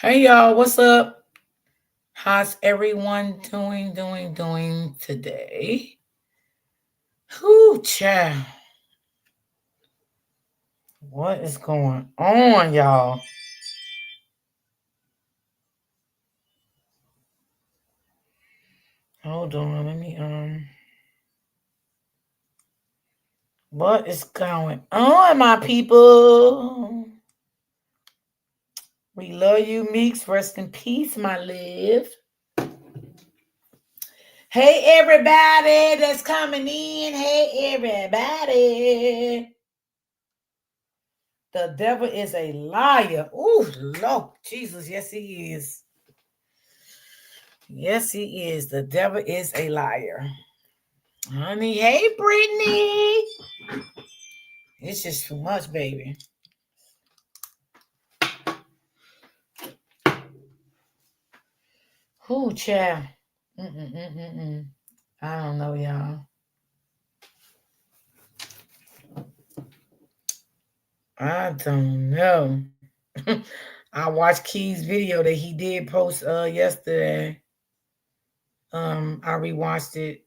Hey y'all, what's up? How's everyone doing today? Whoo, child. What is going on, y'all? Hold on, let me what is going on, my people? We love you, Meeks. Rest in peace, my live. Hey everybody that's coming in. Hey everybody. The devil is a liar. Ooh, Lord Jesus, yes he is. Yes, he is. The devil is a liar. Honey, hey, Brittany. It's just too much, baby. Who, child? Mm-mm-mm-mm-mm. I don't know, y'all. I don't know. I watched Key's video that he did post yesterday. I rewatched it.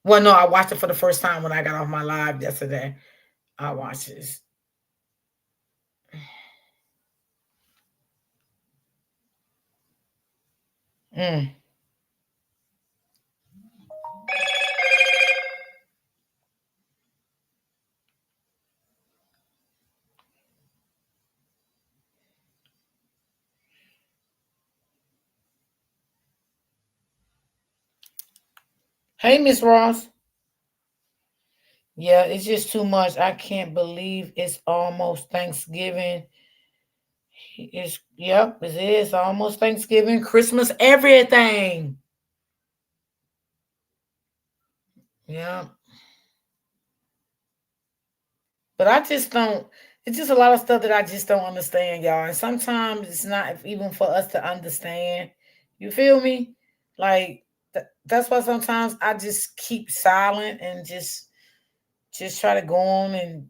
Well, no, I watched it for the first time when I got off my live yesterday. I watched this. Mm. Hey, Miss Ross. Yeah, it's just too much. I can't believe it's almost Thanksgiving. It's yep, it is almost Thanksgiving, Christmas, everything. Yeah. But I just don't it's just a lot of stuff that I just don't understand, y'all. And sometimes it's not even for us to understand. You feel me? Like that's why sometimes I just keep silent and just try to go on and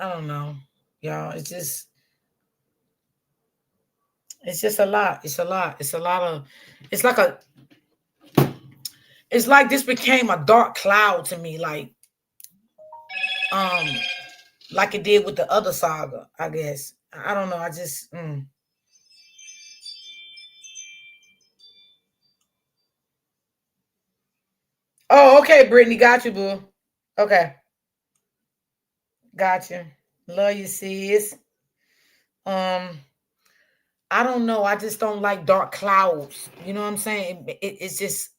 I don't know. Y'all, it's just a lot. It's a lot. It's a lot of it's like a it's like this became a dark cloud to me um like it did with the other saga, I guess. I don't know. I just Oh, okay, Brittany, got you, boo. Okay. Got you. Love you, sis. Um, I don't know. I just don't like dark clouds. You know what I'm saying? It's just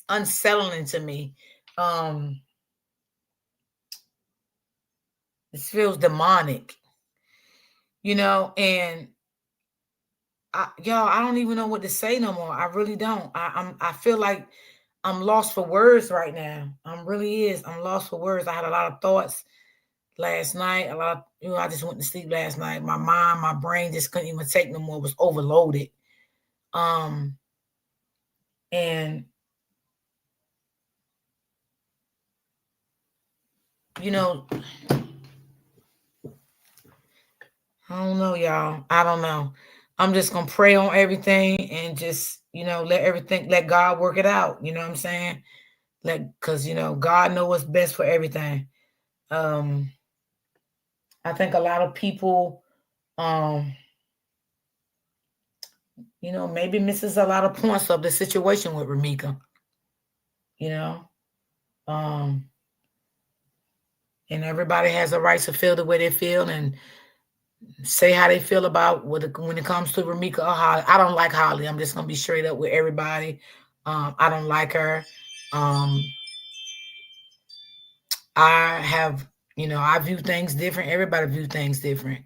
unsettling to me. Um, it feels demonic, and I don't even know what to say no more. I really don't. I feel like I'm lost for words right now. I'm really is. I'm lost for words. I had a lot of thoughts last night. A lot, I just went to sleep last night. My mind, my brain just couldn't even take no more. It was overloaded. Um, and you know, I don't know, y'all. I don't know. I'm just gonna pray on everything and just, let God work it out. You know what I'm saying? Cause God know what's best for everything. Um, I think a lot of people, um, maybe misses a lot of points of the situation with Ramika. You know, um, and everybody has a right to feel the way they feel and say how they feel about when it comes to Ramika or Holly. I don't like Holly. I'm just gonna be straight up with everybody. I don't like her. Um, I have, I view things different. Everybody view things different,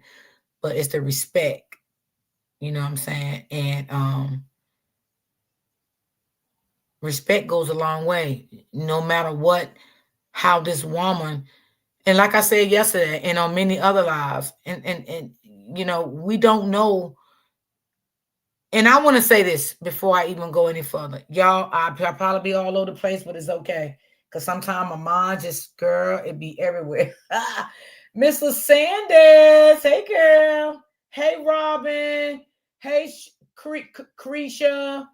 but it's the respect. You know what I'm saying? And respect goes a long way, no matter what. How this woman, and like I said yesterday, and on many other lives, and we don't know. And I want to say this before I even go any further. Y'all, I'll probably be all over the place, but it's okay. Because sometimes my mind just, girl, it be everywhere. Mr. Sanders. Hey, girl. Hey, Robin. Hey, Creisha,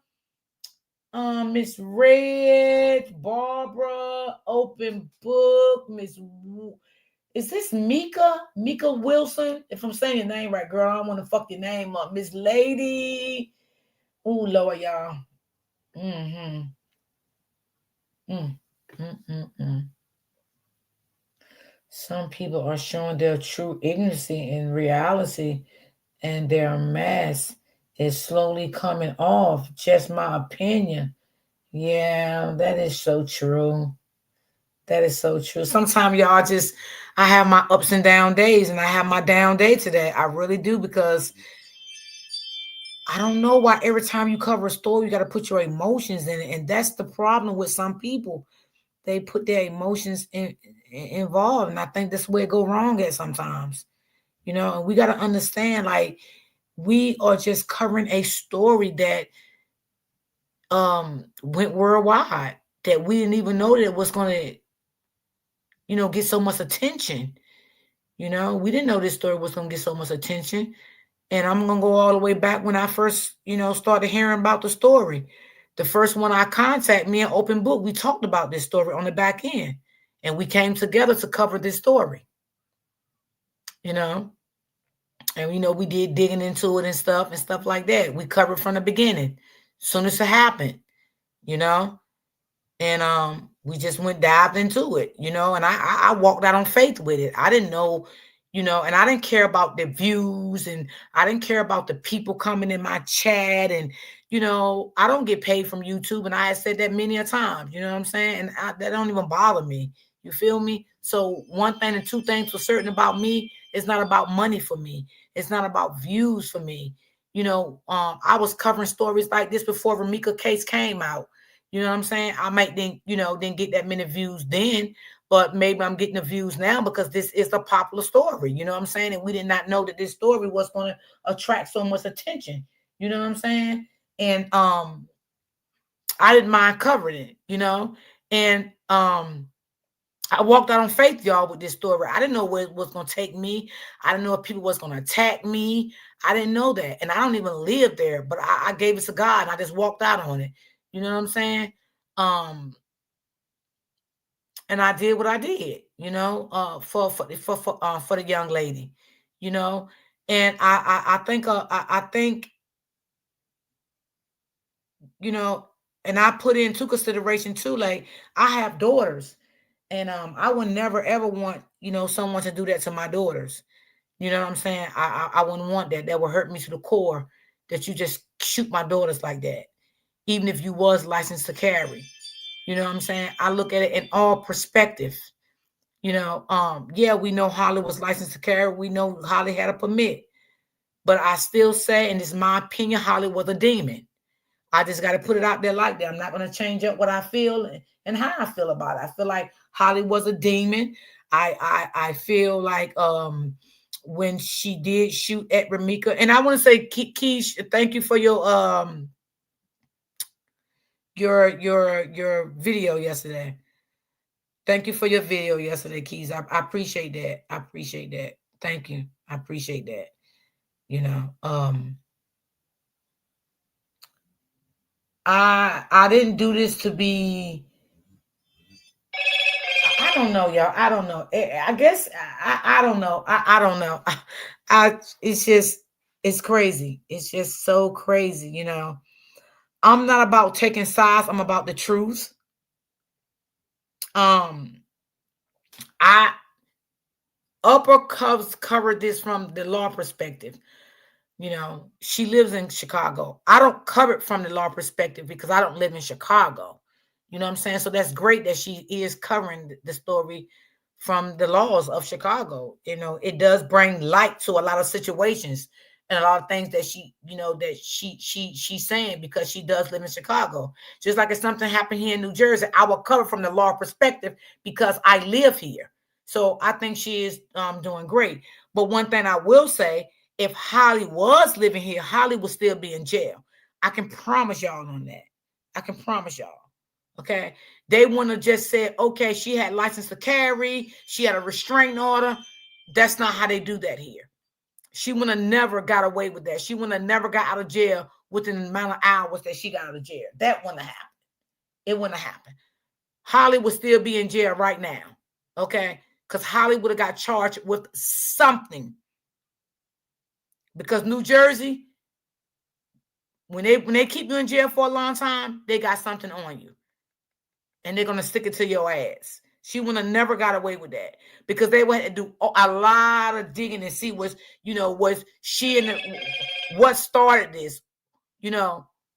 Miss Red, Barbara, Open Book, is this Mika? Mika Wilson? If I'm saying your name right, girl, I don't want to fuck your name up. Miss Lady. Oh, Lord, y'all. Mm-hmm. Mm. Mm-mm-mm. Some people are showing their true ignorance in reality, and their mask is slowly coming off. Just my opinion. Yeah, that is so true. That is so true. Sometimes y'all just, I have my ups and down days, and I have my down day today. I really do, because I don't know why every time you cover a story, you got to put your emotions in it. And that's the problem with some people. They put their emotions involved. And I think that's where it go wrong at sometimes. And we got to understand, like, we are just covering a story that went worldwide, that we didn't even know that it was going to, get so much attention. We didn't know this story was going to get so much attention. And I'm going to go all the way back when I first, started hearing about the story. The first one I contact, me and Open Book, we talked about this story on the back end. And we came together to cover this story. And, we did digging into it and stuff like that. We covered from the beginning. As soon as it happened, you know. And we just went dived into it, and I walked out on faith with it. I didn't know, and I didn't care about the views, and I didn't care about the people coming in my chat. And I don't get paid from YouTube, and I had said that many a times, you know what I'm saying? And that don't even bother me. You feel me? So one thing and two things for certain about me: it's not about money for me. It's not about views for me. I was covering stories like this before Ramika case came out. You know what I'm saying? I might didn't get that many views then, but maybe I'm getting the views now because this is a popular story. You know what I'm saying? And we did not know that this story was going to attract so much attention. You know what I'm saying? And I didn't mind covering it, and I walked out on faith, y'all, with this story. I didn't know where it was going to take me. I didn't know if people was going to attack me. I didn't know that. And I don't even live there, but I gave it to God, and I just walked out on it. You know what I'm saying? And I did what I did, for the young lady, and I think, and I put into consideration too, like, I have daughters, and I would never ever want, someone to do that to my daughters. You know what I'm saying? I wouldn't want that. That would hurt me to the core, that you just shoot my daughters like that, even if you was licensed to carry. You know what I'm saying? I look at it in all perspective. Yeah, we know Holly was licensed to carry. We know Holly had a permit. But I still say, and it's my opinion, Holly was a demon. I just got to put it out there like that. I'm not going to change up what I feel and how I feel about it. I feel like Holly was a demon. I feel like when she did shoot at Ramika, and I want to say, Keish, thank you for your video yesterday. Thank you for your video yesterday, Keys. I appreciate that. I appreciate that. Thank you. I appreciate that. You know, I didn't do this to be. I don't know, y'all. I don't know. I guess I don't know. I don't know. It's just, it's crazy. It's just so crazy. I'm not about taking sides. I'm about the truth. I upper covers covered this from the law perspective. She lives in Chicago. I don't cover it from the law perspective because I don't live in Chicago. You know what I'm saying? So that's great that she is covering the story from the laws of Chicago. It does bring light to a lot of situations and a lot of things that she's saying, because she does live in Chicago. Just like if something happened here in New Jersey, I will cover from the law perspective because I live here. So I think she is doing great. But one thing I will say, if Holly was living here, Holly would still be in jail. I can promise y'all on that. I can promise y'all. Okay. They want to just say, okay, she had license to carry. She had a restraining order. That's not how they do that here. she would have never got away with that. She would have never got out of jail within the amount of hours that she got out of jail. That wouldn't have happened. It wouldn't have happened. Holly would still be in jail right now. Okay? Because Holly would have got charged with something. Because New Jersey, when they keep you in jail for a long time, they got something on you. And they're going to stick it to your ass. She would have never got away with that because they would have to do a lot of digging and see was she and what started this,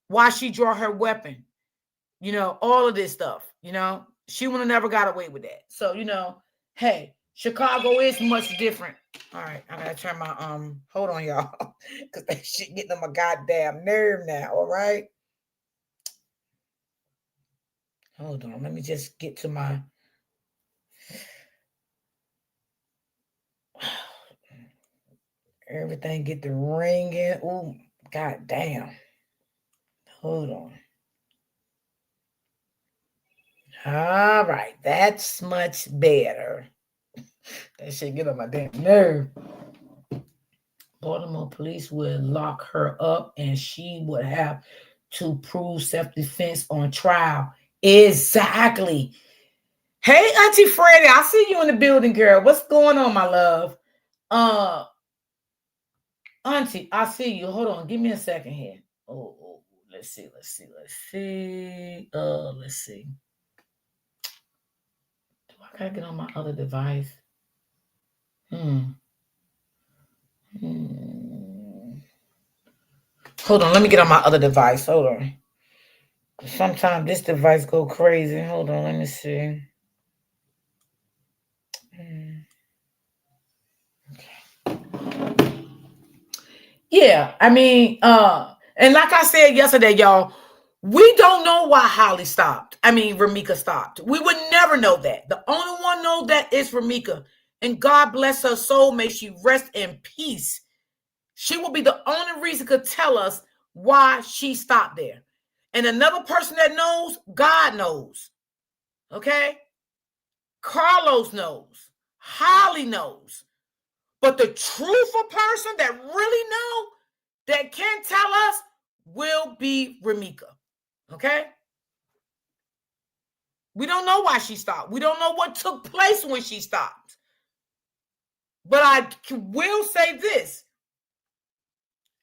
why she draw her weapon, all of this stuff, she would have never got away with that. So, hey, Chicago is much different. All right, I gotta turn my hold on, y'all, because that shit getting on my goddamn nerve now. All right, hold on, let me just get to my. Everything get the ringing. Oh, goddamn. Hold on. All right, that's much better. That shit get on my damn nerve. Baltimore police would lock her up and she would have to prove self-defense on trial. Exactly. Hey, Auntie Freddie, I see you in the building, girl. What's going on, my love? Auntie, I see you. Hold on. Give me a second here. Oh, let's see. Let's see. Do I gotta get on my other device? Hold on. Let me get on my other device. Hold on. Sometimes this device go crazy. Hold on. Let me see. Yeah, I mean, and like I said yesterday, y'all, we don't know why Holly stopped. I mean, Ramika stopped. We would never know that. The only one know that is Ramika. And God bless her soul. May she rest in peace. She will be the only reason could tell us why she stopped there. And another person that knows, God knows. Okay? Carlos knows. Holly knows. But the truthful person that really know, that can tell us, will be Ramika. Okay? We don't know why she stopped. We don't know what took place when she stopped. But I will say this.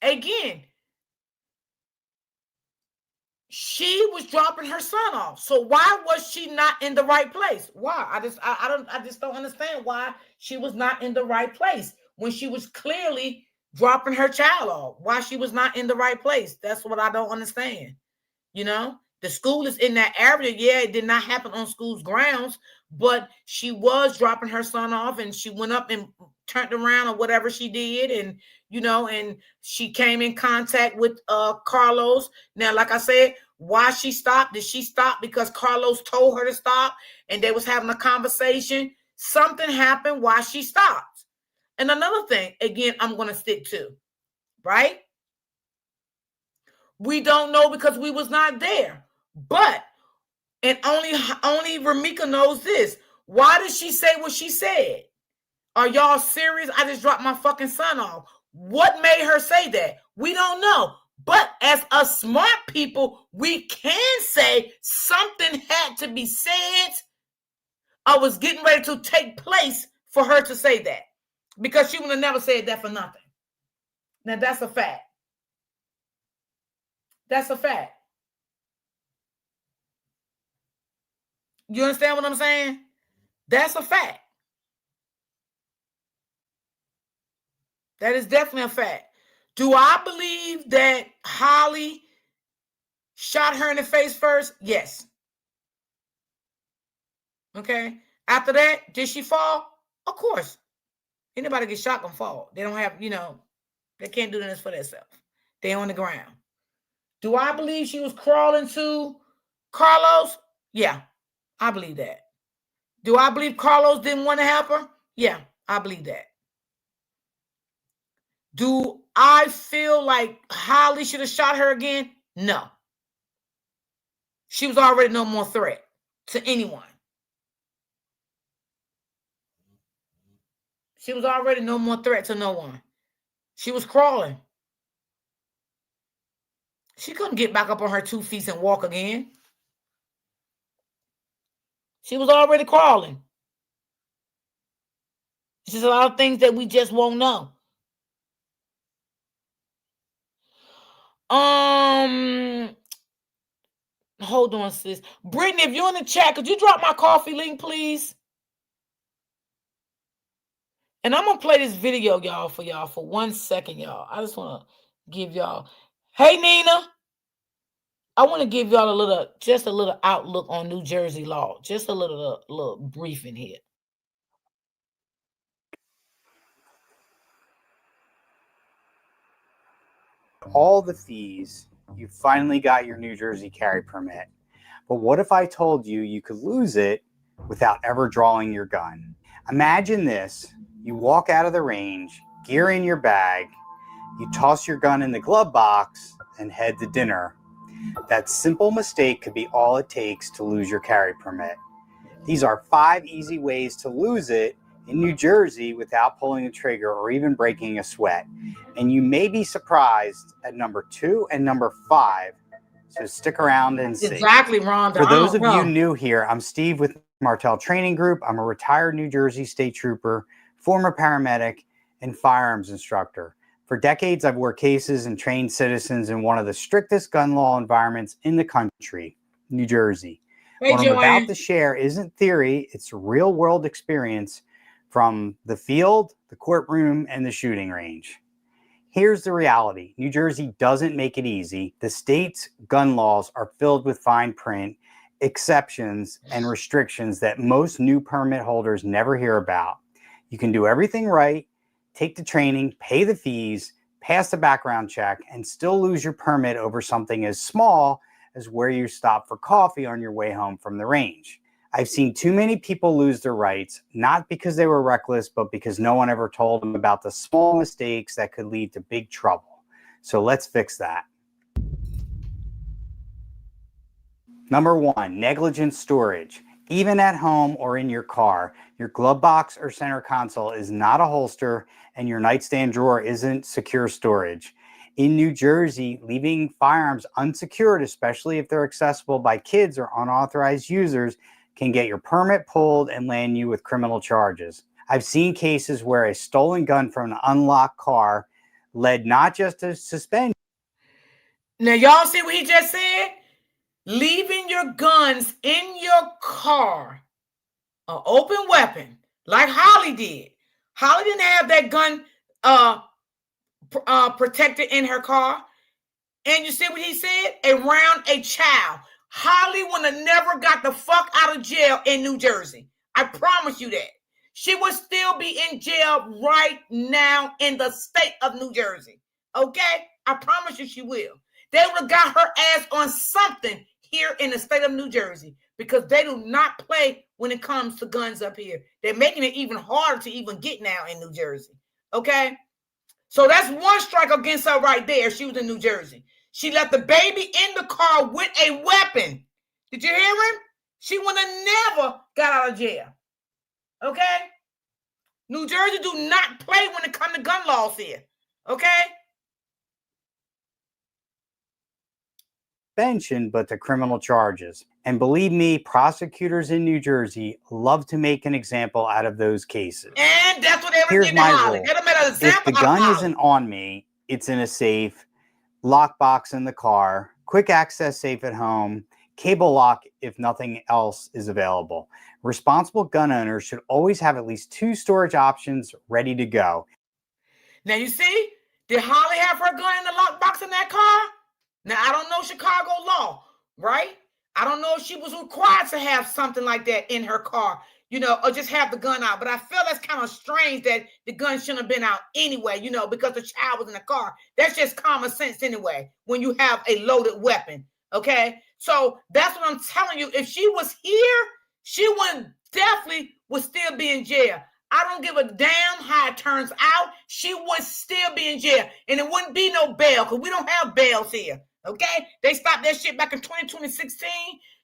Again, she was dropping her son off. So why was she not in the right place? Why? I just don't understand why she was not in the right place when she was clearly dropping her child off. Why she was not in the right place? That's what I don't understand. The school is in that area. Yeah, it did not happen on school's grounds, but she was dropping her son off and she went up and turned around or whatever she did. And, and she came in contact with Carlos. Now, like I said, why she stopped? Did she stop because Carlos told her to stop and they was having a conversation? Something happened why she stopped. And another thing, again, I'm going to stick to, right? We don't know because we was not there. But, and only Ramika knows this. Why did she say what she said? Are y'all serious? I just dropped my fucking son off. What made her say that? We don't know. But as a smart people, we can say something had to be said or was getting ready to take place for her to say that. Because she would have never said that for nothing. Now, that's a fact. That's a fact. You understand what I'm saying? That's a fact. That is definitely a fact. Do I believe that Holly shot her in the face first? Yes. Okay. After that, did she fall? Of course. Anybody get shot can fall. They don't have, they can't do this for themselves. They on the ground. Do I believe she was crawling to Carlos? Yeah, I believe that. Do I believe Carlos didn't want to help her? Yeah, I believe that. Do I feel like Holly should have shot her again? No. She was already no more threat to anyone. She was already no more threat to no one. She was crawling. She couldn't get back up on her 2 feet and walk again. She was already crawling. It's just a lot of things that we just won't know. Hold on, sis. Brittany, if you're in the chat, could you drop my coffee link, please? And I'm gonna play this video, y'all, for 1 second, y'all. I just want to give y'all. Hey, Nina. I want to give y'all just a little outlook on New Jersey law. Just a little briefing here. All the fees, you finally got your New Jersey carry permit. But what if I told you you could lose it without ever drawing your gun? Imagine this. You walk out of the range, gear in your bag, you toss your gun in the glove box and head to dinner. That simple mistake could be all it takes to lose your carry permit. These are 5 easy ways to lose it in New Jersey without pulling the trigger or even breaking a sweat. And you may be surprised at number 2 and number 5. So stick around and see. Exactly, Rhonda. For those of you new here, I'm Steve with Martell Training Group. I'm a retired New Jersey state trooper, former paramedic, and firearms instructor. For decades, I've worked cases and trained citizens in one of the strictest gun law environments in the country, New Jersey. Hey, what I'm about to share isn't theory, it's real world experience from the field, the courtroom, and the shooting range. Here's the reality. New Jersey doesn't make it easy. The state's gun laws are filled with fine print, exceptions, and restrictions that most new permit holders never hear about. You can do everything right, take the training, pay the fees, pass the background check, and still lose your permit over something as small as where you stop for coffee on your way home from the range. I've seen too many people lose their rights, not because they were reckless, but because no one ever told them about the small mistakes that could lead to big trouble. So let's fix that. Number 1, negligent storage. Even at home or in your car, your glove box or center console is not a holster and your nightstand drawer isn't secure storage. In New Jersey, leaving firearms unsecured, especially if they're accessible by kids or unauthorized users, can get your permit pulled and land you with criminal charges. I've seen cases where a stolen gun from an unlocked car led not just to suspension. Now, y'all see what he just said? Leaving your guns in your car, an open weapon, like Holly did. Holly didn't have that gun protected in her car. And you see what he said? Around a child. Holly would have never got the fuck out of jail in New Jersey. I promise you that. She would still be in jail right now in the state of New Jersey. Okay? I promise you she will. They would have got her ass on something here in the state of New Jersey because they do not play when it comes to guns up here. They're making it even harder to even get now in New Jersey. Okay? So that's 1 strike against her right there. She was in New Jersey. She left the baby in the car with a weapon. Did you hear him? She would have never got out of jail. Okay? New Jersey do not play when it comes to gun laws here. Okay? But to criminal charges. And believe me, prosecutors in New Jersey love to make an example out of those cases. And that's what they were Here's my rule. If the gun isn't on me, it's in a safe, lockbox in the car, quick access safe at home, cable lock if nothing else is available. Responsible gun owners should always have at least 2 storage options ready to go. Now you see, did Holly have her gun in the lockbox in that car? Now, I don't know Chicago law, right? I don't know if she was required to have something like that in her car, or just have the gun out. But I feel that's kind of strange that the gun shouldn't have been out anyway, because the child was in the car. That's just common sense anyway, when you have a loaded weapon, okay? So that's what I'm telling you. If she was here, she would still be in jail. I don't give a damn how it turns out. She would still be in jail. And it wouldn't be no bail because we don't have bails here. Okay? They stopped that shit back in 2016,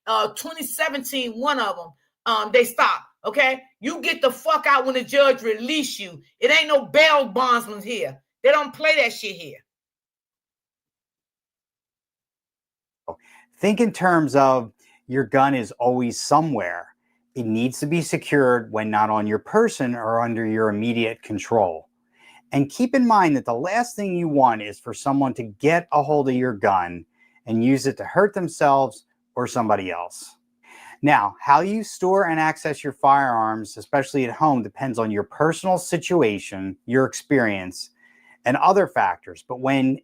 2017, one of them. They stopped. Okay? You get the fuck out when the judge release you. It ain't no bail bondsman here. They don't play that shit here. Think in terms of your gun is always somewhere. It needs to be secured when not on your person or under your immediate control. And keep in mind that the last thing you want is for someone to get a hold of your gun and use it to hurt themselves or somebody else. Now, how you store and access your firearms, especially at home, depends on your personal situation, your experience, and other factors. But when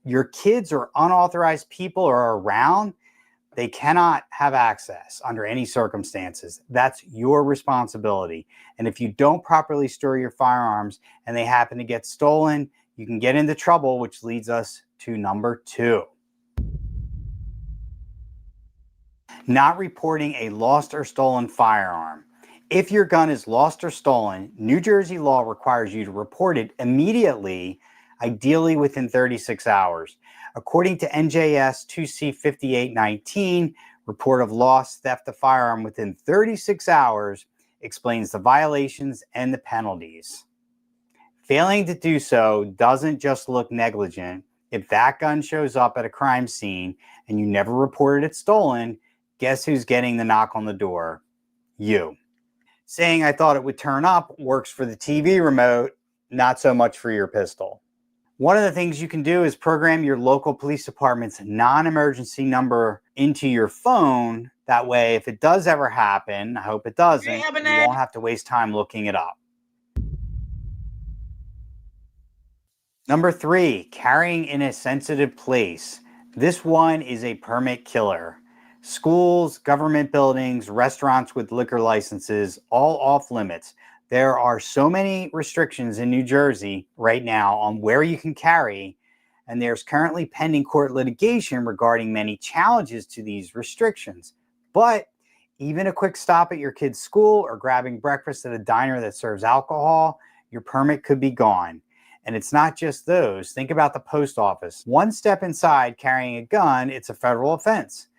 your kids or unauthorized people are around, they cannot have access under any circumstances. That's your responsibility. And if you don't properly store your firearms and they happen to get stolen, you can get into trouble, which leads us to number 2. Not reporting a lost or stolen firearm. If your gun is lost or stolen, New Jersey law requires you to report it immediately, ideally within 36 hours. According to NJS 2C5819, report of lost, theft of firearm within 36 hours explains the violations and the penalties. Failing to do so doesn't just look negligent. If that gun shows up at a crime scene and you never reported it stolen, guess who's getting the knock on the door? You. Saying I thought it would turn up works for the TV remote, not so much for your pistol. One of the things you can do is program your local police department's non-emergency number into your phone. That way, if it does ever happen, I hope it doesn't, you won't have to waste time looking it up. Number 3, carrying in a sensitive place. This one is a permit killer. Schools, government buildings, restaurants with liquor licenses, all off limits. There are so many restrictions in New Jersey right now on where you can carry, and there's currently pending court litigation regarding many challenges to these restrictions. But even a quick stop at your kid's school or grabbing breakfast at a diner that serves alcohol, your permit could be gone. And it's not just those. Think about the post office. One step inside carrying a gun, it's a federal offense.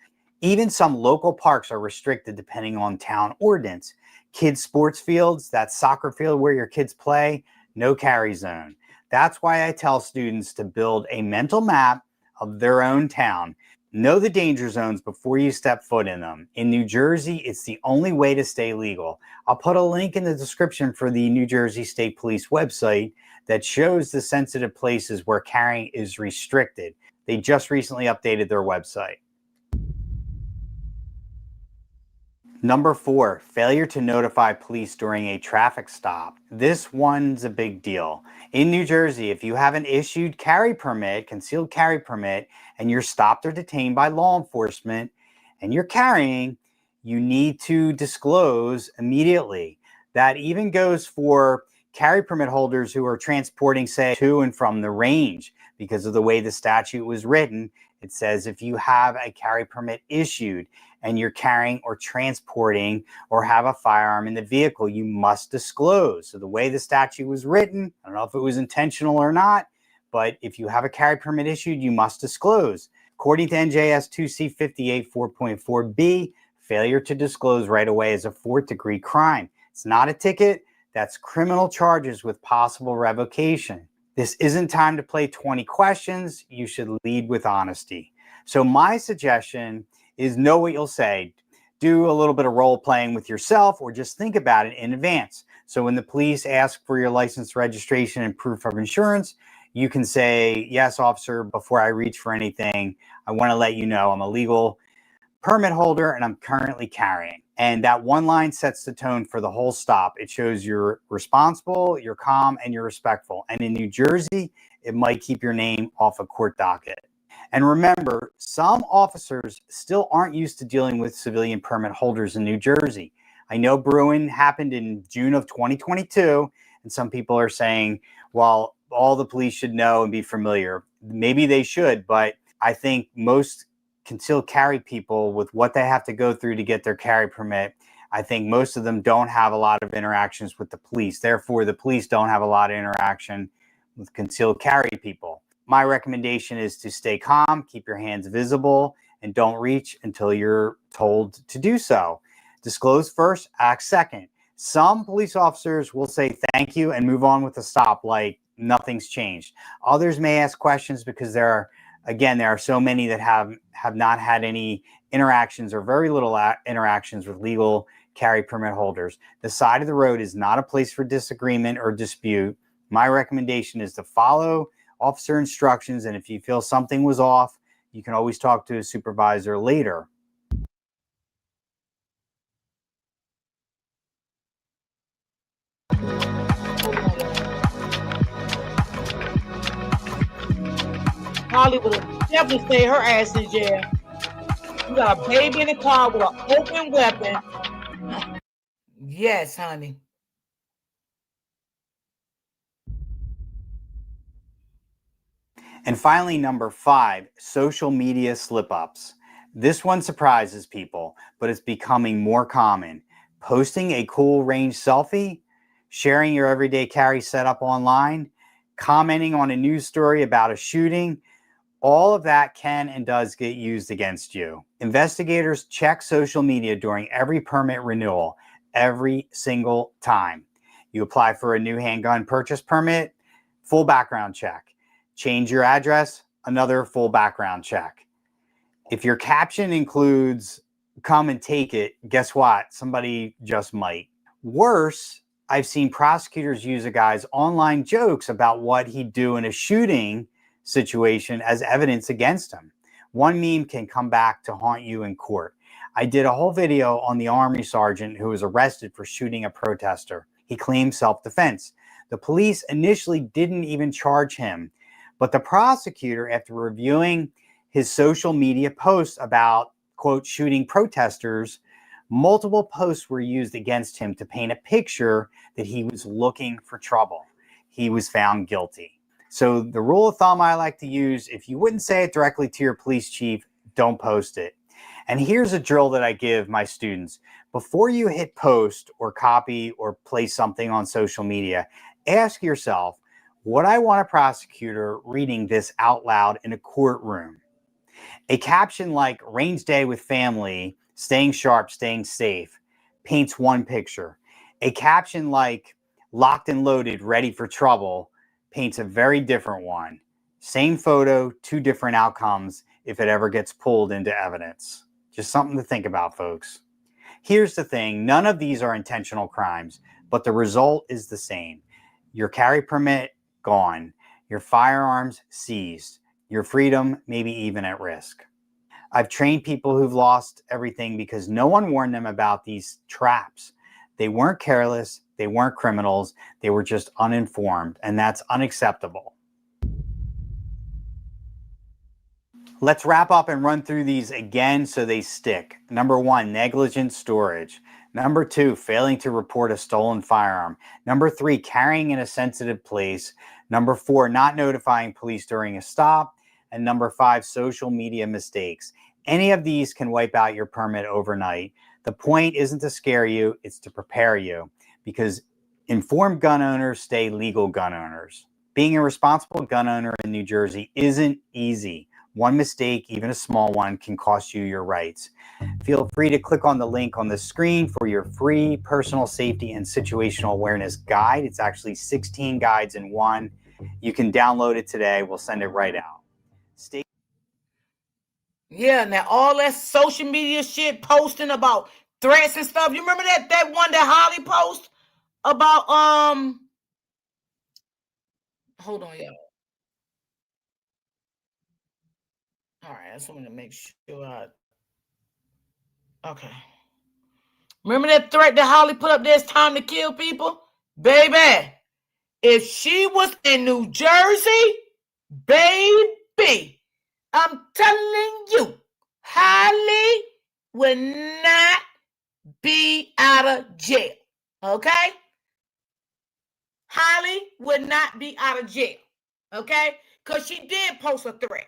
Even some local parks are restricted depending on town ordinance. Kids' sports fields, that soccer field where your kids play, no carry zone. That's why I tell students to build a mental map of their own town. Know the danger zones before you step foot in them. In New Jersey, it's the only way to stay legal. I'll put a link in the description for the New Jersey State Police website that shows the sensitive places where carrying is restricted. They just recently updated their website. Number 4, failure to notify police during a traffic stop. This one's a big deal. In New Jersey, if you have an issued carry permit, concealed carry permit, and you're stopped or detained by law enforcement and you're carrying, you need to disclose immediately. That even goes for carry permit holders who are transporting, say, to and from the range. Because of the way the statute was written, it says if you have a carry permit issued and you're carrying or transporting or have a firearm in the vehicle, you must disclose. So the way the statute was written, I don't know if it was intentional or not, but if you have a carry permit issued, you must disclose. According to NJS 2C58 4.4b, failure to disclose right away is a 4th-degree crime. It's not a ticket. That's criminal charges with possible revocation. This isn't time to play 20 questions. You should lead with honesty. So my suggestion is know what you'll say. Do a little bit of role playing with yourself or just think about it in advance. So when the police ask for your license, registration, and proof of insurance, you can say, yes, officer, before I reach for anything, I want to let you know I'm a legal permit holder and I'm currently carrying. And that one line sets the tone for the whole stop. It shows you're responsible, you're calm, and you're respectful. And in New Jersey, it might keep your name off a court docket. And remember, some officers still aren't used to dealing with civilian permit holders in New Jersey. I know Bruin happened in June of 2022, and some people are saying, well, all the police should know and be familiar. Maybe they should, but I think most concealed carry people, with what they have to go through to get their carry permit, I think most of them don't have a lot of interactions with the police. Therefore, the police don't have a lot of interaction with concealed carry people. My recommendation is to stay calm, keep your hands visible, and don't reach until you're told to do so. Disclose first, act second. Some police officers will say thank you and move on with the stop like nothing's changed. Others may ask questions because there are so many that have not had any interactions or very little interactions with legal carry permit holders. The side of the road is not a place for disagreement or dispute. My recommendation is to follow officer instructions, and if you feel something was off, you can always talk to a supervisor later. Holly would have definitely stayed her ass in jail. You got a baby in the car with an open weapon. Yes, honey. And finally, number 5, social media slip-ups. This one surprises people, but it's becoming more common. Posting a cool range selfie, sharing your everyday carry setup online, commenting on a news story about a shooting, all of that can and does get used against you. Investigators check social media during every permit renewal, every single time. You apply for a new handgun purchase permit, full background check. Change your address, another full background check. If your caption includes "come and take it," guess what? Somebody just might. Worse, I've seen prosecutors use a guy's online jokes about what he'd do in a shooting situation as evidence against him. One meme can come back to haunt you in court. I did a whole video on the Army sergeant who was arrested for shooting a protester. He claimed self-defense. The police initially didn't even charge him, but the prosecutor, after reviewing his social media posts about, quote, shooting protesters, multiple posts were used against him to paint a picture that he was looking for trouble. He was found guilty. So the rule of thumb I like to use, if you wouldn't say it directly to your police chief, don't post it. And here's a drill that I give my students. Before you hit post or copy or place something on social media, ask yourself, would I want a prosecutor reading this out loud in a courtroom? A caption like "range day with family, staying sharp, staying safe" paints one picture. A caption like "locked and loaded, ready for trouble" paints a very different one. Same photo, two different outcomes if it ever gets pulled into evidence. Just something to think about, folks. Here's the thing, none of these are intentional crimes, but the result is the same. Your carry permit gone, your firearms seized, your freedom maybe even at risk. I've trained people who've lost everything because no one warned them about these traps. They weren't careless, they weren't criminals, they were just uninformed, and that's unacceptable. Let's wrap up and run through these again so they stick. Number 1, negligent storage. Number 2, failing to report a stolen firearm. Number 3, carrying in a sensitive place. Number 4, not notifying police during a stop. And number 5, social media mistakes. Any of these can wipe out your permit overnight. The point isn't to scare you, it's to prepare you, because informed gun owners stay legal gun owners. Being a responsible gun owner in New Jersey isn't easy. One mistake, even a small one, can cost you your rights. Feel free to click on the link on the screen for your free personal safety and situational awareness guide. It's actually 16 guides in one. You can download it today. We'll send it right out. Yeah, now all that social media shit posting about threats and stuff. You remember that one that Holly posted about hold on, y'all. All right, I just want to make sure okay. Remember that threat that Holly put up there? It's time to kill people? Baby, if she was in New Jersey, baby, I'm telling you, Holly would not be out of jail. Okay? Holly would not be out of jail. Okay? Because she did post a threat.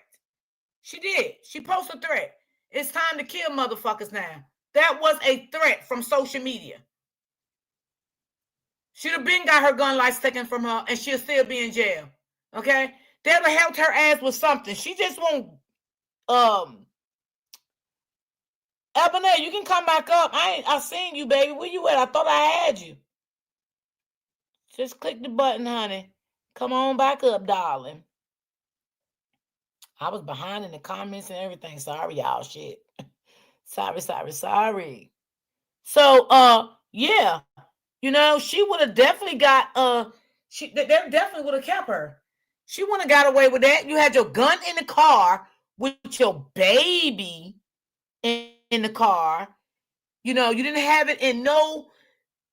She did. She posted a threat. It's time to kill motherfuckers now. That was a threat from social media. She'd have been got her gun license taken from her and she'll still be in jail. Okay? They'd have helped her ass with something. She just won't Ebony, you can come back up. I seen you, baby. Where you at? I thought I had you. Just click the button, honey. Come on back up, darling. I was behind in the comments and everything. Sorry, y'all. Shit. Sorry, sorry, sorry. So, yeah, she would have definitely got they definitely would have kept her. She wouldn't have got away with that. You had your gun in the car with your baby in the car. You didn't have it in no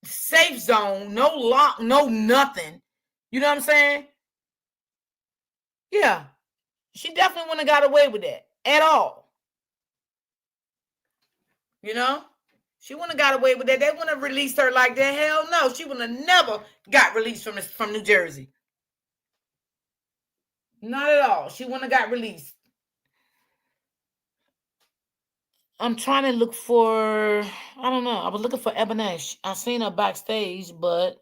safe zone, no lock, no nothing. You know what I'm saying? Yeah, she definitely wouldn't have got away with that at all. You know? She wouldn't have got away with that. They wouldn't have released her like that. Hell no. She would have never got released from New Jersey. Not at all. She wouldn't have got released. I'm trying to look for, I don't know. I was looking for Ebony. I seen her backstage, but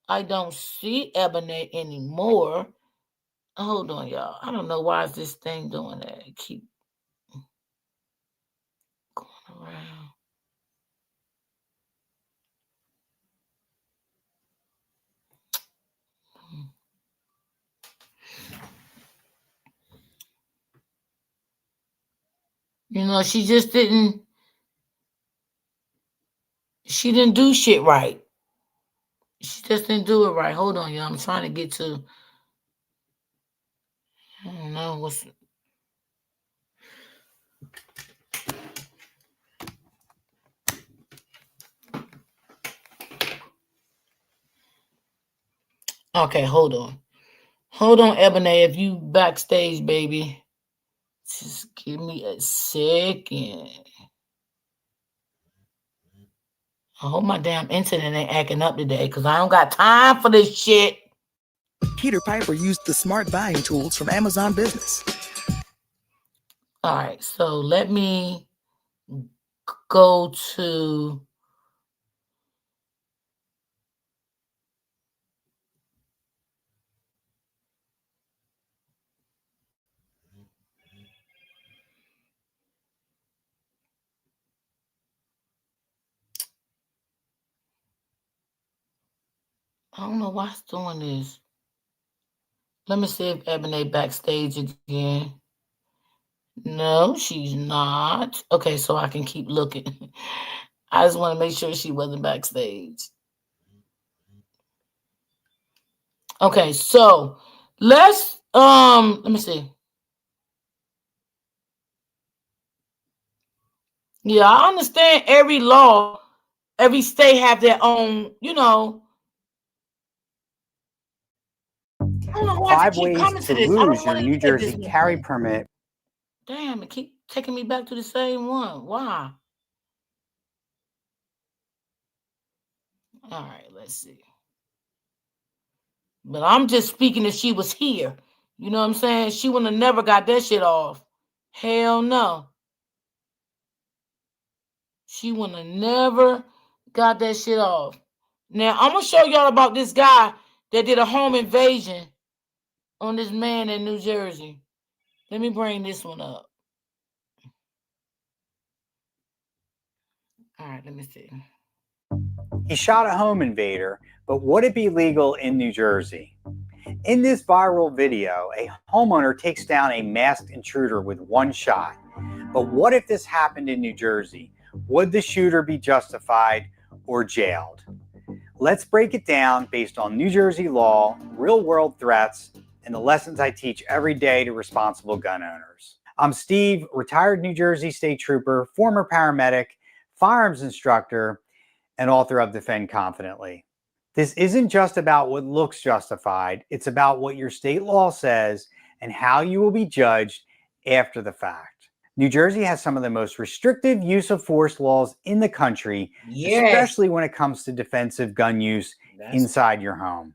I don't see Ebony anymore. Hold on, y'all. I don't know why is this thing doing that. It keep going around. She just didn't. She didn't do shit right. She just didn't do it right. Hold on, y'all. I'm trying to get to. I don't know what's. Okay, hold on. Hold on, Ebony. If you backstage, baby, just give me a second. I hope my damn internet ain't acting up today because I don't got time for this shit. Peter Piper used the smart buying tools from Amazon Business. All right, so let me go to. I don't know why it's doing this. Let me see if Ebony backstage again. No, she's not. Okay, so I can keep looking. I just want to make sure she wasn't backstage. Okay, so let me see. Yeah, I understand every law, every state have their own. I don't know why I 5 keep ways coming to to this. I don't lose want your to New look at this Jersey no carry more. permit. Damn, it keep taking me back to the same one. Why? All right, let's see. But I'm just speaking if she was here. You know what I'm saying? She wouldn't have never got that shit off. Hell no. She wouldn't have never got that shit off. Now, I'm going to show y'all about this guy that did a home invasion on this man in New Jersey. Let me bring this one up. All right, let me see. He shot a home invader, but would it be legal in New Jersey? In this viral video, a homeowner takes down a masked intruder with one shot. But what if this happened in New Jersey? Would the shooter be justified or jailed? Let's break it down based on New Jersey law, real-world threats, and the lessons I teach every day to responsible gun owners. I'm Steve, retired New Jersey State Trooper, former paramedic, firearms instructor, and author of Defend Confidently. This isn't just about what looks justified, it's about what your state law says and how you will be judged after the fact. New Jersey has some of the most restrictive use of force laws in the country, especially when it comes to defensive gun use inside your home.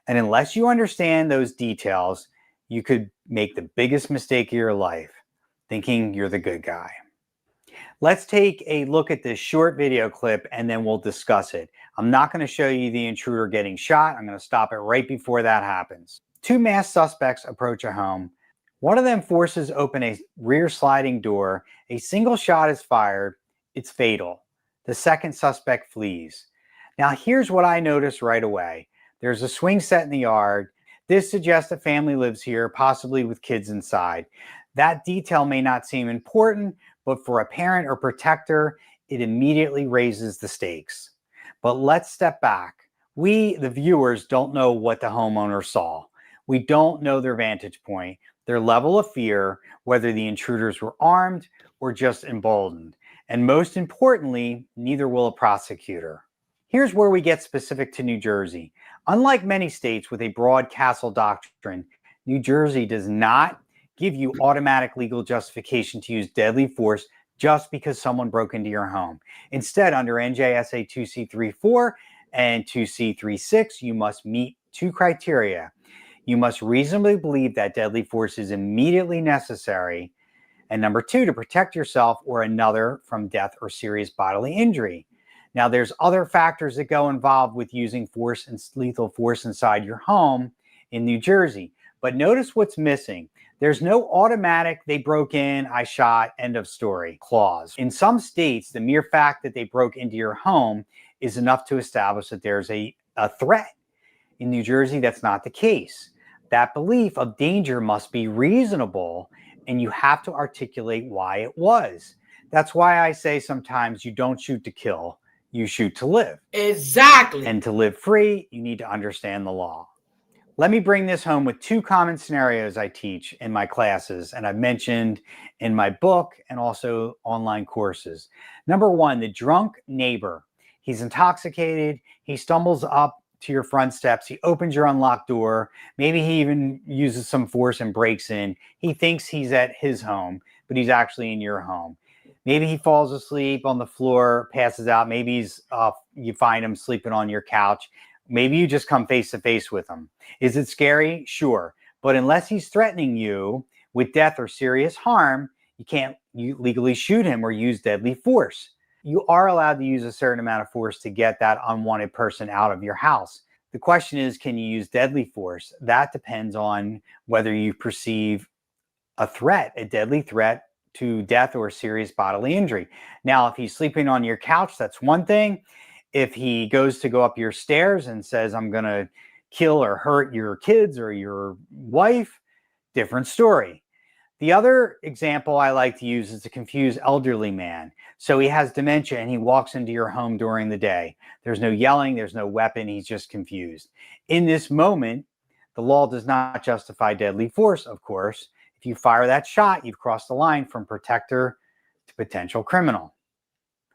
And unless you understand those details, you could make the biggest mistake of your life, thinking you're the good guy. Let's take a look at this short video clip and then we'll discuss it. I'm not going to show you the intruder getting shot. I'm going to stop it right before that happens. 2 masked suspects approach a home. One of them forces open a rear sliding door. A single shot is fired. It's fatal. The second suspect flees. Now here's what I noticed right away. There's a swing set in the yard. This suggests a family lives here, possibly with kids inside. That detail may not seem important, but for a parent or protector, it immediately raises the stakes. But let's step back. We, the viewers, don't know what the homeowner saw. We don't know their vantage point, their level of fear, whether the intruders were armed or just emboldened. And most importantly, neither will a prosecutor. Here's where we get specific to New Jersey. Unlike many states with a broad castle doctrine, New Jersey does not give you automatic legal justification to use deadly force just because someone broke into your home. Instead, under NJSA 2C34 and 2C36, you must meet two criteria. You must reasonably believe that deadly force is immediately necessary. And number two, to protect yourself or another from death or serious bodily injury. Now, there's other factors that go involved with using force and lethal force inside your home in New Jersey. But notice what's missing. There's no automatic, they broke in, I shot, end of story clause. In some states, the mere fact that they broke into your home is enough to establish that there's a threat. In New Jersey, that's not the case. That belief of danger must be reasonable, and you have to articulate why it was. That's why I say sometimes you don't shoot to kill, you shoot to live. Exactly. And to live free, you need to understand the law. Let me bring this home with two common scenarios I teach in my classes, and I've mentioned in my book and also online courses. Number one, the drunk neighbor. He's intoxicated. He stumbles up to your front steps. He opens your unlocked door. Maybe he even uses some force and breaks in. He thinks he's at his home, but he's actually in your home. Maybe he falls asleep on the floor, passes out. Maybe you find him sleeping on your couch. Maybe you just come face to face with him. Is it scary? Sure. But unless he's threatening you with death or serious harm, you can't legally shoot him or use deadly force. You are allowed to use a certain amount of force to get that unwanted person out of your house. The question is, can you use deadly force? That depends on whether you perceive a threat, a deadly threat to death or serious bodily injury. Now, if he's sleeping on your couch, that's one thing. If he goes to go up your stairs and says, I'm going to kill or hurt your kids or your wife, different story. The other example I like to use is a confused elderly man. So he has dementia and he walks into your home during the day. There's no yelling, there's no weapon, he's just confused. In this moment, the law does not justify deadly force, of course. If you fire that shot, you've crossed the line from protector to potential criminal.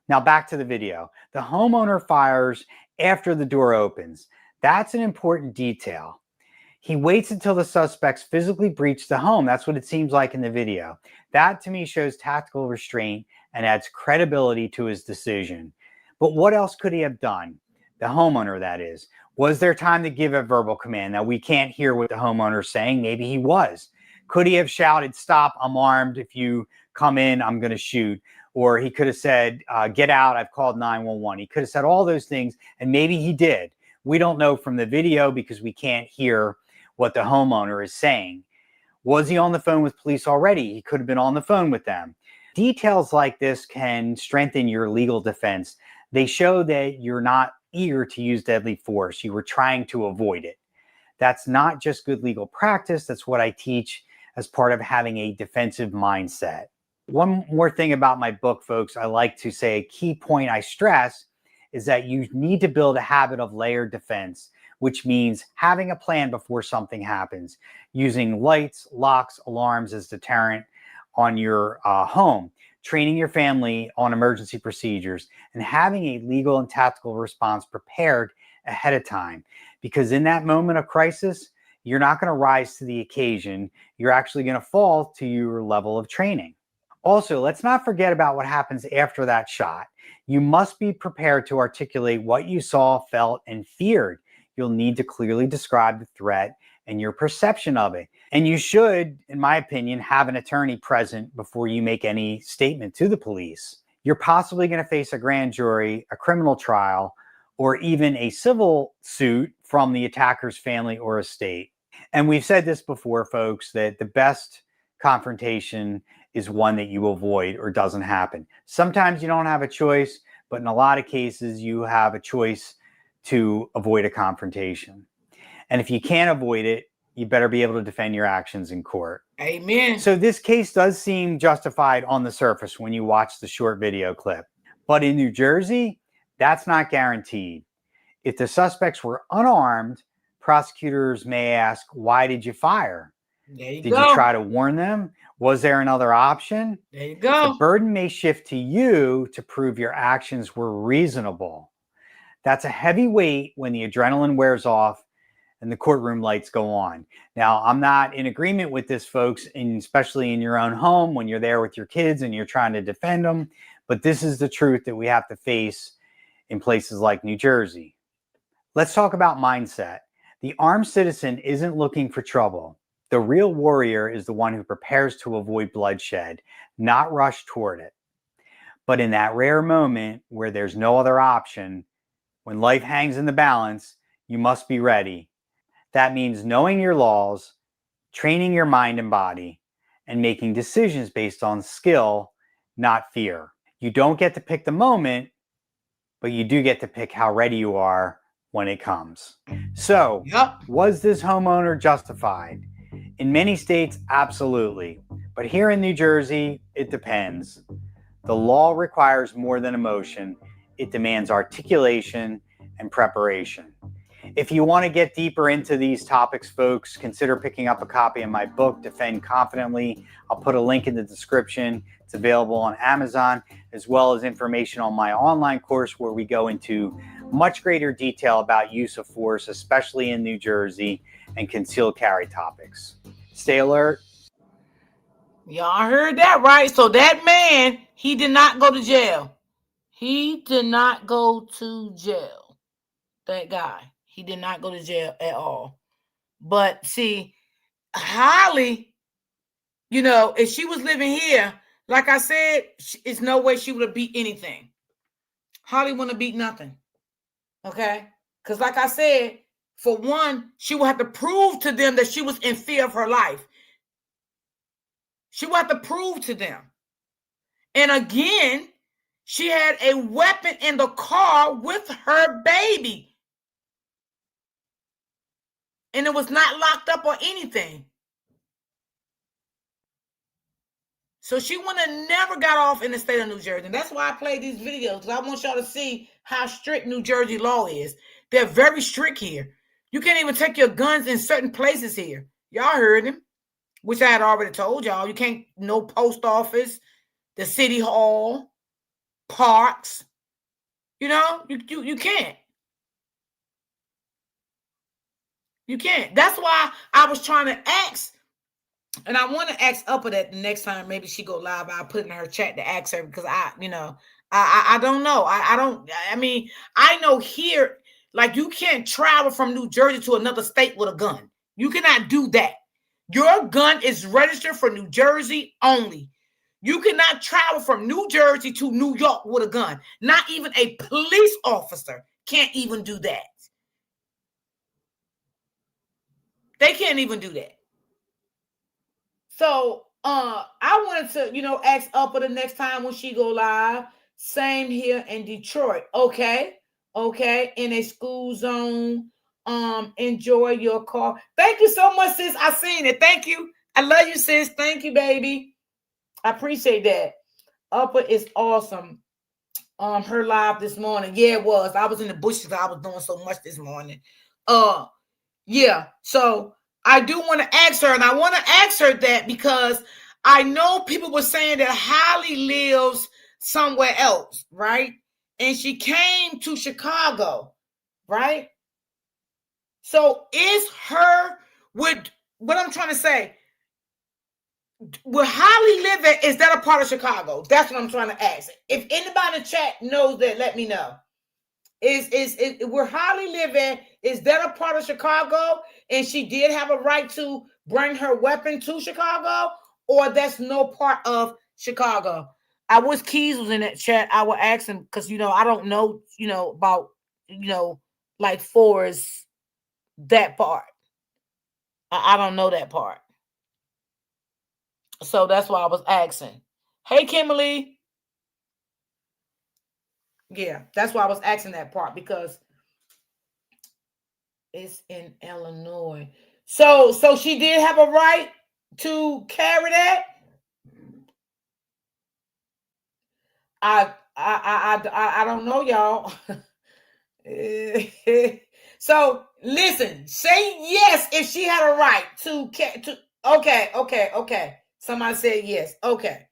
Now back to the video. The homeowner fires after the door opens. That's an important detail. He waits until the suspects physically breach the home. That's what it seems like in the video. That to me shows tactical restraint and adds credibility to his decision. But what else could he have done? The homeowner, that is. Was there time to give a verbal command? Now we can't hear what the homeowner's saying. Maybe he was. Could he have shouted, stop, I'm armed. If you come in, I'm going to shoot. Or he could have said, get out, I've called 911. He could have said all those things, and maybe he did. We don't know from the video because we can't hear what the homeowner is saying. Was he on the phone with police already? He could have been on the phone with them. Details like this can strengthen your legal defense. They show that you're not eager to use deadly force. You were trying to avoid it. That's not just good legal practice. That's what I teach as part of having a defensive mindset. One more thing about my book, folks, I like to say a key point I stress is that you need to build a habit of layered defense, which means having a plan before something happens, using lights, locks, alarms as deterrent on your home, training your family on emergency procedures, and having a legal and tactical response prepared ahead of time. Because in that moment of crisis, you're not going to rise to the occasion. You're actually going to fall to your level of training. Also, let's not forget about what happens after that shot. You must be prepared to articulate what you saw, felt, and feared. You'll need to clearly describe the threat and your perception of it. And you should, in my opinion, have an attorney present before you make any statement to the police. You're possibly going to face a grand jury, a criminal trial, or even a civil suit from the attacker's family or estate. And we've said this before, folks, that the best confrontation is one that you avoid or doesn't happen. Sometimes you don't have a choice, but in a lot of cases, you have a choice to avoid a confrontation. And if you can't avoid it, you better be able to defend your actions in court. Amen. So this case does seem justified on the surface when you watch the short video clip. But in New Jersey, that's not guaranteed. If the suspects were unarmed, prosecutors may ask, why did you fire? Did you try to warn them? Was there another option? There you go. The burden may shift to you to prove your actions were reasonable. That's a heavy weight when the adrenaline wears off and the courtroom lights go on. Now, I'm not in agreement with this, folks, and especially in your own home when you're there with your kids and you're trying to defend them. But this is the truth that we have to face in places like New Jersey. Let's talk about mindset. The armed citizen isn't looking for trouble. The real warrior is the one who prepares to avoid bloodshed, not rush toward it. But in that rare moment where there's no other option, when life hangs in the balance, you must be ready. That means knowing your laws, training your mind and body, and making decisions based on skill, not fear. You don't get to pick the moment, but you do get to pick how ready you are when it comes. So, was this homeowner justified? In many states, absolutely. But here in New Jersey, it depends. The law requires more than emotion. It demands articulation and preparation. If you want to get deeper into these topics, folks, consider picking up a copy of my book, Defend Confidently. I'll put a link in the description. It's available on Amazon, as well as information on my online course where we go into much greater detail about use of force, especially in New Jersey, and concealed carry topics. Stay alert. Y'all heard that right. So that man, he did not go to jail. He did not go to jail. That guy. He did not go to jail at all. But see, Holly, if she was living here, like I said, it's no way she would have beat anything. Holly wouldn't have beat nothing. Okay? Because like I said, for one, she would have to prove to them that she was in fear of her life. She would have to prove to them. And again, she had a weapon in the car with her baby. And it was not locked up or anything. So she would have never got off in the state of New Jersey. And that's why I play these videos, because I want y'all to see how strict New Jersey law is. They're very strict here. You can't even take your guns in certain places here. Y'all heard him, which I had already told y'all. You can't, no post office, the city hall, parks. You can't. You can't. That's why I was trying to ask, and I want to ask Upper that the next time maybe she go live, I'll put in her chat to ask her, because I don't know. I know here, like, you can't travel from New Jersey to another state with a gun. You cannot do that. Your gun is registered for New Jersey only. You cannot travel from New Jersey to New York with a gun. Not even a police officer can't even do that. They can't even do that. So I wanted to, ask Upper the next time when she go live. Same here in Detroit. Okay. In a school zone. Enjoy your car. Thank you so much, sis. I seen it. Thank you. I love you, sis. Thank you, baby. I appreciate that. Upper is awesome. Her live this morning. Yeah, it was. I was in the bushes. I was doing so much this morning. Yeah. So I do want to ask her, and I want to ask her that because I know people were saying that Holly lives somewhere else, right? And she came to Chicago, right? So is her with what I'm trying to say? Where Holly live at, is that a part of Chicago? That's what I'm trying to ask. If anybody in the chat knows that, let me know. Is where Holly live at, is that a part of Chicago? And she did have a right to bring her weapon to Chicago, or that's no part of Chicago? I wish Keys was in that chat. I would ask him, because I don't know, about like Forrest, that part. I don't know that part. So that's why I was asking. Hey, Kimberly. Yeah, that's why I was asking that part, because it's in Illinois. So she did have a right to carry that. I don't know, y'all. So listen, say yes if she had a right to. Okay. Somebody said yes. Okay,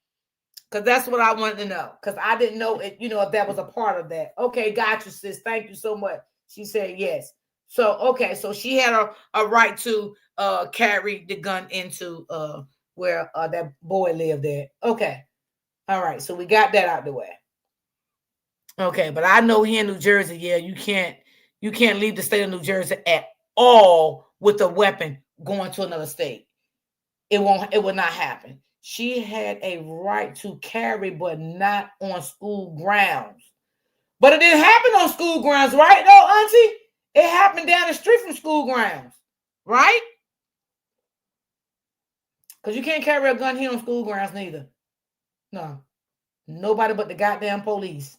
because that's what I wanted to know. Because I didn't know it. If that was a part of that. Okay, got you, sis. Thank you so much. She said yes. So okay, so she had a right to carry the gun into where that boy lived there. Okay, all right. So we got that out the way. Okay, but I know here in New Jersey, yeah, you can't leave the state of New Jersey at all with a weapon going to another state. It will not happen. She had a right to carry, but not on school grounds. But it didn't happen on school grounds, right? No, Auntie? It happened down the street from school grounds, right? Because you can't carry a gun here on school grounds neither. No. Nobody but the goddamn police.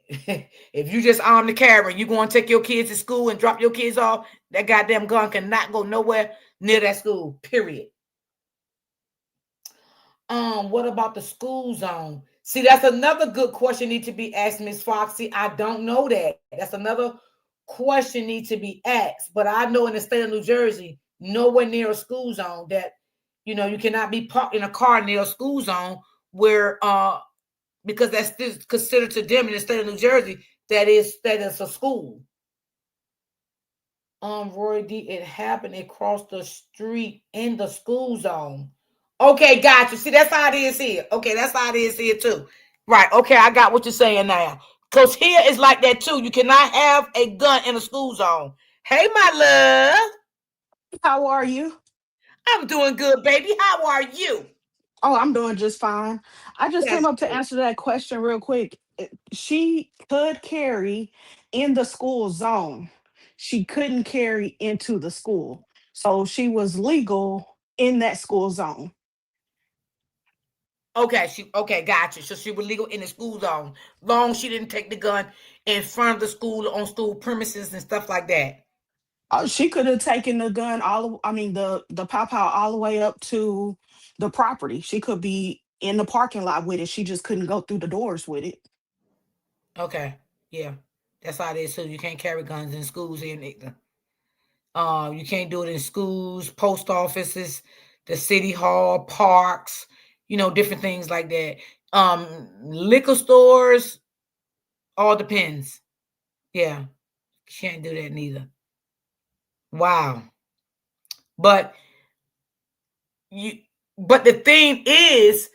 If you just armed the carry, you going to take your kids to school and drop your kids off, that goddamn gun cannot go nowhere near that school. Period. What about the school zone? See, that's another good question need to be asked, Miss Foxy. I don't know that. That's another question need to be asked. But I know in the state of New Jersey, nowhere near a school zone that you cannot be parked in a car near a school zone where because that's still considered to them in the state of New Jersey that is a school. Roy D, it happened across the street in the school zone. Okay, got you. See, that's how it is here. Okay, that's how it is here too. Right. Okay, I got what you're saying now. Because here is like that too. You cannot have a gun in a school zone. Hey, my love. How are you? I'm doing good, baby. How are you? Oh, I'm doing just fine. I just came That's up to good. answer that question real quick. She could carry in the school zone. She couldn't carry into the school. So she was legal in that school zone. Okay, got you. So she was legal in the school zone. Long she didn't take the gun in front of the school on school premises and stuff like that. She could have taken the gun I mean the pow pow all the way up to the property. She could be in the parking lot with it. She just couldn't go through the doors with it. Okay. Yeah. That's how it is too. You can't carry guns in schools here neither. You can't do it in schools, post offices, the city hall, parks, different things like that. Liquor stores, all depends. Yeah, can't do that neither. Wow. But you but the thing is,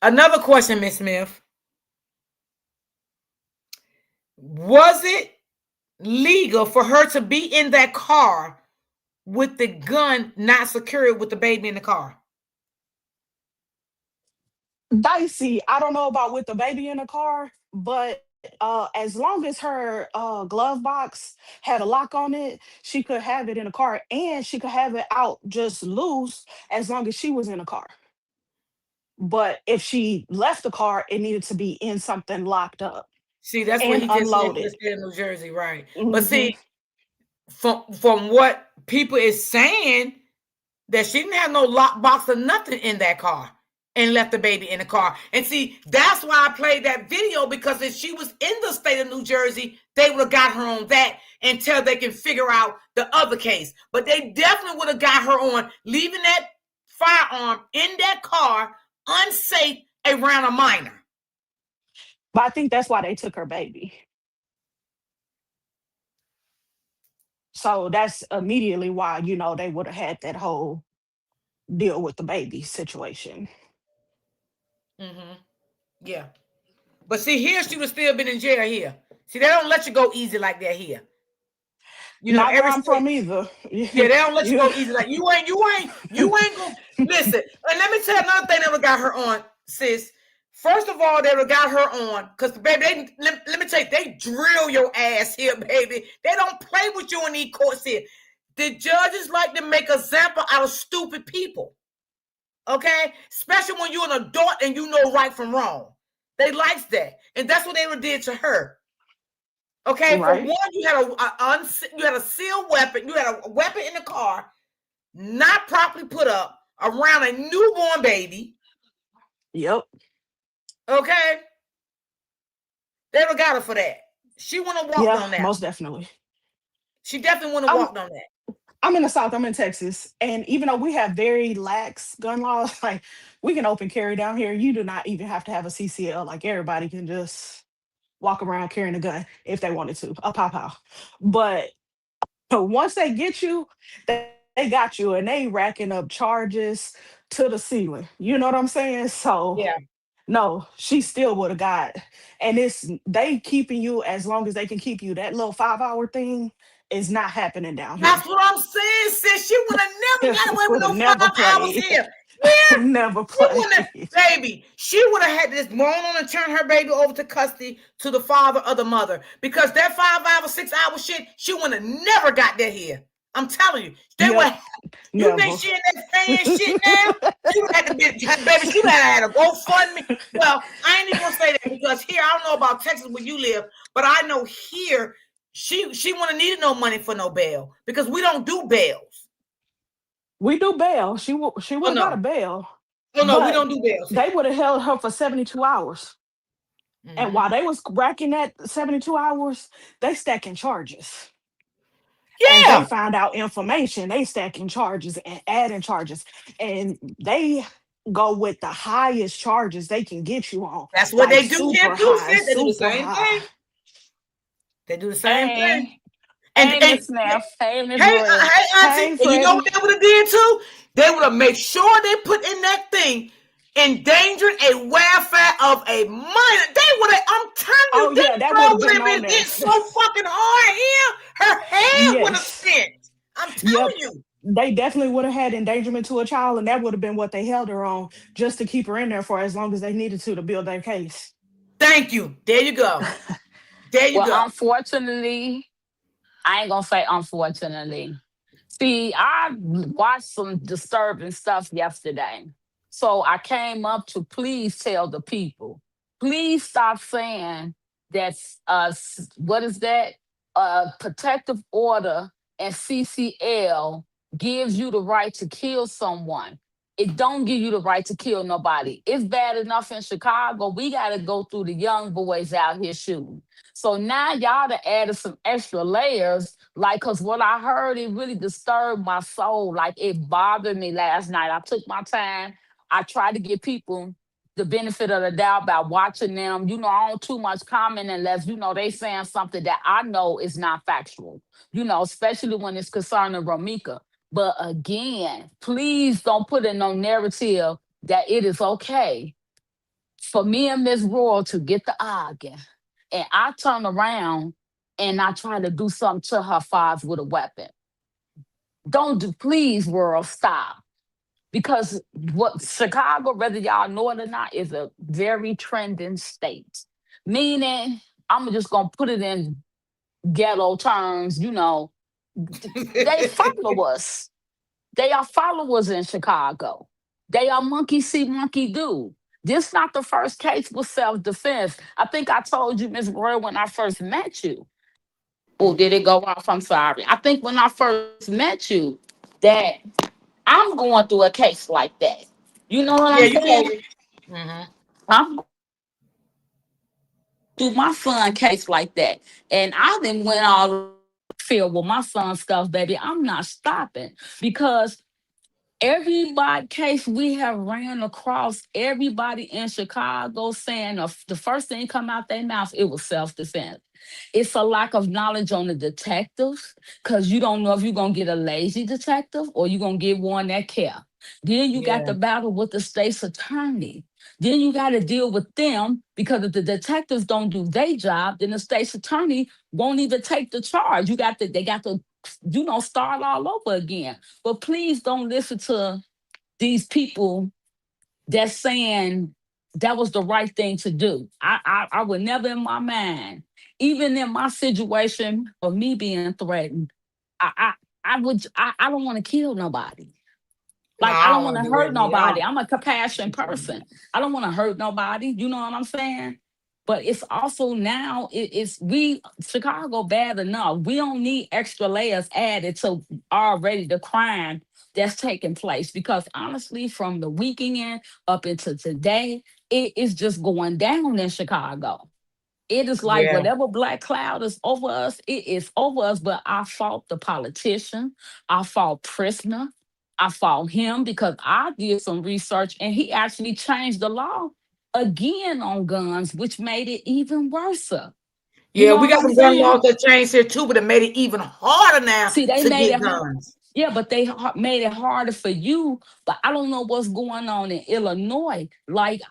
another question, Miss Smith, was it legal for her to be in that car with the gun not secured with the baby in the car? Dicey. I don't know about with the baby in the car, but as long as her glove box had a lock on it, she could have it in the car, and she could have it out just loose as long as she was in the car. But if she left the car, it needed to be in something locked up See, that's what and he just said to the unloaded. state of New Jersey, right? But Hmm. see, from what people is saying, that she didn't have no lockbox or nothing in that car and left the baby in the car. And see, that's why I played that video, because if she was in the state of New Jersey, they would have got her on that until they can figure out the other case. But they definitely would have got her on leaving that firearm in that car unsafe around a minor. But I think that's why they took her baby. So that's immediately why, they would have had that whole deal with the baby situation. Mm-hmm. Yeah. But see, here she would still been in jail here. See, they don't let you go easy like that here. Not where Every I'm state. from either. Yeah, they don't let you You, go easy. Like you ain't gonna listen. And let me tell you another thing that would got her on, sis. First of all, they would got her on because baby, let me tell you, they drill your ass here, baby. They don't play with you in these courts here. The judges like to make example out of stupid people. Okay, especially when you're an adult and you know right from wrong. They likes that, and that's what they did to her. Okay, for Right. one, you had a sealed weapon. You had a weapon in the car, not properly put up around a newborn baby. Yep. Okay, they would have got her for that. She wouldn't have walked Yeah, on that. most definitely. She definitely wouldn't have I'm walked on that. I'm in the South. I'm in Texas, and even though we have very lax gun laws, like we can open carry down here. You do not even have to have a CCL. Like everybody can just walk around carrying a gun if they wanted to, a pow pow. But once they get you, they got you, and they racking up charges to the ceiling. You know what I'm saying? So Yeah, no, she still would have got. And it's they keeping you as long as they can keep you. That little 5 hour thing is not happening down here. that's what I'm saying, sis. She would have never got away with Would have no never 5 hours played. here. Yeah, Never she wouldn't have, played. baby. She would have had this blown on and turn her baby over to custody to the father or the mother because that 5 hour, 6 hour shit, she would have never got that here. I'm telling you, they Yep. would. You think Never. she in that fan shit now? She would have to be, baby. She would have had a GoFundMe. Well, I ain't even gonna say that because here I don't know about Texas where you live, but I know here she wouldn't have needed no money for no bail because we don't do bails. We do bail. She Oh would have got a no, bail, oh no, we but don't do bails they here. would have held her for 72 hours. And while Mm-hmm. they was racking that 72 hours, they stacking charges. As they Yeah, find out information, they stacking charges and adding charges. And they go with the highest charges they can get you on, that's what like they do here super too, high, sis. They do the super same high. thing. They do the same thing. Hey, And hey, Miss Smith. Hey, Miss Real. hey, Auntie, Hey, and you know what Freddie. they would have did too? They would have made sure they put in that thing endangering a welfare of a minor. They would have. I'm telling you, Oh, this yeah, that would girl have would been have on been there. hit so fucking hard here. Her head would have Yes. spent. I'm Yep. telling you. They definitely would have had endangerment to a child, and that would have been what they held her on just to keep her in there for as long as they needed to build their case. Thank you. There you go. There you Well, go. unfortunately, I ain't gonna say unfortunately. See, I watched some disturbing stuff yesterday. So I came up to please tell the people, please stop saying that's what is that? Protective order and CCL gives you the right to kill someone. It don't give you the right to kill nobody. It's bad enough in Chicago. We gotta go through the young boys out here shooting. So now y'all done added some extra layers, like, cause what I heard, it really disturbed my soul. Like it bothered me last night. I took my time. I tried to give people the benefit of the doubt by watching them. I don't too much comment unless, they saying something that I know is not factual, especially when it's concerning Romika. But again, please don't put in no narrative that it is okay for me and Miss Royal to get the arguing. And I turn around and I try to do something to her father with a weapon. Don't do, please, world, stop. Because what Chicago, whether y'all know it or not, is a very trending state. Meaning, I'm just gonna put it in ghetto terms, they follow us. They are followers in Chicago. They are monkey see, monkey do. This not the first case with self-defense. I think I told you, Miss Roy, when I first met you. Oh, did it go off? I'm sorry. I think when I first met you, that I'm going through a case like that. You know what I'm Yeah, you saying? told me. Mm-hmm. I'm through my son case like that. And I then went all feel with my son stuff, baby. I'm not stopping because everybody case we have ran across, everybody in Chicago saying the first thing come out their mouth, it was self-defense. It's a lack of knowledge on the detectives because you don't know if you're going to get a lazy detective or you're going to get one that care. Then you got Yeah. the battle with the state's attorney. Then you got to deal with them because if the detectives don't do their job, then the state's attorney won't even take the charge. They got to, start all over again. But please don't listen to these people that's saying that was the right thing to do. I would never in my mind, even in my situation of me being threatened, I I, I don't want to kill nobody. No, Like I I don't don't want want to to do hurt that. Me, I nobody. don't. I'm a compassionate person. I don't want to hurt nobody. You know what I'm saying? But it's also now it's we Chicago bad enough. We don't need extra layers added to already the crime that's taking place. Because honestly, from the weekend up into today, it is just going down in Chicago. It is like Yeah. whatever black cloud is over us, it is over us. But I fought the politician, I fought prisoner, I fought him because I did some research and he actually changed the law again on guns, which made it even worse. You Yeah, know we what got I'm some gun saying? laws that changed here too, but it made it even harder now See, they to made get it hard. guns. Yeah, but they made it harder for you. But I don't know what's going on in Illinois. Like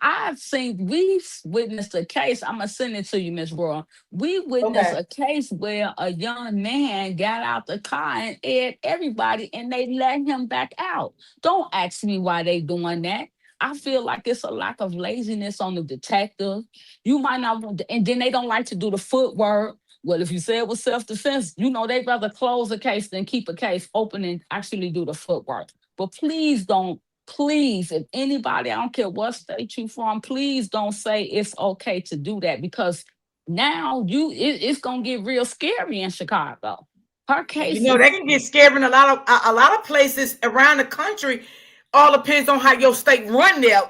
we've witnessed a case. I'm gonna send it to you, Miss Roy. We witnessed Okay. a case where a young man got out the car and aired everybody, and they let him back out. Don't ask me why they doing that. I feel like it's a lack of laziness on the detective. You might not want to, and then they don't like to do the footwork. Well, if you say it was self-defense, they'd rather close a case than keep a case open and actually do the footwork. But please don't, please, if anybody, I don't care what state you from, please don't say it's okay to do that because now it's gonna get real scary in Chicago. Her You case know, is they can get scared in a lot of places around the country. All depends on how your state run there,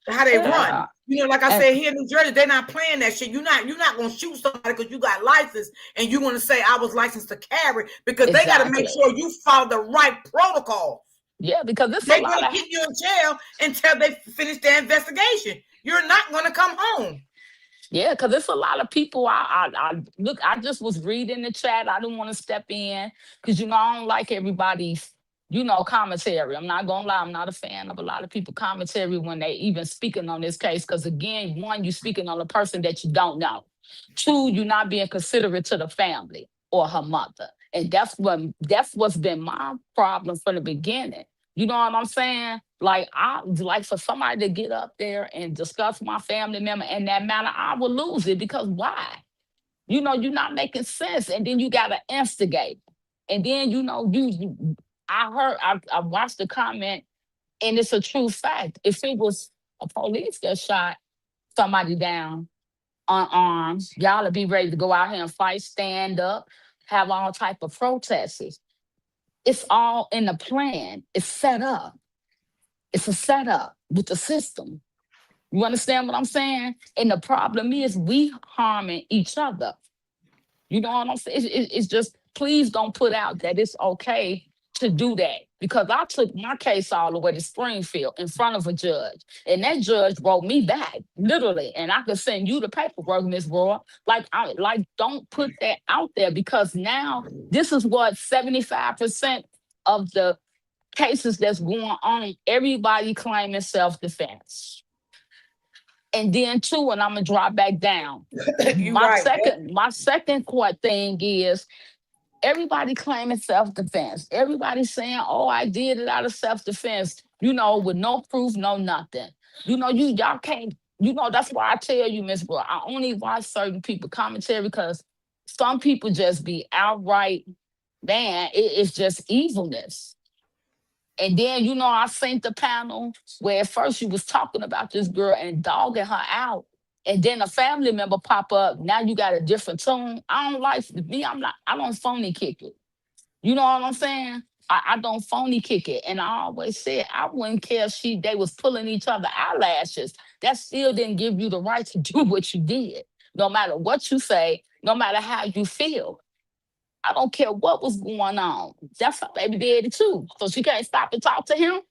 how they run. uh, Like I and said, here in New Jersey, they're not playing that shit. You're not gonna shoot somebody because you got license and you're gonna say I was licensed to carry because they gotta make exactly. sure you follow the right protocol. Yeah, because it's a They're lot gonna of keep you in jail until they finish their investigation. You're not gonna come home. Yeah, because it's a lot of people. I look. I just was reading the chat. I didn't want to step in because I don't like everybody's commentary. I'm not gonna lie. I'm not a fan of a lot of people commentary when they even speaking on this case. Because again, one, you speaking on a person that you don't know. Two, you're not being considerate to the family or her mother, and that's what's been my problem from the beginning. You know what I'm saying? Like I like for somebody to get up there and discuss my family member in that manner, I will lose it because why? You're not making sense, and then you gotta instigate, and then I heard, I watched the comment, and it's a true fact. If it was a police that shot somebody down unarmed, y'all would be ready to go out here and fight, stand up, have all type of protests. It's all in the plan. It's set up. It's a setup with the system. You understand what I'm saying? And the problem is we harming each other. You know what I'm saying? It's just please don't put out that it's okay to do that because I took my case all the way to Springfield in front of a judge, and that judge wrote me back literally, and I could send you the paperwork, Miss Roy. Don't put that out there because now this is what 75% of the cases that's going on, everybody claiming self-defense. And then two, and I'm gonna drop back down. You My right. second, my second court thing is everybody claiming self-defense. Everybody saying, "Oh, I did it out of self-defense," with no proof, no nothing. Y'all can't. That's why I tell you, Miss Bro, I only watch certain people commentary because some people just be outright, man, it's just evilness. And then, I seen the panel where at first you was talking about this girl and dogging her out. And then a family member pop up. Now you got a different tone. I don't like me. I don't phony kick it. You know what I'm saying? I don't phony kick it. And I always said I wouldn't care if they was pulling each other eyelashes. That still didn't give you the right to do what you did. No matter what you say, no matter how you feel. I don't care what was going on. That's her baby daddy too. So she can't stop and talk to him.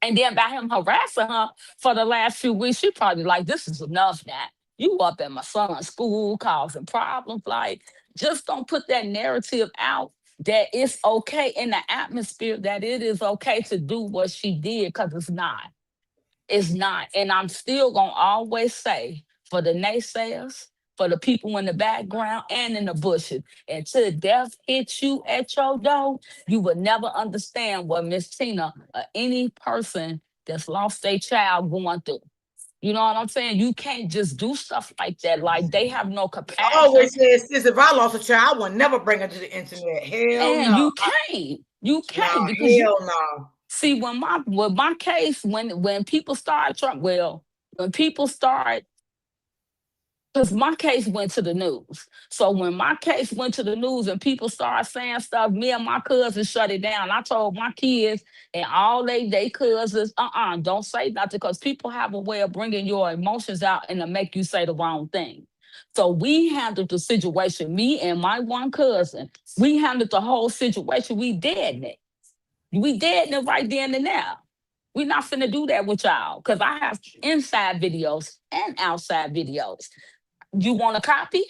And then by him harassing her for the last few weeks, she probably like, this is enough now. You up at my son's school causing problems. Like, just don't put that narrative out that it's okay in the atmosphere that it is okay to do what she did because it's not. It's not. And I'm still going to always say for the naysayers, for the people in the background and in the bushes, until death hits you at your door, you will never understand what Miss Tina or any person that's lost their child going through. You know what I'm saying? You can't just do stuff like that. Like they have no I compassion. always say, sis, if I lost a child, I would never bring her to the internet. Hell And no. you can't. You No, can't because hell no. see when my case when people start Trump, well, when people start Because my case went to the news. So when my case went to the news and people started saying stuff, me and my cousins shut it down. I told my kids and all they cousins, don't say nothing, because people have a way of bringing your emotions out and to make you say the wrong thing. So we handled the situation. Me and my one cousin, we handled the whole situation. We dead in it. We dead in it right then and now. We not finna do that with y'all, because I have inside videos and outside videos. You want a copy?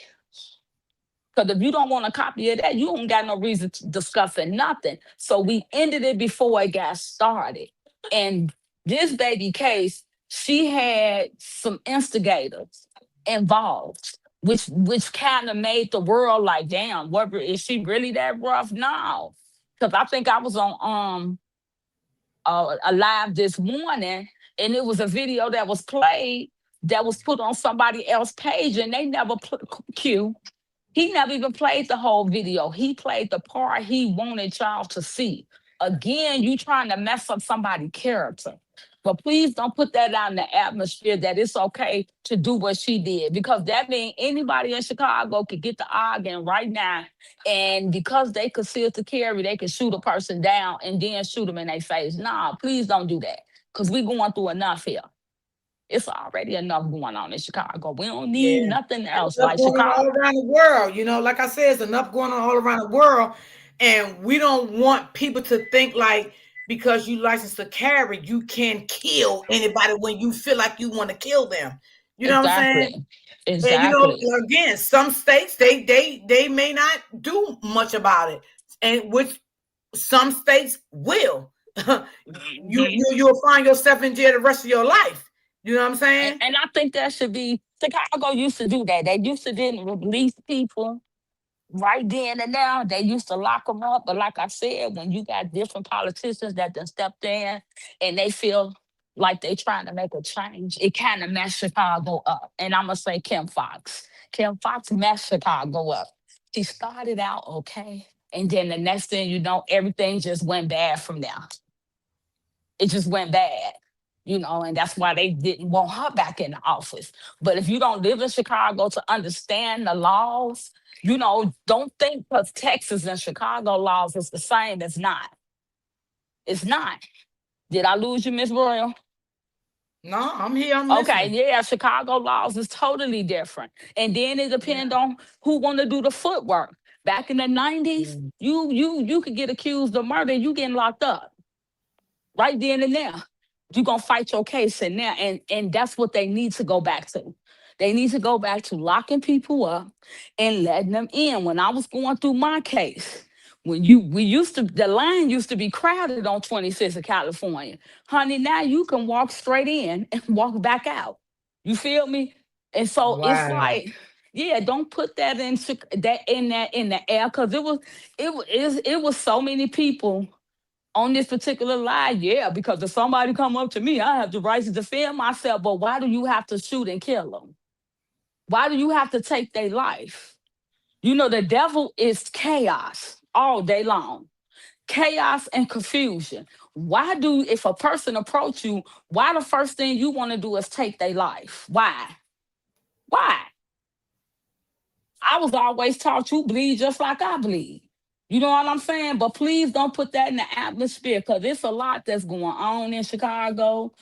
Because if you don't want a copy of that, you don't got no reason to discuss it, nothing. So we ended it before it got started. And this baby case, she had some instigators involved, which kind of made the world like, damn, what is she really that rough? No. Because I think I was on alive this morning, and it was a video that was played that was put on somebody else's page, and they never put Q. He never even played the whole video. He played the part he wanted y'all to see. Again, you trying to mess up somebody's character. But please don't put that out in the atmosphere that it's okay to do what she did, because that means anybody in Chicago could get the arguing right now. And because they conceal to carry, they can shoot a person down and then shoot them in their face. Nah, please don't do that, because we're going through enough here. It's already enough going on in Chicago. We don't need Yeah. nothing And else. enough Like going on Chicago. all around the world. Like I said, it's enough going on all around the world. And we don't want people to think like because you license to carry, you can kill anybody when you feel like you want to kill them. You know what I'm saying? Exactly. And Exactly. again, some states they may not do much about it, and which some states will. Mhm. You'll find yourself in jail the rest of your life. You know what I'm And, saying? and I think that should be, Chicago used to do that. They used to didn't release people right then and now. They used to lock them up. But like I said, when you got different politicians that done stepped in and they feel like they trying to make a change, it kind of messed Chicago up. And I'm gonna say Kim Fox. Kim Fox messed Chicago up. She started out okay. And then the next thing you know, everything just went bad from there. It just went bad, and that's why they didn't want her back in the office. But if you don't live in Chicago to understand the laws, don't think because Texas and Chicago laws is the same. It's not. It's not. Did I lose you, Miss Royal? No, I'm here. I'm Okay, listening. yeah, Chicago laws is totally different. And then it depends Yeah. on who want to do the footwork. Back in the 90s, Mm. you could get accused of murder, you getting locked up right then and there. You're gonna fight your case in there. And that's what they need to go back to. They need to go back to locking people up and letting them in. When I was going through my case, the line used to be crowded on 26th of California. Honey, now you can walk straight in and walk back out. You feel me? And so it's Wow. like, yeah, don't put that in the air, because it was so many people on this particular lie. Yeah, because if somebody come up to me, I have the right to defend myself. But why do you have to shoot and kill them? Why do you have to take their life? The devil is chaos all day long. Chaos and confusion. If a person approach you, why the first thing you want to do is take their life? Why? Why? I was always taught you bleed just like I bleed. You know what I'm saying? But please don't put that in the atmosphere, because it's a lot that's going on in Chicago.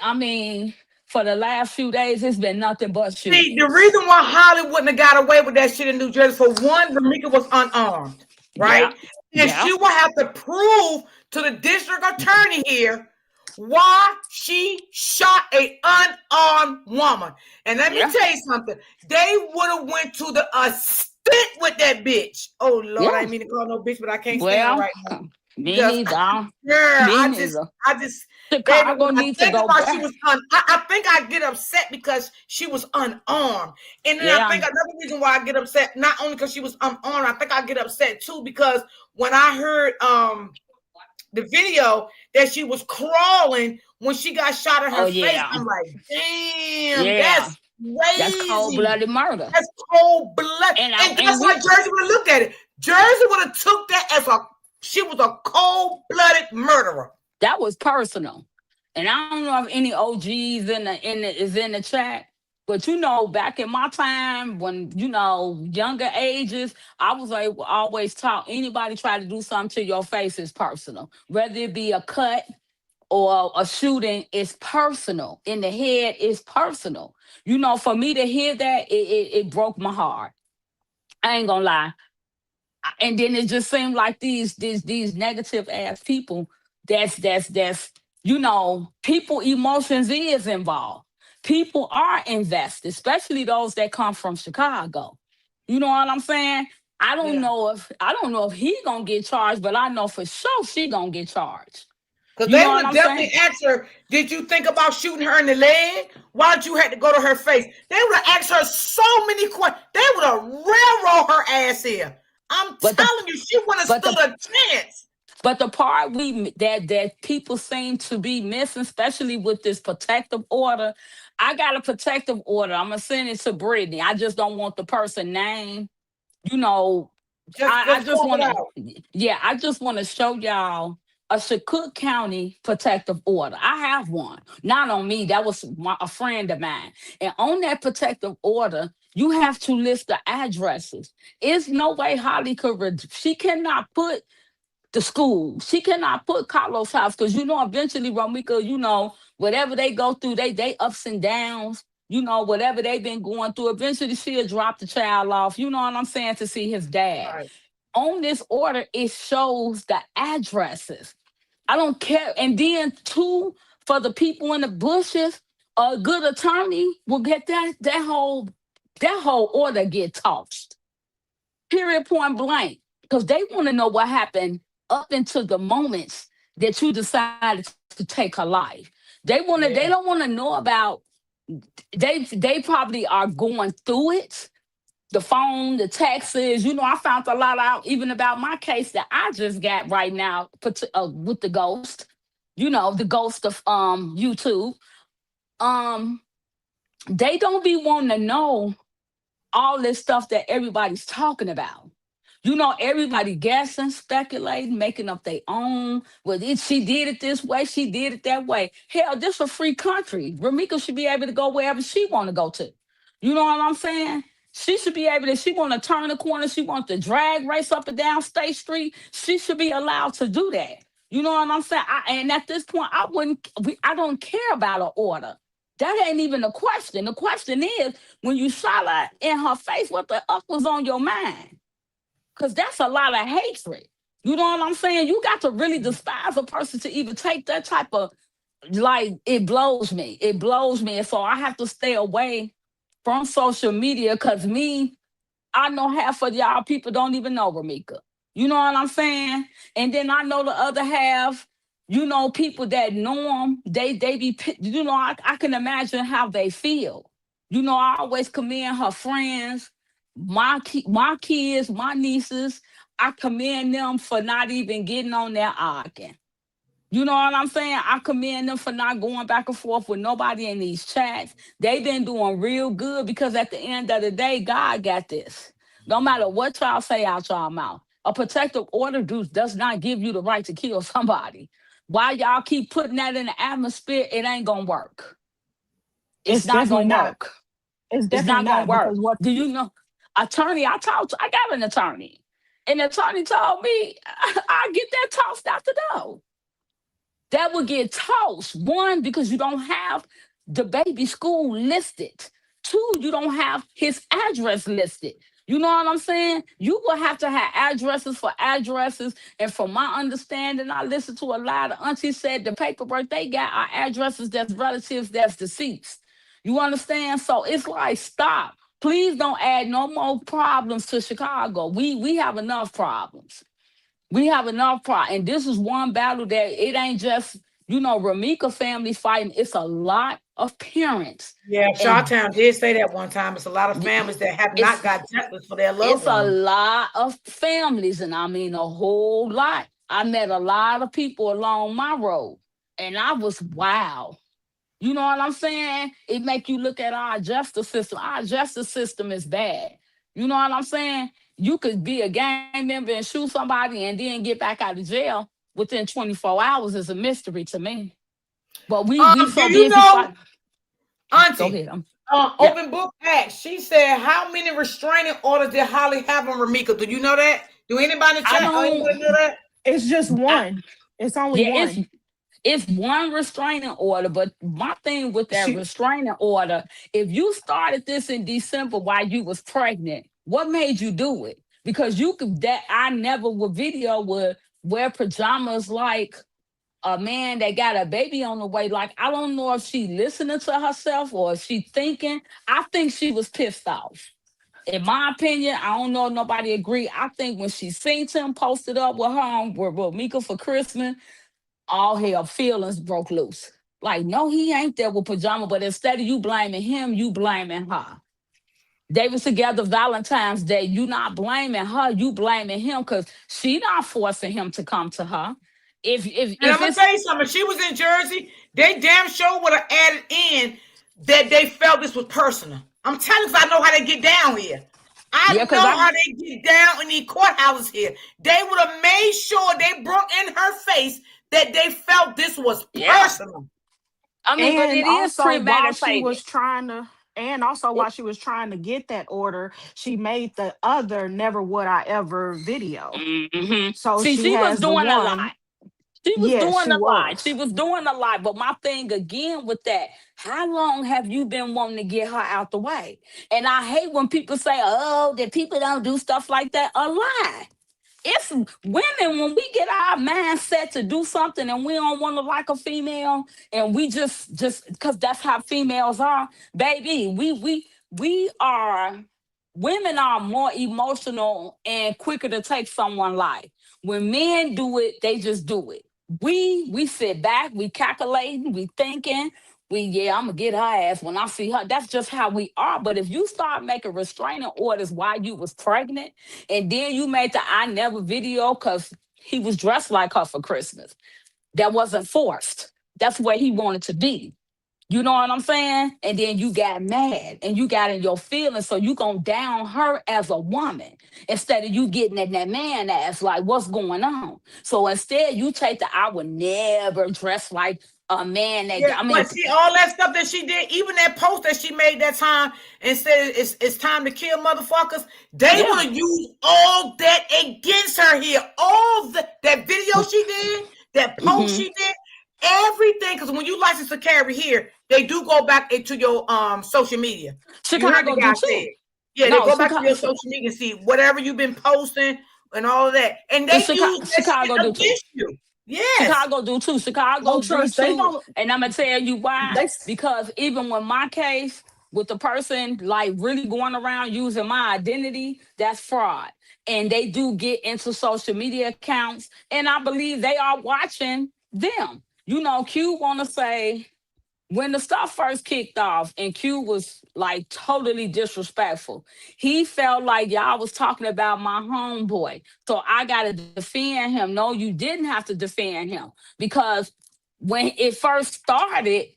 I mean, for the last few days, it's been nothing but See, the shootings. reason why Holly wouldn't have got away with that shit in New Jersey, for one, Ramika was unarmed, Yeah, right? And yeah, she will have to prove to the district attorney here why she shot a unarmed woman. And let me yeah, tell you something. They would have went to the extent with that bitch. Oh Lord, I yeah. didn't mean to call no bitch, but I can't stand her Well, right now me because neither. girl, Me neither. I just, baby, Chicago when I needs to think go about she was back. I think I get upset because she was unarmed. And then I Yeah. think another reason why I get upset, not only because she was unarmed, I think I get upset too because when I heard the video that she was crawling when she got shot in Oh her face, yeah. I'm like, damn, Yeah. that's That's cold crazy. blooded murder. That's cold blood. And I And guess and what? we Jersey would have looked at it. Jersey would have took that as she was a cold-blooded murderer. that was personal. And I don't know if any OGs is in the chat. But back in my time when younger ages, I was like always taught anybody try to do something to your face is personal, whether it be a cut or a shooting is personal. In the head is personal. For me to hear that, it broke my heart. I ain't gonna lie. And then it just seemed like these negative ass people. That's people emotions is involved. People are invested, especially those that come from Chicago. You know what I'm saying? Yeah. I don't know if he gonna get charged, but I know for sure she gonna get charged. Because You they know would what have I'm definitely saying? asked her, did you think about shooting her in the leg? Why did you have to go to her face? They would have asked her so many questions. They would have railroad her ass here. I'm But the telling you, she wouldn't have but stood the a chance. But the part that people seem to be missing, especially with this protective order, I got a protective order. I'm gonna send it to Brittany. I just don't want the person name. You know, I Just just call it want to, out. yeah, I just want to show y'all a Shakook County protective order. I have one, not on me. That was a friend of mine, and on that protective order, you have to list the addresses. It's no way Holly could. She cannot put the school. She cannot put Carlos' house because eventually Romika, whatever they go through, they ups and downs. Whatever they've been going through, eventually she'll drop the child off. You know what I'm saying, to see his dad. Right. On this order, it shows the addresses. I don't care. And then two, for the people in the bushes, a good attorney will get that whole order get tossed. Period, point blank. Because they want to know what happened up until the moments that you decided to take her life. They Yeah. don't want to know about. They probably are going through it. The phone, the texts. I found a lot out even about my case that I just got right now with the ghost. The ghost of YouTube. Um, they don't be wanting to know all this stuff that everybody's talking about. Everybody guessing, speculating, making up their own. Well, she did it this way, she did it that way. Hell, this a free country. Ramika should be able to go wherever she want to go to. You know what I'm saying? She should be able to, she want to turn the corner, she wants to drag race up and down State Street. She should be allowed to do that. You know what I'm saying? And at this point, I don't care about an order. That ain't even a question. The question is, when you shot her in her face, what the up was on your mind? Because that's a lot of hatred. You know what I'm saying? You got to really despise a person to even take that type of, like, it blows me. It blows me. And so I have to stay away from social media because I know half of y'all people don't even know Ramika. You know what I'm saying? And then I know the other half, people that know them, they be, I can imagine how they feel. I always commend her friends, my kids, my nieces. I commend them for not even getting on there arguing. You know what I'm saying? I commend them for not going back and forth with nobody in these chats. They've been doing real good because at the end of the day, God got this. No matter what y'all say out y'all mouth, a protective order does not give you the right to kill somebody. Why y'all keep putting that in the atmosphere? It ain't gonna work. It's It's not definitely gonna not. work. It's It's definitely not gonna not work. because what Do you know? Attorney, I got an attorney. And the attorney told me I get that tossed out the door. That would get tossed. One, because you don't have the baby school listed. Two, you don't have his address listed. You know what I'm saying? You will have to have addresses for addresses. And from my understanding, I listened to a lot of aunties said the paperwork they got are addresses that's relatives that's deceased. You understand? So it's like, stop. Please don't add no more problems to Chicago. We have enough problems. We have enough pride. And this is one battle that it ain't just, Ramika family fighting. It's a lot of parents. Yeah, And Shawtown did say that one time. It's a lot of families that have not it's got justice for their it's loved a ones. lot of families, and I mean a whole lot. I met a lot of people along my road, and I was wow. You know what I'm saying? It make you look at our justice system. Our justice system is bad. You know what I'm saying? You could be a gang member and shoot somebody and then get back out of jail within 24 hours is a mystery to me. But we so Do you busy know, fighting. Go Auntie? ahead. Yeah. Open book act. She said, "How many restraining orders did Holly have on Ramika? Do you know that? Do anybody in the I chat or anybody know don't. that?" It's just I, one. It's only yeah, it's one. it's one restraining order, but my thing with that She restraining order, if you started this in December while you was pregnant, what made you do it? Because you could that I never would video would wear pajamas like a man that got a baby on the way. Like I don't know if she listening to herself or if she thinking. I think she was pissed off. In my opinion, I don't know if nobody agree. I think when she seen him posted up with her with Mika for Christmas, all hell feelings broke loose. Like, no, he ain't there with pajama, but instead of you blaming him, you blaming her. They was together Valentine's Day. You not blaming her, you blaming him because she not forcing him to come to her. And If I'm gonna it's tell you something. If she was in Jersey, they damn sure would have added in that they felt this was personal. I'm telling you, 'cause I know how they get down here. I yeah, because know how I they get down in these courthouses here. They would have made sure they brought in her face that they felt this was yeah. personal. I mean, but and it is also while she premeditated. was trying to and also while she was trying to get that order, she made the other never would I ever video. So See, she she was has the doing a one. lot. She was Yes, doing she a lot. She was. was doing a lot. But my thing again with that, how long have you been wanting to get her out the way? And I hate when people say, oh, that people don't do stuff like that. A lie. It's women when we get our mindset to do something and we don't want to like a female and we just because that's how females are, baby. We are women are more emotional and quicker to take someone life. When men do it, they just do it. We sit back, we calculating, we thinking, we yeah, I'm gonna get her ass when I see her. That's just how we are. But if you start making restraining orders while you was pregnant, and then you made the I never video because he was dressed like her for Christmas, that wasn't forced. That's where he wanted to be. You know what I'm saying? And then you got mad and you got in your feelings. So you gonna down her as a woman instead of you getting in that man ass like what's going on. So instead you take the I would never dress like a man that Yeah, I mean, but see all that stuff that she did, even that post that she made that time and said it's time to kill motherfuckers. They yeah. would have used all that against her here. All that video she did, that post Mm-hmm. she did, everything. Because when you license to carry here, they do go back into your social media. You heard the Chicago guy do say too. it. Yeah, they No, go back to your social media and see whatever you've been posting and all of that, and they use that shit Chicago do too. against you. Yes. Chicago do too. Oh, Chicago do trust they too. don't And I'm gonna tell you why. they Because even when my case with the person like really going around using my identity, that's fraud. And they do get into social media accounts, and I believe they are watching them. You know, Q wanna say when the stuff first kicked off and Q was like totally disrespectful, he felt like y'all was talking about my homeboy. So I got to defend him. No, you didn't have to defend him because when it first started,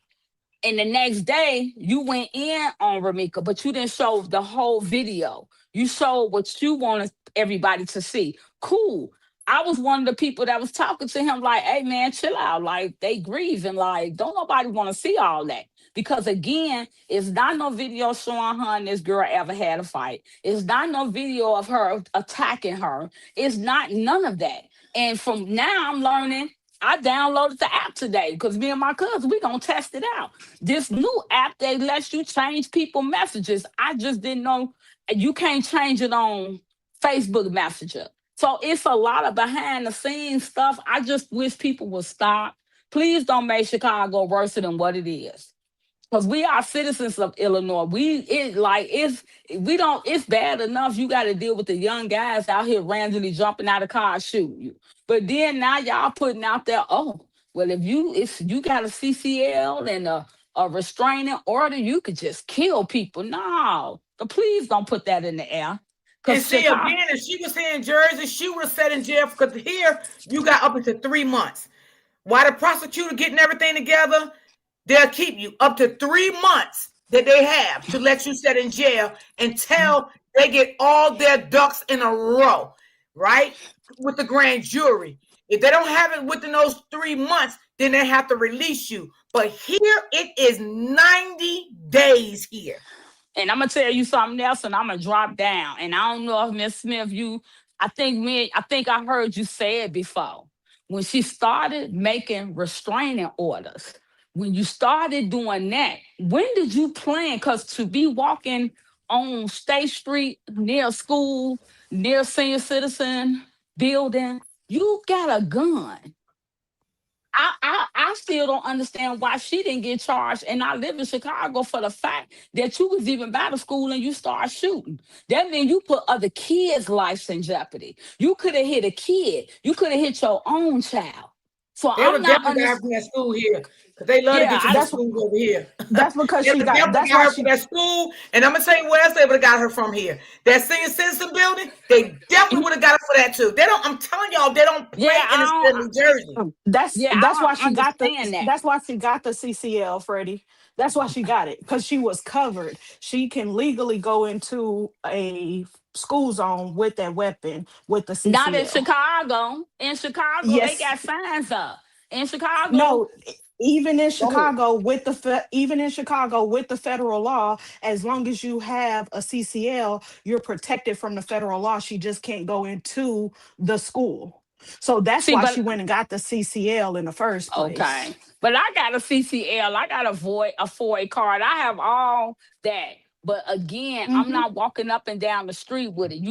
and the next day, you went in on Ramika, but you didn't show the whole video. You showed what you wanted everybody to see. Cool. I was one of the people that was talking to him like, hey man, chill out. Like they grieving. Like, don't nobody want to see all that. Because again, it's not no video showing her and this girl ever had a fight. It's not no video of her attacking her. It's not none of that. And from now I'm learning I downloaded the app today because me and my cousin, we gonna test it out. This new app that lets you change people messages. I just didn't know you can't change it on Facebook Messenger. So it's a lot of behind the scenes stuff. I just wish people would stop. Please don't make Chicago worse than what it is because we are citizens of Illinois. It's bad enough you got to deal with the young guys out here randomly jumping out of cars shooting you. But then now y'all putting out there, oh, well, if you got a CCL and a restraining order, you could just kill people. No, please don't put that in the air. And Because see Chicago, again, if she was here in Jersey, she would have sat in jail because here you got up into 3 months. While the prosecutor getting everything together, they'll keep you up to 3 months that they have to let you sit in jail until they get all their ducks in a row, right? With the grand jury. If they don't have it within those 3 months, then they have to release you. But here it is 90 days here. And I'm gonna tell you something else, and I'm gonna drop down. And I don't know if Miss Smith, I think I heard you say it before. When she started making restraining orders, when you started doing that, when did you plan? Because to be walking on State Street near school, near senior citizen building, you got a gun. I still don't understand why she didn't get charged. And I live in Chicago for the fact that you was even by the school and you start shooting. That means you put other kids' lives in jeopardy. You could have hit a kid. You could have hit your own child. So They I'm would not definitely got her understanding. from that school here because they love to Yeah, get you from That's schools over here. that's because They she would got. definitely That's got why her from she. that school. And I'm going to tell you where else they would have got her from here. That senior citizen building, they definitely would have got her for that too. They don't, I'm telling y'all, they don't yeah, play in the state of New Jersey. That's I why don't she got the. understand that. That's why she got the CCL, Freddie. That's why she got it because she was covered. She can legally go into a school zone with that weapon with the Not in CCL. Chicago. In Chicago, they Yes, got signs up. In Chicago, no, even in go ahead. Chicago with the even in Chicago with the federal law, as long as you have a CCL, you're protected from the federal law. She just can't go into the school. So that's See, why she but went and got the CCL in the first place. okay. But I got a CCL. I got a 4A card. I have all that. But again, I'm Hmm. not walking up and down the street with it.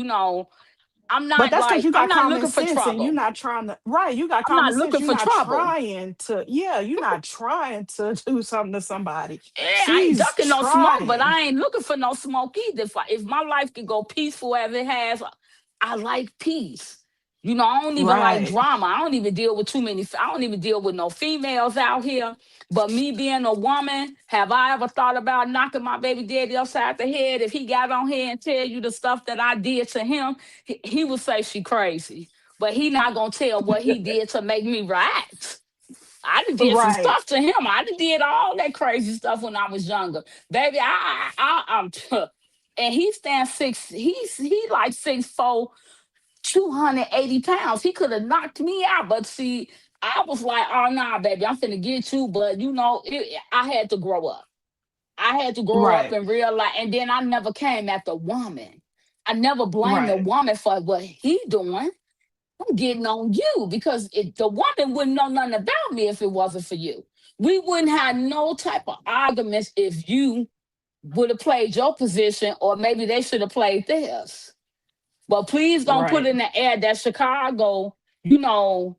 I'm But not that's because like you I'm got not common looking for sense and you're trouble. not trying to, right? You got I'm common not sense. looking You're for not trouble. trying to, yeah, you're not trying to do something to somebody. Yeah, I ain't She's ducking no smoke, but trying. I ain't looking for no smoke either. If my life can go peaceful as it has, I like peace. I don't even like Right. drama. I don't even deal with too many. I don't even deal with no females out here. But me being a woman, have I ever thought about knocking my baby daddy upside the head? If he got on here and tell you the stuff that I did to him, he would say she crazy. But he not gonna tell what he did to make me react. I done did some Right. stuff to him. I done did all that crazy stuff when I was younger. Baby, I'm and he stands six, he like 6'4", 280 pounds. He could have knocked me out. But see, I was like, oh nah, baby, I'm finna get you. But I had to grow up. I had to grow up Right. and realize, and then I never came at the woman. I never blamed the Right. woman for what he doing. I'm getting on you because the woman wouldn't know nothing about me if it wasn't for you. We wouldn't have no type of arguments if you would have played your position, or maybe they should have played theirs. But please don't put Right. in the air that Chicago, you know,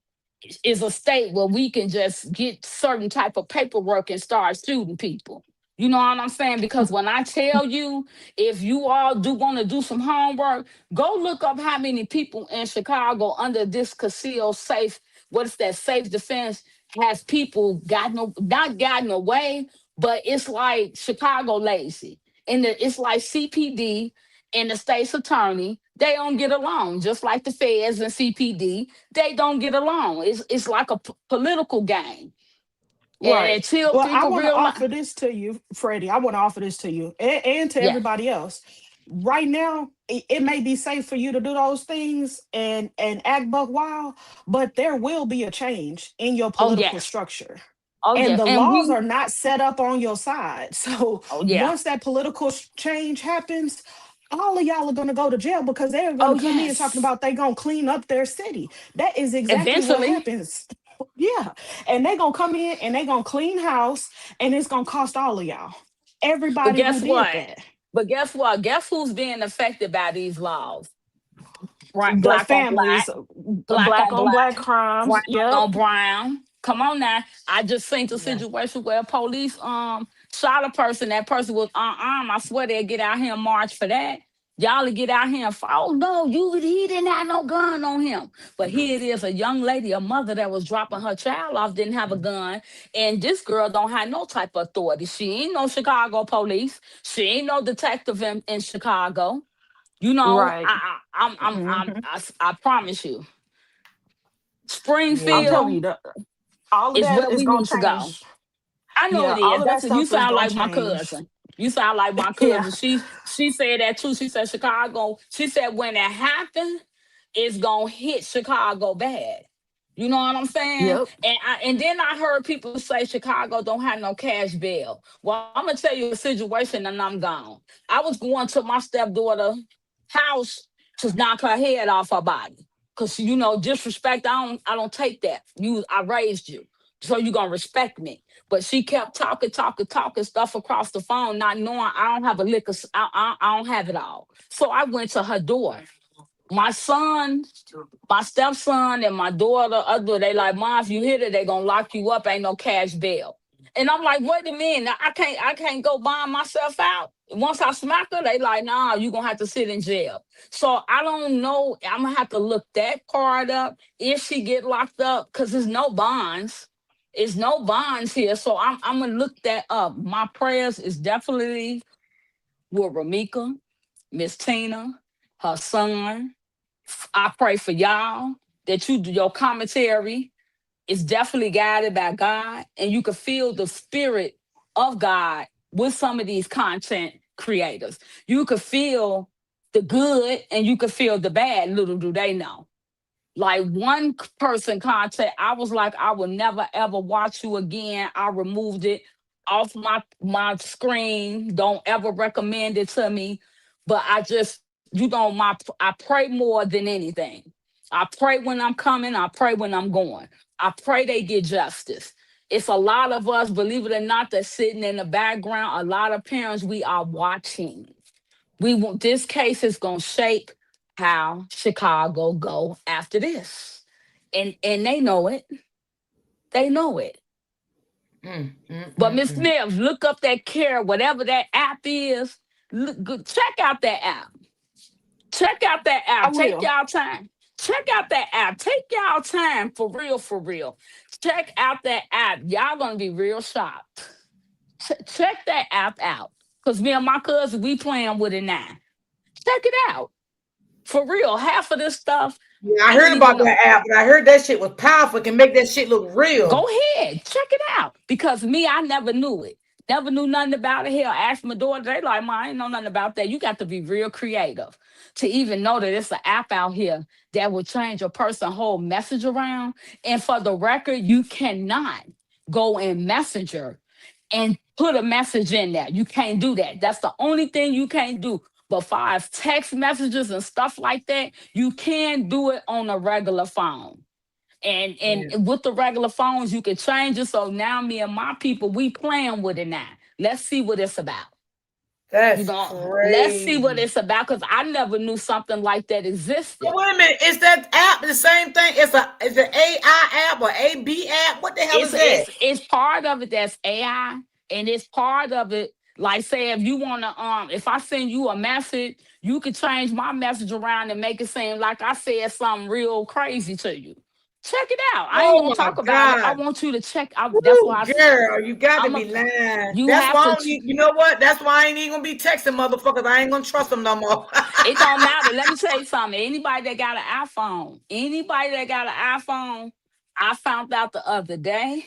is a state where we can just get certain type of paperwork and start shooting people. You know what I'm saying? Because when I tell you, if you all do want to do some homework, go look up how many people in Chicago under this concealed safe, what's that safe defense, has people not gotten away, but it's like Chicago lazy. And it's like CPD and the state's attorney, they don't get along, just like the feds and CPD, they don't get along. It's like a political game. And Right. until Well, I people want to realize, offer this to you, Freddie. I want to offer this to you and to yeah, everybody else. Right now, it may be safe for you to do those things and act buck wild, but there will be a change in your oh political yes, structure. oh And yes, the and laws we, are not set up on your side. So oh yeah, once that political change happens, all of y'all are going to go to jail because they're going oh to come in talking yes. about they going to clean up their city. That is exactly what Eventually, happens. Yeah. And they going to come in and they going to clean house and it's going to cost all of y'all. but Everybody who guess did what? that. But guess what? Guess who's being affected by these laws? Right, The black on black, families, black black on on black, black crimes. brown Yep. on brown. Come on now. I just seen the Yeah. situation where police shot a person. That person was unarmed. I swear they'll get out here and march for that. Y'all will get out here and fight. Oh no, he didn't have no gun on him. But here it is, a young lady, a mother that was dropping her child off, didn't have a gun. And this girl don't have no type of authority. She ain't no Chicago police. She ain't no detective in Chicago. Right. I'm Mhm. I promise you, I'm Yeah. telling you Springfield that all of is that where is we going need to to go. change. I know Yeah, it all is. of that You stuff is sound going like to my change. cousin. You sound like my Yeah. cousin. She said that too. She said Chicago. She said when it happened, it's gonna hit Chicago bad. You know what I'm saying? Yep. And then I heard people say Chicago don't have no cash bail. Well, I'm gonna tell you a situation and I'm gone. I was going to my stepdaughter house to knock her head off her body. Cause disrespect, I don't take that. I raised you. So you gonna respect me. But she kept talking stuff across the phone, not knowing I don't have a lick of I don't have it all. So I went to her door. My son, my stepson, and my daughter, other they like, Mom, if you hit it, they gonna lock you up. Ain't no cash bail. And I'm like, wait a minute, I can't go buying myself out. Once I smack her, they like, nah, you gonna have to sit in jail. So I don't know. I'm gonna have to look that part up if she get locked up, because there's no bonds. It's no bonds here. So I'm gonna look that up. My prayers is definitely with Ramika, Miss Tina, her son. I pray for y'all that you do your commentary is definitely guided by God, and you can feel the spirit of God with some of these content creators. You could feel the good and you could feel the bad. Little do they know. Like one person contact, I was like, I will never ever watch you again. I removed it off my screen. Don't ever recommend it to me. But I just, I pray more than anything. I pray when I'm coming. I pray when I'm going. I pray they get justice. It's a lot of us, believe it or not, that's sitting in the background. A lot of parents, we are watching. We want this case is gonna shape how Chicago go after this. And they know it. They know it. But Miss Mm. Smith, look up that care, whatever that app is. Check out that app. Check out that I app. Take will. y'all time. Check out that app. Take y'all time for real, for real. Check out that app. Y'all gonna be real shocked. Check that app out. Cause me and my cousin, we playing with it now. Check it out. For real, half of this stuff, Yeah, I I heard didn't about even know. that app, but I heard that shit was powerful. It can make that shit look Go real. ahead, check it out. Because me, I never knew it. Never knew nothing about it. Hell, asked my daughter, they like, Mom, I ain't know nothing about that. You got to be real creative to even know that it's an app out here that will change a person's whole message around. And for the record, you cannot go in Messenger and put a message in there. You can't do that. That's the only thing you can't do. But far as text messages and stuff like that, you can do it on a regular phone. Yeah. And with the regular phones, you can change it. So now me and my people, we playing with it now. Let's see what it's about. That's Let's see what crazy. it's about, because I never knew something like that So existed. wait a minute, is that app the same thing? Is it AI app or AB app? What the hell it's is that? it's part of it that's AI, and it's part of it. Like say if you wanna if I send you a message, you could change my message around and make it seem like I said something real crazy to you. Check it out. I ain't Oh gonna my talk about it. I God. want you to check out. That's Woo, why girl, you got to I'm be a lying. you That's have why I to don't need, you know what? That's why I ain't even gonna be texting motherfuckers. I ain't gonna trust them no more. it don't matter. Let me tell you something. Anybody that got an iPhone, I found out the other day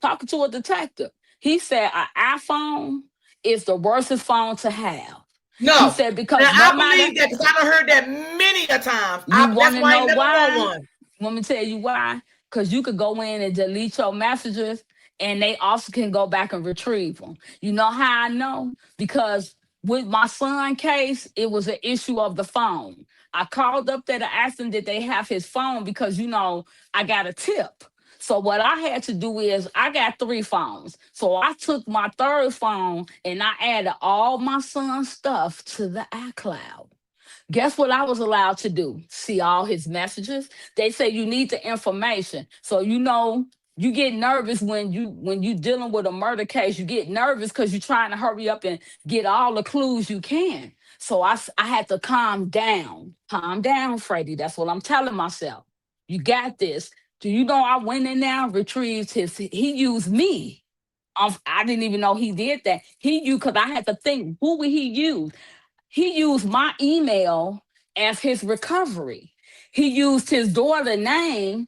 talking to a detective. He said an iPhone is the worstest phone to have. He No. said Now because no I matter, believe that because I done heard that many a times. you want That's to why I ain't know never want why? one. Want me to tell you why? Because you could go in and delete your messages, and they also can go back and retrieve them. You know how I know? Because with my son case, it was an issue of the phone. I called up there to ask them did they have his phone, because I got a tip. So what I had to do is I got three phones. So I took my third phone and I added all my son's stuff to the iCloud. Guess what I was allowed to do? See all his messages. They say you need the information. So you get nervous when you dealing with a murder case. You get nervous because you're trying to hurry up and get all the clues you can. So I had to calm down, Freddie. That's what I'm telling myself. You got this. Do you know I went in there, retrieved his? He used me. I didn't even know he did that. He used, because I had to think, who would he use? He used my email as his recovery. He used his daughter's name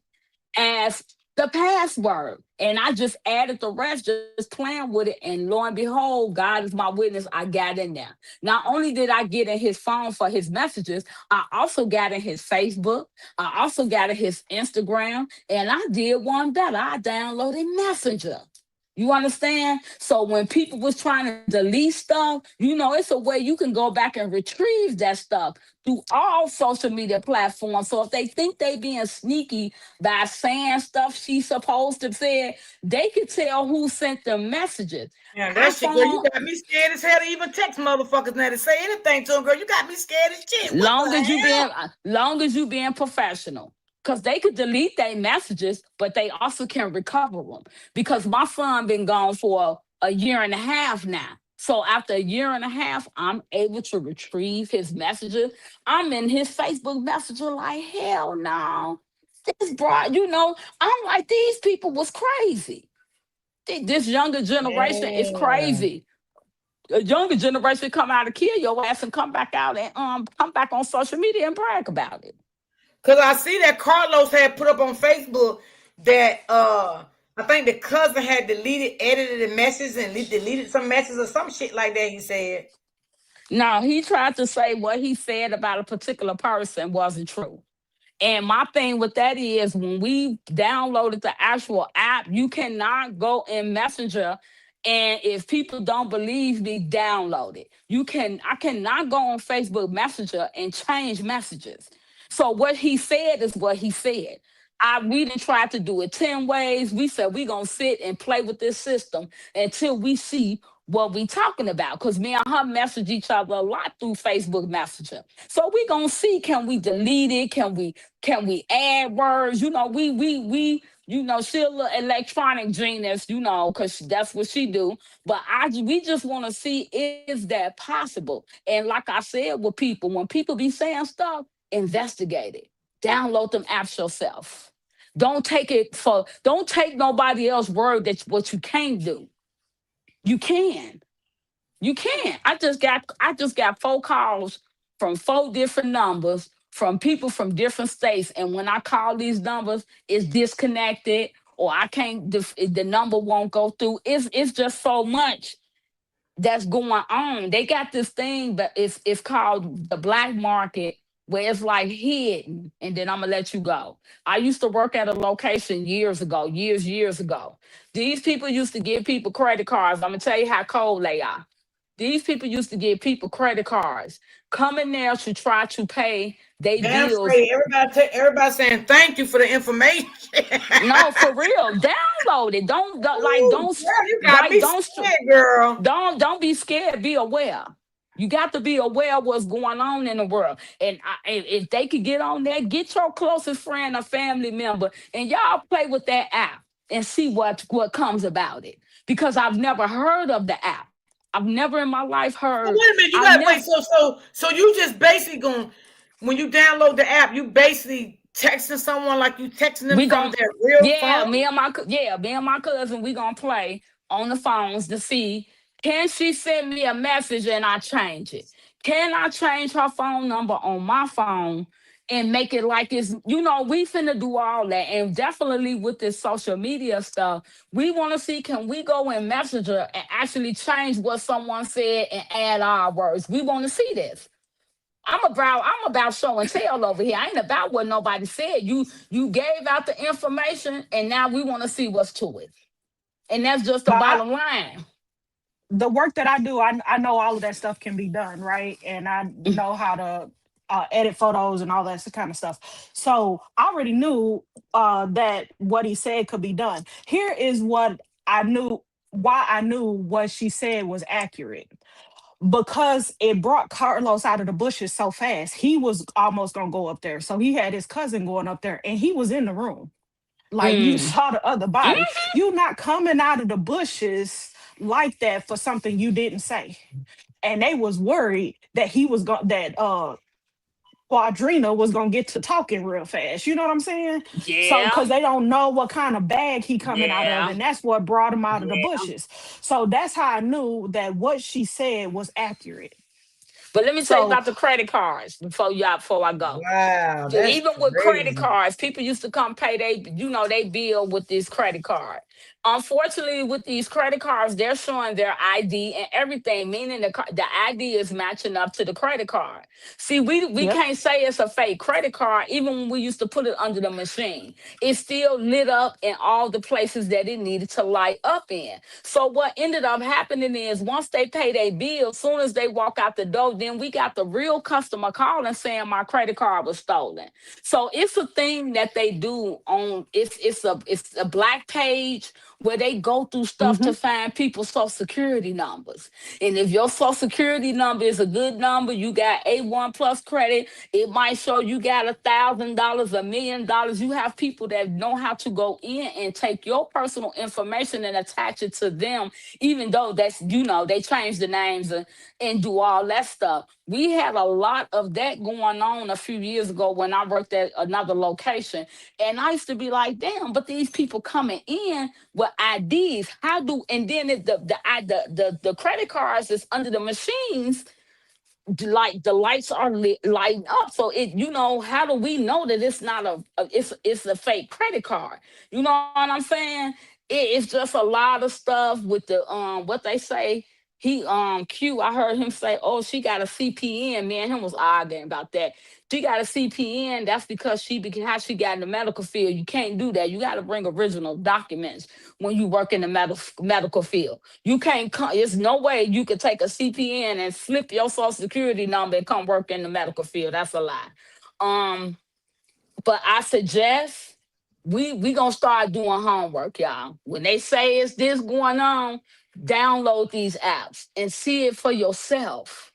as the password. And I just added the rest, just playing with it. And lo and behold, God is my witness, I got in there. Not only did I get in his phone for his messages, I also got in his Facebook. I also got in his Instagram. And I did one better. I downloaded Messenger. You understand? So when people was trying to delete stuff, it's a way you can go back and retrieve that stuff through all social media platforms. So if they think they being sneaky by saying stuff she supposed to say, they could tell who sent them messages. Yeah, I that shit, girl, you found got me scared as hell to even text motherfuckers now to say anything to them, girl. You got me scared as shit. What the hell? long as you being professional, because they could delete their messages, but they also can recover them. Because my son been gone for a year and a half now. So after a year and a half, I'm able to retrieve his messages. I'm in his Facebook Messenger like, hell no. This brought, I'm like, these people was crazy. This younger generation is Yeah. crazy. A younger generation come out to kill your ass and come back out and come back on social media and brag about it. Cause I see that Carlos had put up on Facebook that I think the cousin had edited the message and deleted some messages or some shit like that. He said, Now he tried to say what he said about a particular person wasn't true. And my thing with that is when we downloaded the actual app, you cannot go in Messenger. And if people don't believe me, download it. I cannot go on Facebook Messenger and change messages. So what he said is what he said. We didn't try to do it 10 ways. We said we gonna sit and play with this system until we see what we talking about. Cause me and her message each other a lot through Facebook Messenger. So we gonna see, can we delete it? Can we add words? She a little electronic genius, because that's what she do. But we just want to see, is that possible? And like I said with people, when people be saying stuff, investigate it. Download them apps yourself. Don't take nobody else's word that what you can't do. You can. You can. I just got 4 calls from 4 different numbers from people from different states. And when I call these numbers, it's disconnected or I can't the number won't go through. It's just so much that's going on. They got this thing, but it's called the black market where it's like hidden. And then I'm gonna let you go. I used to work at a location years ago, years ago. These people used to give people credit cards. I'm gonna tell you how cold they are. These people used to give people credit cards, come in there to try to pay their "Damn bills. straight." Everybody saying thank you for the information. No, for real, download it. Ooh, girl, you got me Don't scared, girl. don't be scared. Be aware. You got to be aware of what's going on in the world. And if they could get on there, get your closest friend or family member, and y'all play with that app and see what comes about it. Because I've never heard of the app. I've never in my life So heard. wait a minute, you I've gotta never. wait. So you just basically going when you download the app, you basically texting someone like you texting them We from gon' their real yeah, phone. me and my cousin, we gonna play on the phones to see, can she send me a message and I change it? Can I change her phone number on my phone and make it like we finna do all that. And definitely with this social media stuff, we wanna see, can we go in Messenger and actually change what someone said and add our words? We wanna see this. I'm about show and tell over here. I ain't about what nobody said. You gave out the information, and now we want to see what's to it. And that's just the So bottom line. the work that I do, I know all of that stuff can be done, right? And I know how to edit photos and all that kind of stuff. So I already knew that what he said could be done. Here is what I knew. Why I knew what she said was accurate, because it brought Carlos out of the bushes so fast. He was almost gonna go up there, so he had his cousin going up there, and he was in the room. Like, you Mm. saw the other body. Mhm. You not coming out of the bushes like that for something you didn't say. And they was worried that he was going that Quadrina was gonna get to talking real fast. You know what I'm saying? So Yeah, because they don't know what kind of bag he coming out of, yeah, and that's what brought him out of the yeah. bushes. So that's how I knew that what she said was accurate. But let me tell you So about the credit cards before I go. Wow, So that's even with credit crazy. cards, people used to come pay they bill with this credit card. Unfortunately, with these credit cards, they're showing their ID and everything, meaning the ID is matching up to the credit card. See, we yep. can't say it's a fake credit card, even when we used to put it under the machine. It still lit up in all the places that it needed to light up in. So what ended up happening is once they pay their bill, soon as they walk out the door, then we got the real customer calling saying my credit card was stolen. So it's a thing that they do on it's a black page where they go through stuff Hmm. to find people's social security numbers. And if your social security number is a good number, you got A1 plus credit, it might show you got $1,000, $1 million. You have people that know how to go in and take your personal information and attach it to them, even though they change the names and do all that stuff. We had a lot of that going on a few years ago when I worked at another location. And I used to be like, damn, but these people coming in with IDs, how do and then the credit cards is under the machines, like the lights are lighting up. So how do we know that it's not it's a fake credit card? You know what I'm saying? It's just a lot of stuff with the what they say. I heard him say, oh, she got a CPN. Me and him was arguing about that. She got a CPN. That's because how she got in the medical field. You can't do that. You got to bring original documents when you work in the medical field. You can't come. There's no way you could take a CPN and slip your social security number and come work in the medical field. That's a lie. Um, but I suggest we gonna start doing homework, y'all. When they say it's this going on, download these apps and see it for yourself.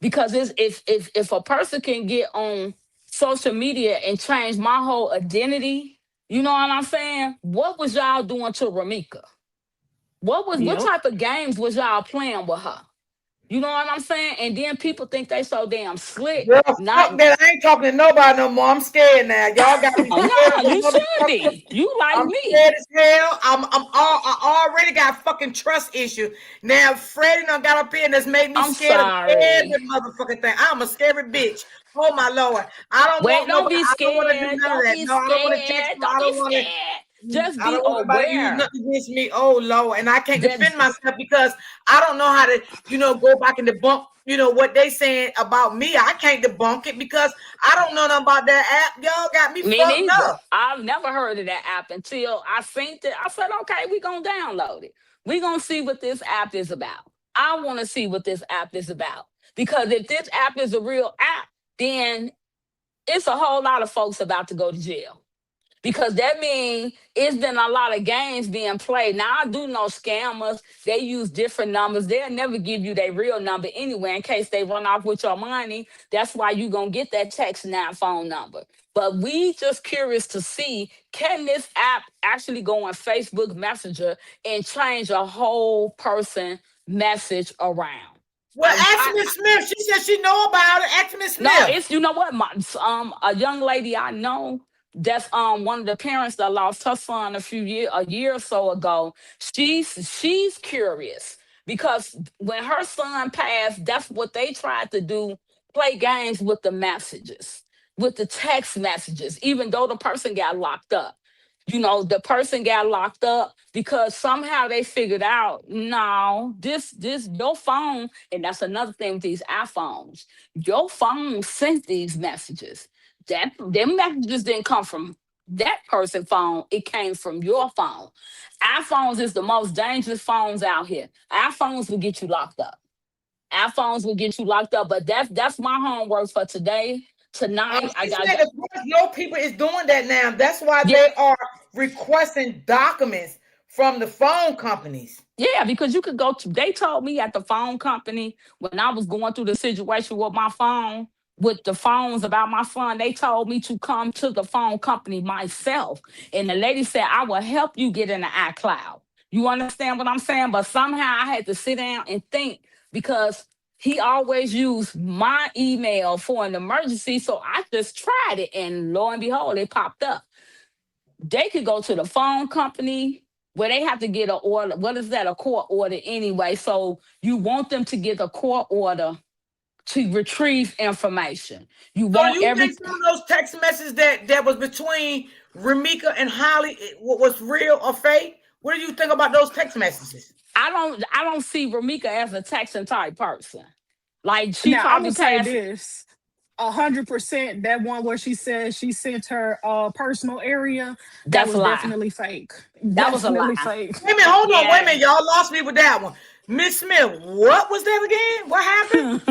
Because if a person can get on social media and change my whole identity, you know what I'm saying? What was y'all doing to Ramika? What Yep. type of games was y'all playing with her? You know what I'm saying? And then people think they so damn slick. Girl, Not fuck that. I ain't talking to nobody no more. I'm scared now. Y'all got me oh scared no, as a you should motherfucker. be. You like I'm scared me. as hell. I already got fucking trust issue. Now Freddie done got up here and that's made me I'm scared of every sorry. motherfucking thing. I'm a scary bitch. Oh my lord. I don't Wait, want don't nobody. be I don't want to do scared. none of Don't that. be No, I don't want to text scared. you. Don't I be don't want to. scared. Just I be don't want nobody to use aware. nothing against me. Oh Lord, and I can't defend Just myself because I don't know how to, go back and debunk, what they saying about me. I can't debunk it because I don't know nothing about that app. Y'all got me me fucked neither. up. I've never heard of that app until I synced it. I said, okay, we gonna download it. We gonna see what this app is about. I want to see what this app is about because if this app is a real app, then it's a whole lot of folks about to go to jail because that means it's been a lot of games being played. Now I do know scammers, they use different numbers. They'll never give you their real number anyway in case they run off with your money. That's why you gonna get that text now phone number. But we just curious to see, can this app actually go on Facebook Messenger and change a whole person message around? Well, ask Miss Smith. She said she know about it. Ask Miss No, Smith. it's a young lady I know that's one of the parents that lost her son a year or so ago. She's curious because when her son passed, that's what they tried to do, play games with the messages, with the text messages, even though the person got locked up. The person got locked up because somehow they figured out, no, this your phone, and that's another thing with these iPhones. Your phone sent these messages. Them messages didn't come from that person's phone. It came from your phone. iPhones is the most dangerous phones out here. iPhones will get you locked up. iPhones will get you locked up. But that's my homework for today. Tonight, I She got said the first low people is doing that now. That's why yeah, they are requesting documents from the phone companies. yeah, because you could go to, they told me at the phone company when I was going through the situation with my phone, with the phones about my son, they told me to come to the phone company myself. And the lady said, I will help you get in the iCloud. You understand what I'm saying? But somehow I had to sit down and think because he always used my email for an emergency. So I just tried it and lo and behold, it popped up. They could go to the phone company where they have to get an order. What is that? A court order anyway. So you want them to get a court order to retrieve information. You So do want you think every some of those text messages that was between Ramika and Holly was real or fake? What do you think about those text messages? I don't see Ramika as a texting type person. Like she Now I'm gonna probably say passed. this. 100% that one where she says she sent her personal area, that That's a was lie. definitely fake. That was a Definitely lie. fake. Wait a minute, hold on, wait a Yeah. minute, y'all lost me with that one. Miss Smith, what was that again? What happened?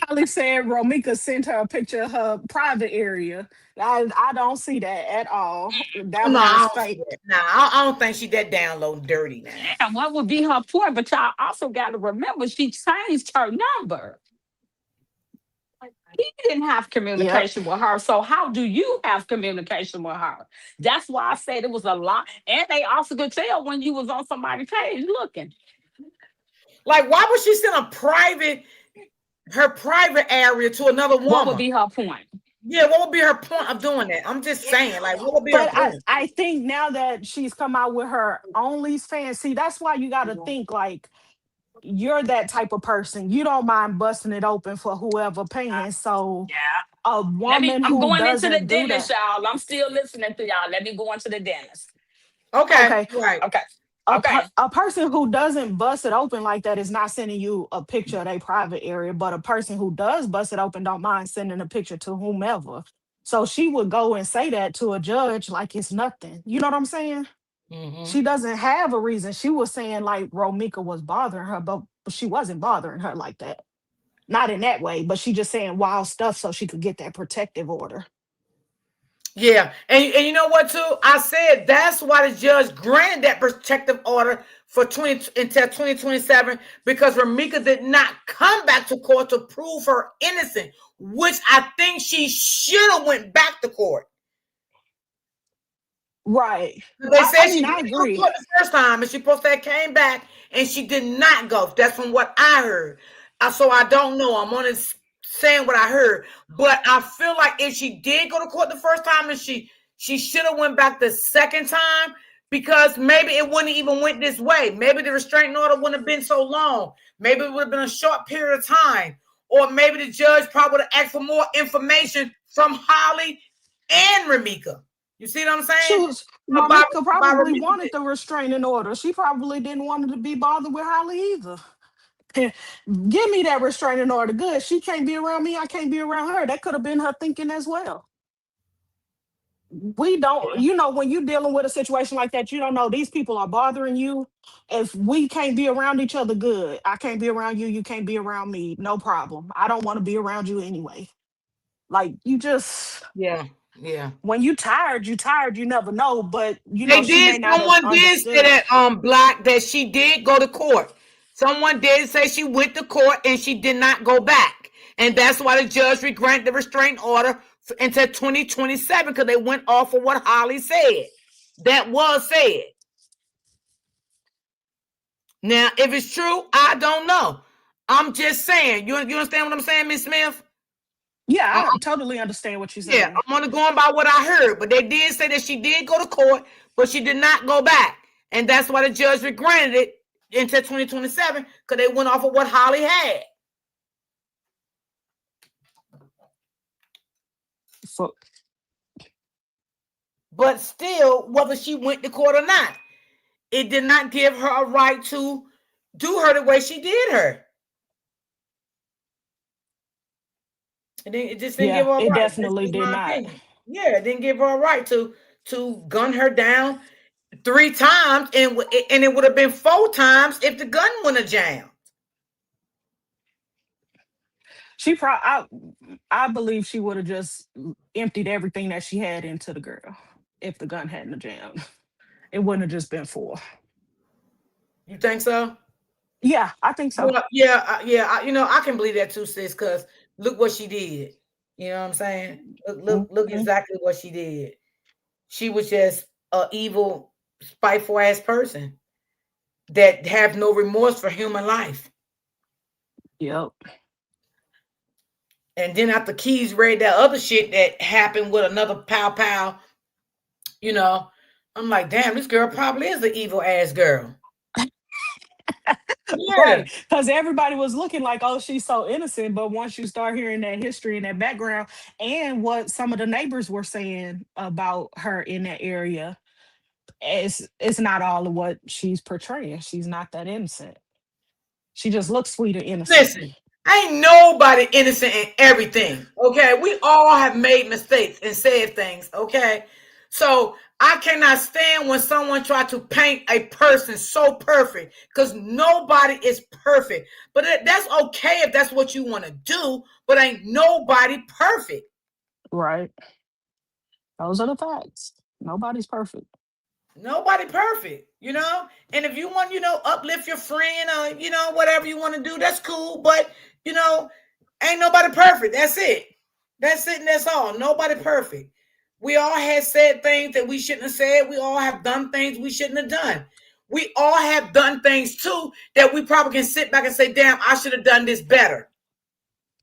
Holly said Romika sent her a picture of her private area. I don't see that at all. Oh That no, one I is don't see fake. that. Nah, I don't think she that down low and dirty now. And what would be her point? But y'all also got to remember she changed her number. He didn't have Yep. communication with her. So how do you have communication with her? That's why I said it was a lot. And they also could tell when you was on somebody's page looking. Like, why would she send her private area to another What would woman? be her point? Yeah, what would be her point of doing that? I'm just saying, like, what would be her But point? I think now that she's come out with her OnlyFans, see, that's why you got to think like you're that type of person. You don't mind busting it open for whoever paying. So Yeah. a woman I'm who going into the doesn't do dentist, that, y'all. I'm still listening to y'all. Let me go into the dentist. Okay, okay, right. Okay. Okay. a person who doesn't bust it open like that is not sending you a picture of their private area, but a person who does bust it open don't mind sending a picture to whomever. So she would go and say that to a judge like it's nothing. You know what I'm saying? Mm-hmm. She doesn't have a reason. She was saying like Romika was bothering her, but she wasn't bothering her like that. Not in that way, but she just saying wild stuff so she could get that protective order. Yeah, and you know what too? I said that's why the judge granted that protective order for 20 until 2027 because Ramika did not come back to court to prove her innocent, which I think she should have went back to court. Right. They I said she mean, I didn't go to agree. court the first time, and she supposed to have came back, and she did not go. That's from what I heard. So I don't know. I'm only saying what I heard, but I feel like if she did go to court the first time, and she should have went back the second time because maybe it wouldn't even went this way. Maybe the restraining order wouldn't have been so long. Maybe it would have been a short period of time, or maybe the judge probably would have asked for more information from Holly and Ramika. You see what I'm saying? Shoes. About Ramika about probably Ramika. wanted the restraining order. She probably didn't want to be bothered with Holly either. Give me that restraining order. Good. She can't be around me. I can't be around her. That could have been her thinking as well. We don't, when you're dealing with a situation like that, you don't know these people are bothering you. If we can't be around each other, good. I can't be around you. You can't be around me. No problem. I don't want to be around you anyway. Like you just Yeah, yeah. when you tired, you tired. You never know. But They she did. may not have Someone did say understood. that Black that she did go to court. Someone did say she went to court and she did not go back, and that's why the judge granted the restraint order until 2027 because they went off of what Holly said. That was said. Now, if it's true, I don't know. I'm just saying. You understand what I'm saying, Miss Smith? Yeah, I totally understand what you're Yeah, saying. I'm only going by what I heard, but they did say that she did go to court, but she did not go back, and that's why the judge granted it until 2027 because they went off of what Holly had. So But still, whether she went to court or not, it did not give her a right to do her the way she did her. It just didn't give yeah, her a it right. That's definitely just did my not. opinion. Yeah, it didn't give her a right to gun her down 3 times, and it would have been 4 times if the gun wouldn't have jammed. She I believe she would have just emptied everything that she had into the girl if the gun hadn't jammed. It wouldn't have just been four. You think so? Yeah, I think so. Well, yeah, I can believe that too, sis. Because look what she did. You know what I'm saying? Look Mhm. exactly what she did. She was just a evil, spiteful ass person that have no remorse for human life. Yep. And then after Keys read that other shit that happened with another pow, you know, I'm like, damn, this girl probably is an evil ass girl. Yeah. Right. Because everybody was looking like, oh, she's so innocent. But once you start hearing that history and that background and what some of the neighbors were saying about her in that area, it's not all of what she's portraying. She's not that innocent. She just looks sweet and innocent. Listen, ain't nobody innocent in everything. Okay, we all have made mistakes and said things. Okay, so I cannot stand when someone try to paint a person so perfect because nobody is perfect. But that's okay if that's what you want to do. But ain't nobody perfect. Right. Those are the facts. Nobody's perfect. Nobody perfect, And if you want, uplift your friend or, whatever you want to do, that's cool. But, you know, ain't nobody perfect. That's it. That's it and that's all. Nobody perfect. We all have said things that we shouldn't have said. We all have done things we shouldn't have done. We all have done things too that we probably can sit back and say, damn, I should have done this better.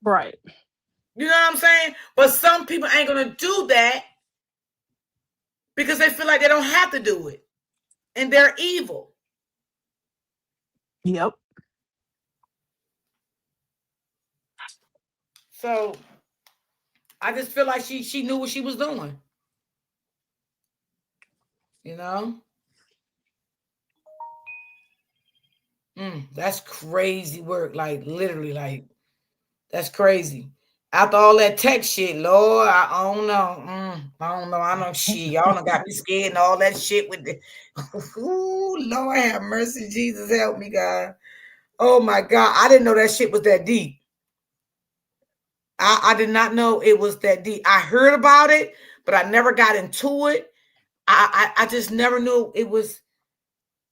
Right. You know what I'm saying? But some people ain't going to do that because they feel like they don't have to do it. And they're evil. Yep. So I just feel like she knew what she was doing. You know, that's crazy work. Like literally, like that's crazy. After all that tech shit, Lord, I don't know. I don't know. I know shit. Y'all done got me scared and all that shit with the. Ooh, Lord have mercy, Jesus help me, God. Oh my God, I didn't know that shit was that deep. I did not know it was that deep. I heard about it, but I never got into it. I just never knew it was.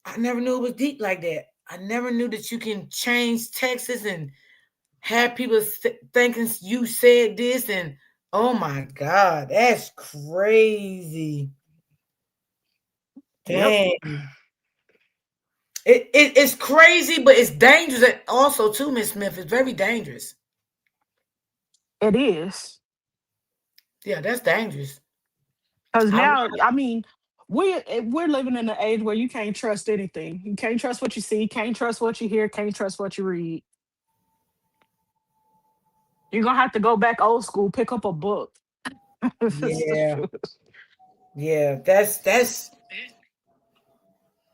I never knew it was deep like that. I never knew that you can change texts and have people thinking you said this and oh my God, that's crazy. Yep. Dang. It's crazy, but it's dangerous also too, Miss Smith. It's very dangerous. It is. Yeah, that's dangerous. Because I now, I mean, we're living in an age where you can't trust anything. You can't trust what you see, can't trust what you hear, can't trust what you read. You're gonna have to go back old school, pick up a book. yeah, yeah, that's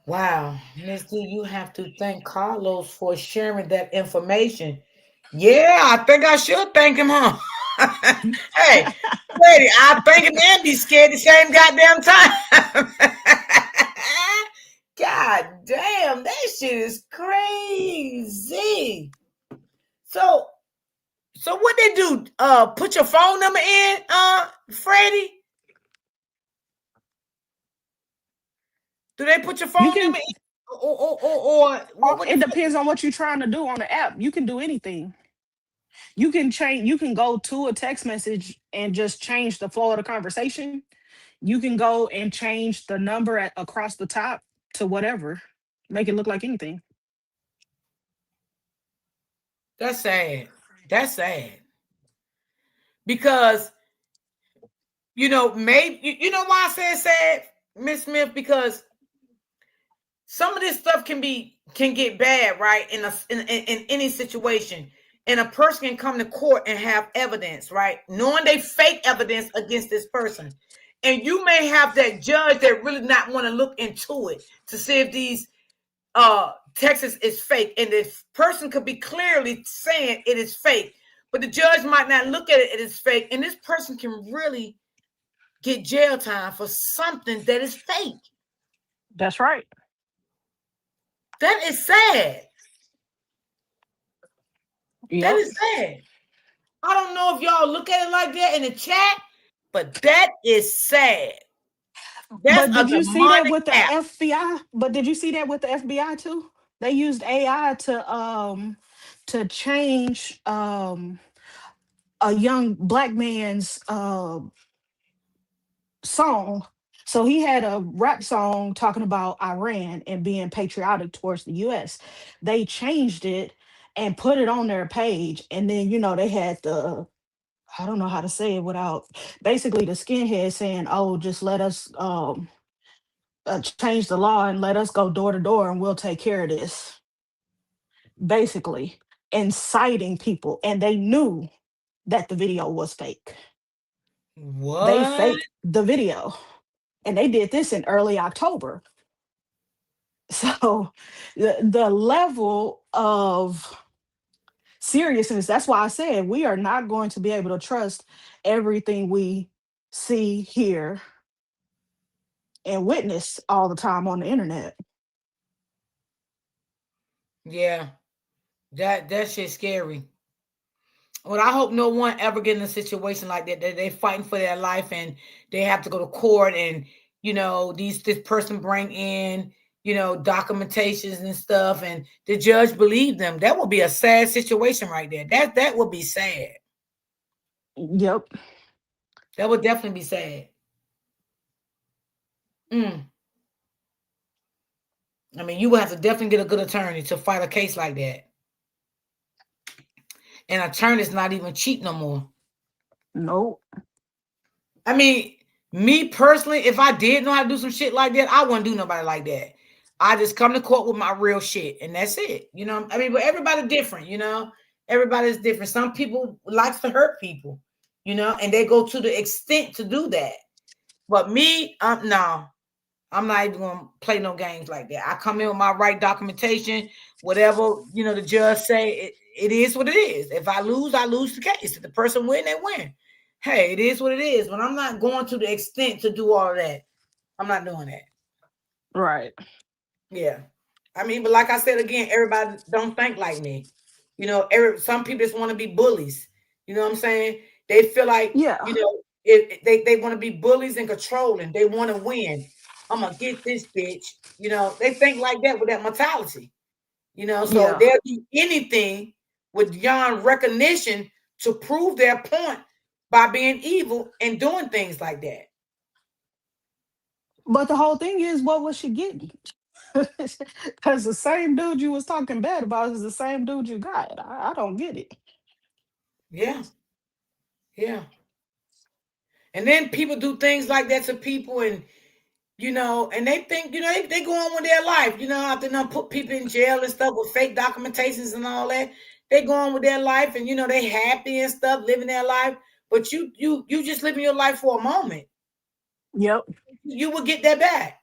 wow, Miss D, you have to thank Carlos for sharing that information. Yeah, I think I should thank him, huh? Hey, Freddie, I thank him and be scared the same goddamn time. God damn, that shit is crazy. So, so what they do? Put your phone number in, Freddie? Do they put your You phone can. number in, or what the It fuck? depends on what you're trying to do on the app. You can do anything. You can change. You can go to a text message and just change the flow of the conversation. You can go and change the number across the top to whatever, make it look like anything. That's sad. That's sad because maybe you know why I said sad, Miss Smith, because some of this stuff can get bad, right? In any situation, and a person can come to court and have evidence, right? Knowing they fake evidence against this person, and you may have that judge that really not want to look into it to see if these Texas is fake, and this person could be clearly saying it is fake, but the judge might not look at it as fake, and this person can really get jail time for something that is fake. That's right. That is sad. That Yep. is sad. I don't know if y'all look at it like that in the chat, but that is sad. That's But a did you see that demonic with the app. FBI? But did you see that with the FBI too? They used AI to change a young black man's song. So he had a rap song talking about Iran and being patriotic towards the US. They changed it and put it on their page. And then, they had I don't know how to say it without basically the skinhead saying, oh, just let us change the law and let us go door to door and we'll take care of this. basically inciting people, and they knew that the video was fake. They What? faked the video, and they did this in early October. So the level of seriousness, that's why I said we are not going to be able to trust everything we see, hear, and witness all the time on the internet. Yeah, that shit's scary. Well, I hope no one ever get in a situation like that. That they fighting for their life and they have to go to court, and this person bring in documentations and stuff, and the judge believe them. That would be a sad situation right there. That would be sad. Yep. That would definitely be sad. Mm. I mean, you would have to definitely get a good attorney to fight a case like that. And attorney's not even cheap no more. Nope. I mean, me personally, if I did know how to do some shit like that, I wouldn't do nobody like that. I just come to court with my real shit, and that's it. I mean, but everybody different. Everybody's different. Some people likes to hurt people, and they go to the extent to do that. But me, no, I'm not even gonna play no games like that. I come in with my right documentation, whatever the judge say. It is what it is. If I lose the case. If the person win, they win. Hey, it is what it is. But I'm not going to the extent to do all of that. I'm not doing that. Right. Yeah. I mean, but like I said again, everybody don't think like me. Some people just want to be bullies. You know what I'm saying? They feel like, Yeah. if they want to be bullies and controlling. They want to win. I'm gonna get this bitch. They think like that with that mentality. So Yeah. they'll do anything with beyond recognition to prove their point by being evil and doing things like that. But the whole thing is, what was she getting? Because the same dude you was talking bad about is the same dude you got. I don't get it. Yeah, yeah. And then people do things like that to people, and they think, they go on with their life, after them put people in jail and stuff with fake documentations and all that. They go on with their life, and they happy and stuff, living their life. But you just living your life for a moment. Yep. You will get that back.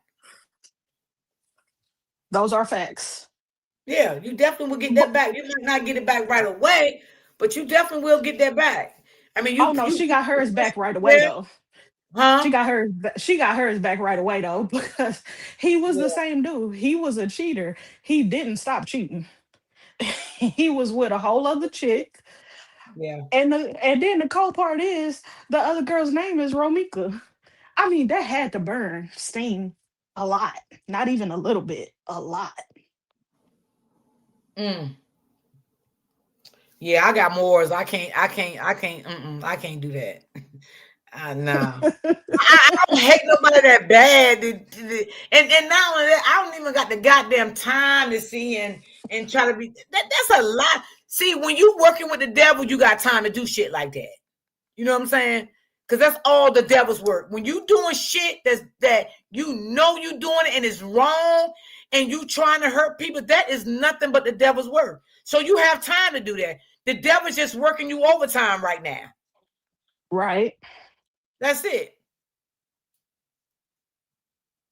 Those are facts. Yeah, you definitely will get But, that back. You might not get it back right away, but you definitely will get that back. I mean, oh you no, you she put got the hers back person right in away jail, though. huh? She got hers back right away though, because he was the Yeah, same dude. He was a cheater. He didn't stop cheating. He was with a whole other chick. yeah. And then the cold part is the other girl's name is Romika. I mean, that had to burn Sting a lot. Not even a little bit, a lot. Mm. Yeah, I got more. I can't do that. Nah. I don't hate nobody that bad. And not only that, I don't even got the goddamn time to see and try to be that's a lot. See, when you working with the devil, you got time to do shit like that. You know what I'm saying? Because that's all the devil's work. When you doing shit that you doing it and it's wrong, and you trying to hurt people, that is nothing but the devil's work. So you have time to do that. The devil's just working you overtime right now. Right. That's it.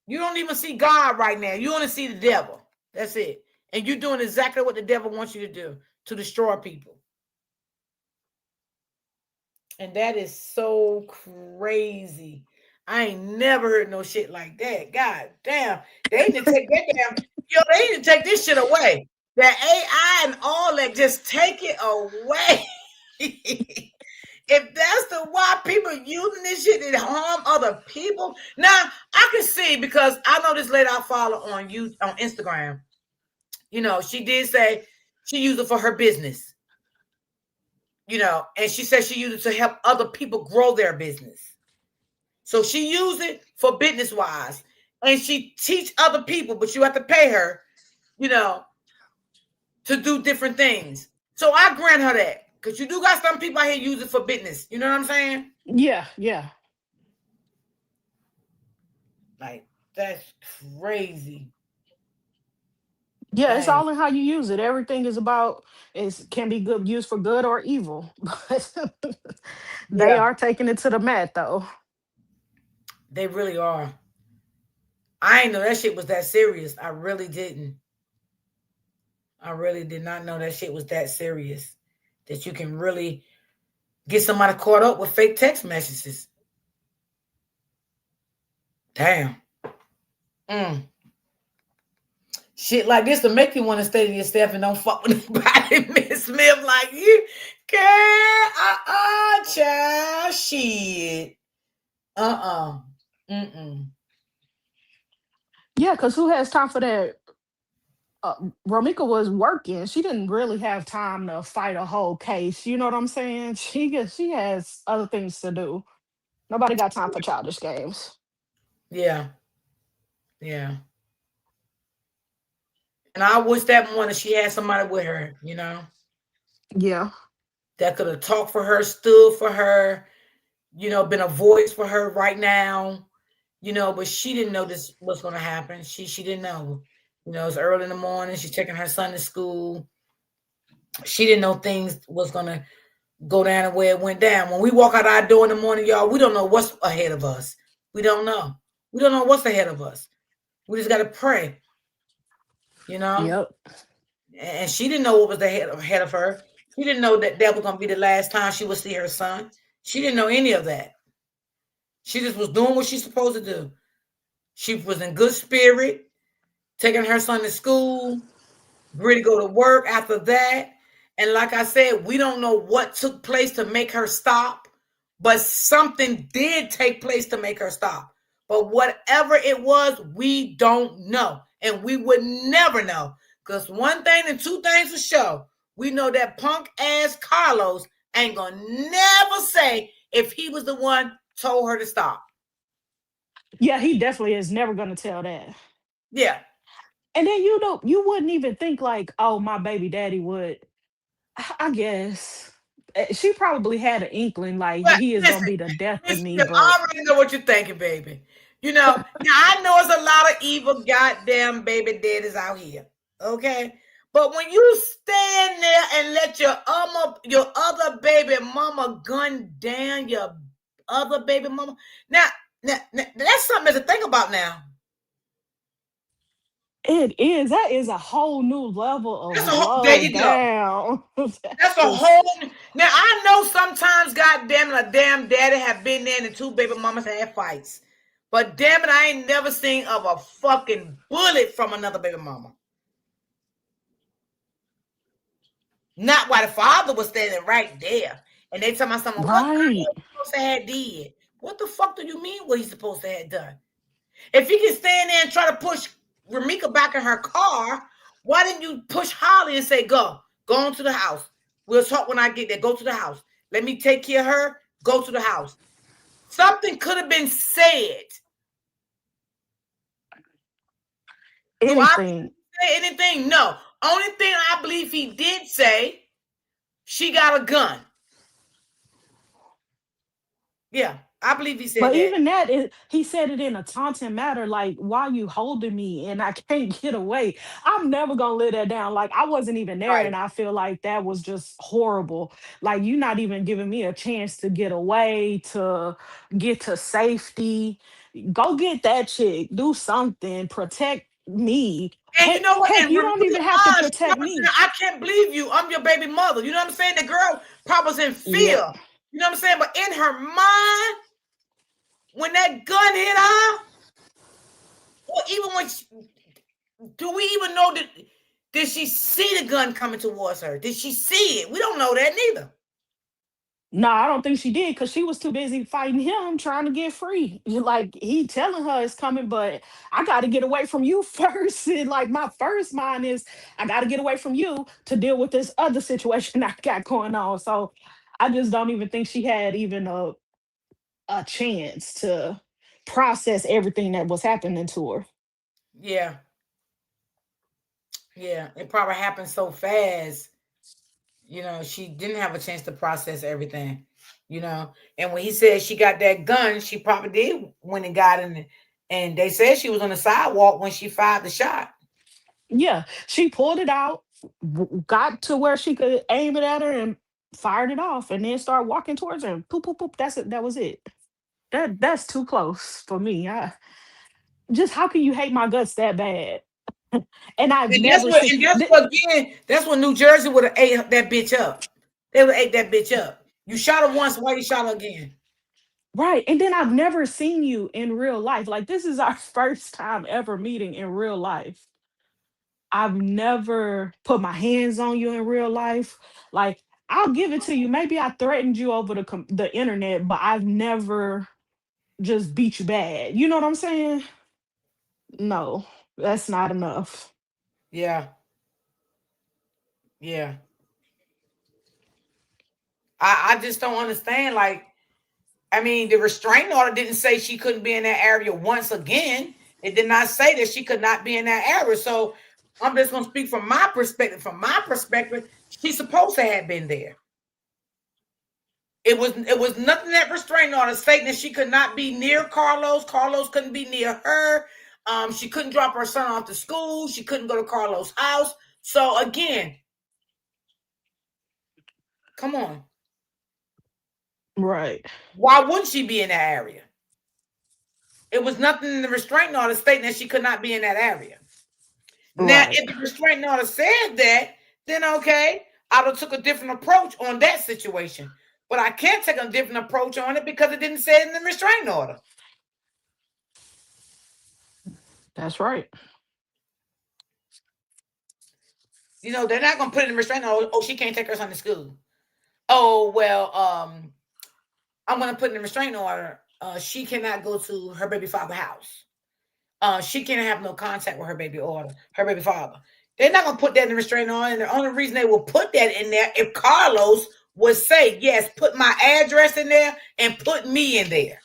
You don't even see God right now. You only see the devil. That's it. And you're doing exactly what the devil wants you to do, to destroy people. And that is so crazy. I ain't never heard no shit like that. God damn. They need to take that they need to take this shit away. That AI and all that, just take it away. If that's the why people using this shit to harm other people. Now I can see, because I know this lady I follow on Instagram. She did say she used it for her business. And she said she used it to help other people grow their business. So she used it for business wise, and she teach other people, but you have to pay her, you know, to do different things. So I grant her that, because you do got some people out here use it for business. You know what I'm saying? Yeah, yeah. Like, that's crazy. Yeah, it's Dang. all in how you use it. Everything is about is can be good used for good or evil. But they Yeah, are taking it to the mat though. they really are. I ain't know that shit was that serious. I really didn't. I really did not know that shit was that serious. That you can really get somebody caught up with fake text messages. Damn. Mm. Shit like this to make you want to stay to yourself and don't fuck with anybody. Miss Smith, like you, girl, child, shit, uh, mm. Yeah, because who has time for that? uh, Romika was working. She didn't really have time to fight a whole case. You know what I'm saying? She has other things to do. Nobody got time for childish games. Yeah, yeah. And I wish that morning she had somebody with her, Yeah. that could have talked for her, stood for her, been a voice for her right now, but she didn't know this was going to happen. She didn't know. It's early in the morning. She's taking her son to school. She didn't know things was going to go down the way it went down. When we walk out our door in the morning, y'all, we don't know what's ahead of us. We don't know. We don't know what's ahead of us. We just got to pray, you know. Yep. And she didn't know what was ahead of her. She didn't know that was going to be the last time she would see her son. She didn't know any of that. She just was doing what she's supposed to do. She was in good spirit, taking her son to school, ready to go to work after that. And like I said, we don't know what took place to make her stop, but something did take place to make her stop. But whatever it was, we don't know. And we would never know. Because one thing and two things for sure, we know that punk ass Carlos ain't gonna never say if he was the one told her to stop. Yeah, he definitely is never gonna tell that. Yeah. And then you wouldn't even think like, oh, my baby daddy would. I guess she probably had an inkling like But he is gonna listen, be the death of Miss me, Smith, I but already know what you're thinking, baby. Now I know it's a lot of evil goddamn baby daddies out here. Okay? But when you stand there and let your other baby mama gun down your other baby mama. Now that's something to think about now. it is that is a whole new level of That's a whole there low you go. down. That That's a is whole now I know sometimes, goddamn it, a damn daddy have been there and the two baby mamas had fights. But damn it, I ain't never seen of a fucking bullet from another baby mama. Not while the father was standing right there. And they tell my son, what right. Carlos supposed to have did? What the fuck do you mean what he's supposed to have done? If he can stand there and try to push Ramika back in her car, why didn't you push Holly and say, go on to the house. We'll talk when I get there. Go to the house. Let me take care of her. Go to the house. Something could have been said. Do I Anything. say anything? No. Only thing I believe he did say, she got a gun. Yeah, I believe he said But that. even that, he said it in a taunting manner, like, why you holding me and I can't get away? I'm never gonna live that down. Like, I wasn't even there, Right. and I feel like that was just horrible. Like, you not even giving me a chance to get away, to get to safety. Go get that chick, do something, protect me. And you Heck, know what? heck, And you don't Ramika even have to Oz, protect me. I can't believe you. I'm your baby mother. You know what I'm saying? The girl probably was in fear. Yep. You know what I'm saying? But in her mind, when that gun hit her, or even when do we even know that did she see the gun coming towards her? Did she see it? We don't know that neither. No, I don't think she did because she was too busy fighting him, trying to get free. Like he telling her it's coming, but I got to get away from you first. And like my first mind is, I got to get away from you to deal with this other situation I got going on. So I just don't even think she had even a chance to process everything that was happening to her. Yeah, yeah. It probably happened so fast. She didn't have a chance to process everything. And when he said she got that gun, she probably did when and got in it. And they said she was on the sidewalk when she fired the shot. Yeah, she pulled it out, got to where she could aim it at her, and fired it off, and then started walking towards her. And poop, poop, poop. That's it. That was it. That's too close for me. Just how can you hate my guts that bad? And I've never seen. And that's what again, that's when New Jersey would have ate that bitch up. They would have ate that bitch up. You shot her once, why you shot her again? Right. And then I've never seen you in real life. Like, this is our first time ever meeting in real life. I've never put my hands on you in real life. Like, I'll give it to you. Maybe I threatened you over the internet, but I've never just beat you bad. You know what I'm saying? No, that's not enough. Yeah, yeah. I just don't understand. Like, I mean, the restraining order didn't say she couldn't be in that area once again. It did not say that she could not be in that area. So I'm just gonna speak from my perspective. From my perspective, she's supposed to have been there. It was nothing that restraining order stating that she could not be near Carlos. Carlos couldn't be near her. She couldn't drop her son off to school. She couldn't go to Carlos' house. So again, come on. Right. Why wouldn't she be in that area? It was nothing in the restraining order stating that she could not be in that area. Now, Right. if the restraining order said that, then okay, I would have took a different approach on that situation. But I can't take a different approach on it because it didn't say it in the restraining order. That's right. They're not gonna put it in restraining order. Oh, she can't take her son to school. Oh well, I'm gonna put in the restraining order. She cannot go to her baby father's house. She can't have no contact with her baby father. They're not gonna put that in the restraining order. And the only reason they will put that in there if Carlos would say, yes, put my address in there and put me in there.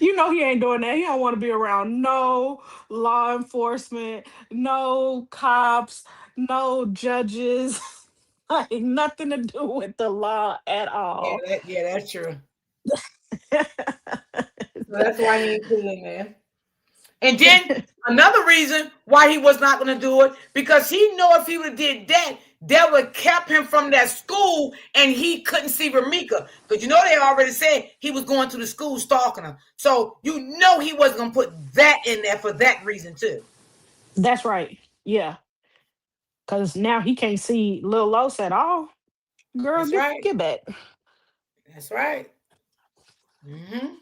You know he ain't doing that. He don't want to be around no law enforcement, no cops, no judges. Like, nothing to do with the law at Yeah, all. that's true. So that's why he ain't put it in there. And then another reason why he was not going to do it, because he know if he would have did that, that would kept him from that school and he couldn't see Ramika. Because they already said he was going to the school stalking her. So he wasn't going to put that in there for that reason too. That's right. Yeah. Cause now he can't see Lil Los at all. Girl, That's right. get back. That's right. Hmm.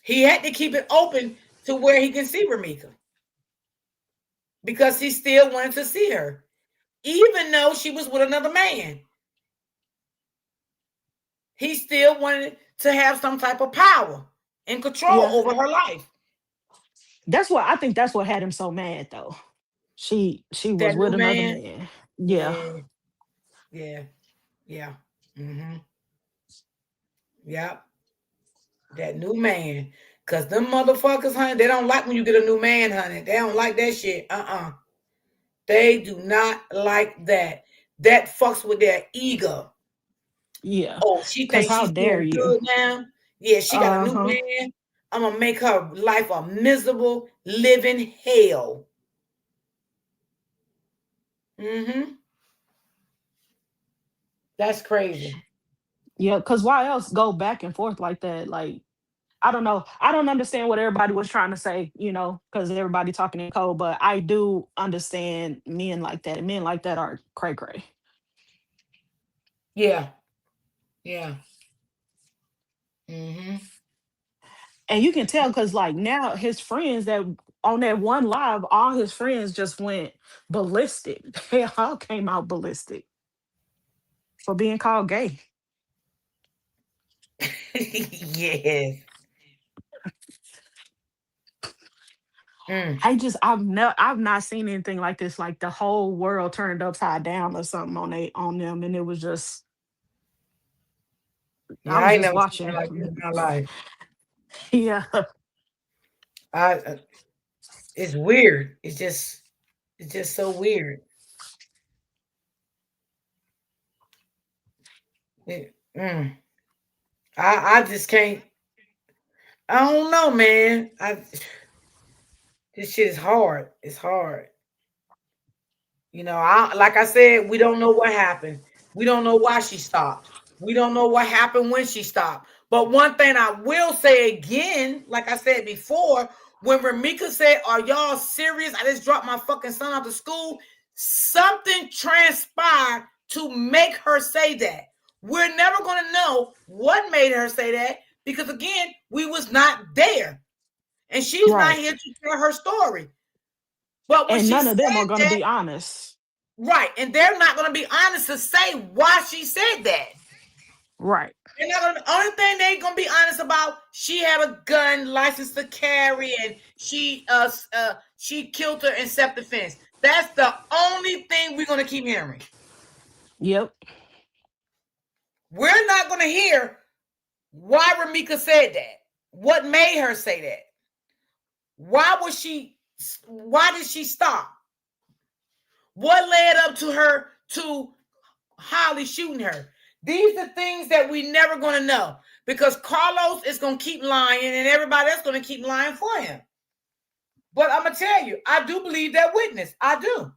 He had to keep it open to where he can see Ramika because he still wanted to see her, even though she was with another man. He still wanted to have some type of power and control Yeah. over her life. That's what I think that's what had him so mad though. She was That with new another man, man. Yeah. yeah, yeah, yeah, mm-hmm, yeah, that new man. Cause them motherfuckers, honey, they don't like when you get a new man, honey. They don't like that shit. They do not like that. That fucks with their ego. Yeah. Oh, she Cause thinks how she's dare doing you? good now. Yeah, she got a new Uh-huh. man. I'm gonna make her life a miserable living hell. Mm-hmm. That's crazy. Yeah, cause why else go back and forth like that? Like, I don't know. I don't understand what everybody was trying to say, because everybody talking in code, but I do understand men like that. Men like that are cray cray. Yeah, yeah. Mm-hmm. And you can tell because like now his friends that on that one live, all his friends just went ballistic. They all came out ballistic for being called gay. Yes. Mm. I've not seen anything like this. Like the whole world turned upside down or something on them, and it was just I Yeah, was I ain't just never seen that watching. like this in my life. Yeah, I it's weird. It's just so weird. Mm. I just can't. I don't know, man. This shit is hard. It's hard. Like I said, we don't know what happened. We don't know why she stopped. We don't know what happened when she stopped. But one thing I will say again, like I said before, when Ramika said, "Are y'all serious? I just dropped my fucking son off to school." Something transpired to make her say that. We're never going to know what made her say that because again, we was not there. And she's not Right. here to tell her story. But when And she none of them are said going to that, be honest. right, and they're not going to be honest to say why she said that. Right. They're not gonna, the only thing they're going to be honest about, she had a gun license to carry, and she killed her in self-defense. That's the only thing we're going to keep hearing. Yep. We're not going to hear why Ramika said that. What made her say that? Why did she stop? What led up to her to Holly shooting her? These are things that we never going to know because Carlos is going to keep lying and everybody else going to keep lying for him. But I'm going to tell you, I do believe that witness. I do.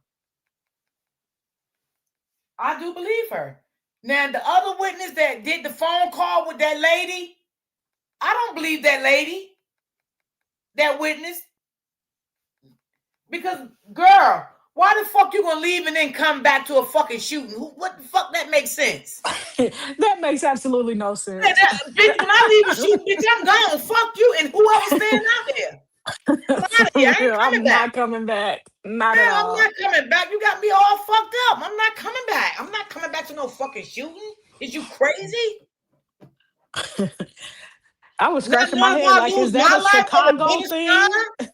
I do believe her. Now, the other witness that did the phone call with that lady, I don't believe that lady, that witness. Because, girl, why the fuck you gonna leave and then come back to a fucking shooting? What the fuck that makes sense? That makes absolutely no sense. Bitch, when I leave a shooting, bitch, I'm gone. Fuck you and whoever's standing out there. I'm out of here. For I ain't real, coming I'm back. not coming back. Not at Man, I'm all. not coming back. You got me all fucked up. I'm not coming back. I'm not coming back to no fucking shooting. Is you crazy? I was Not scratching my knowing if head I like, is lose that my a life or the Chicago biggest crime? thing?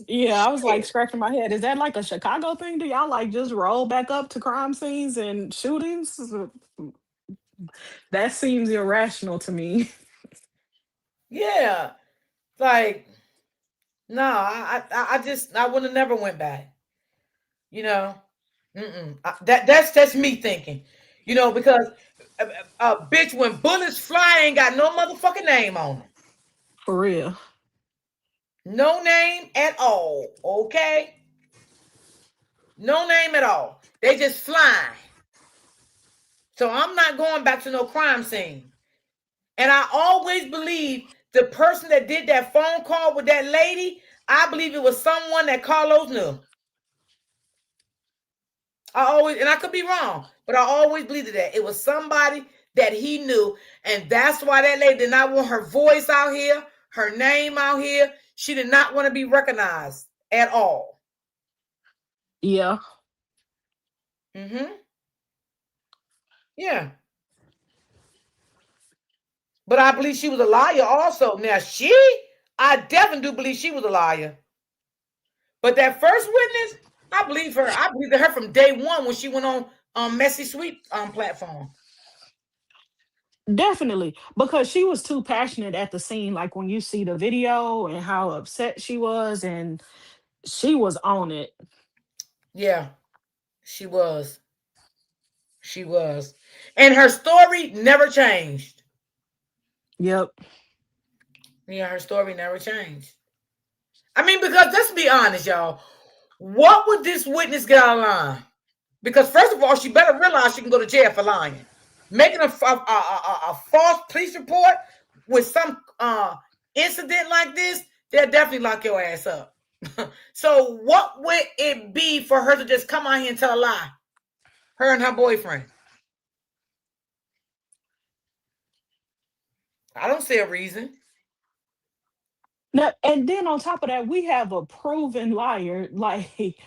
Yeah, I was like Shit. scratching my head. Is that like a Chicago thing? Do y'all like just roll back up to crime scenes and shootings? That seems irrational to me. Yeah. Like, no, I would have never went back. You know, that's me thinking. Because bitch, when bullets fly, ain't got no motherfucking name on them. For real. No name at all. Okay, no name at all. They just fly. So I'm not going back to no crime scene. And I always believe the person that did that phone call with that lady, I believe it was someone that Carlos knew. And I could be wrong, but I always believed that it was somebody that he knew. And that's why that lady did not want her voice out here, her name out here. She did not want to be recognized at all. Yeah. Mm-hmm. Yeah. But I believe she was a liar also. Now, I definitely do believe she was a liar. But that first witness, I believe her. I believed her from day one when she went on Messy Sweet platform. Definitely. Because she was too passionate at the scene. Like when you see the video and how upset she was, and she was on it. Yeah, she was. She was. And her story never changed. Yep. Yeah, her story never changed. I mean, because let's be honest, y'all. What would this witness get out of line? Because first of all, she better realize she can go to jail for lying. Making a false police report with some incident like this, they'll definitely lock your ass up. So what would it be for her to just come out here and tell a lie? Her and her boyfriend. I don't see a reason. Now, and then on top of that, we have a proven liar. Like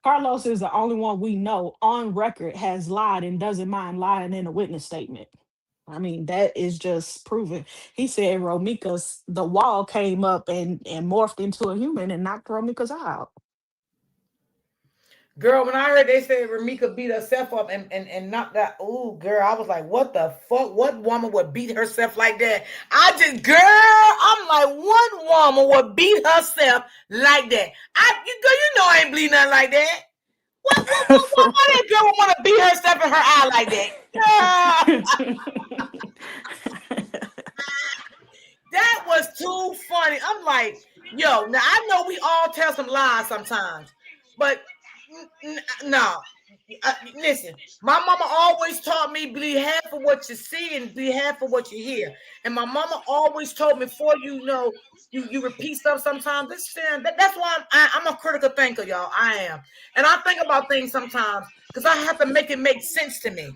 Carlos is the only one we know on record has lied and doesn't mind lying in a witness statement. I mean, that is just proven. He said Romika's the wall came up and morphed into a human and knocked Romika's eye out. Girl, when I heard they said Ramika beat herself up and knocked that, ooh, girl, I was like, what the fuck? What woman would beat herself like that? I'm like, what woman would beat herself like that? Girl, I ain't bleed nothing like that. Why that girl would want to beat herself in her eye like that? Girl, That was too funny. I'm like, yo, now I know we all tell some lies sometimes, but no. Listen, my mama always taught me be half of what you see and be half of what you hear. And my mama always told me before you know you repeat stuff sometimes. That's why I'm a critical thinker, y'all. I am, and I think about things sometimes because I have to make it make sense to me.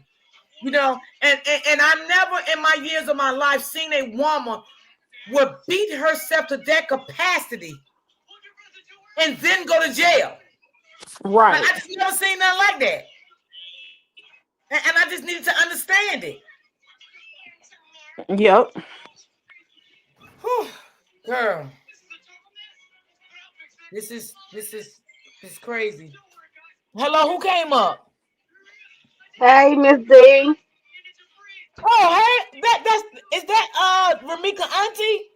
And I never in my years of my life seen a woman would beat herself to that capacity and then go to jail. Like Right. I just never seen nothing like that. And I just needed to understand it. Yep. Whew. Girl, this is crazy. Hello, who came up? Hey, Miss D. Oh, hey, is that Ramika auntie?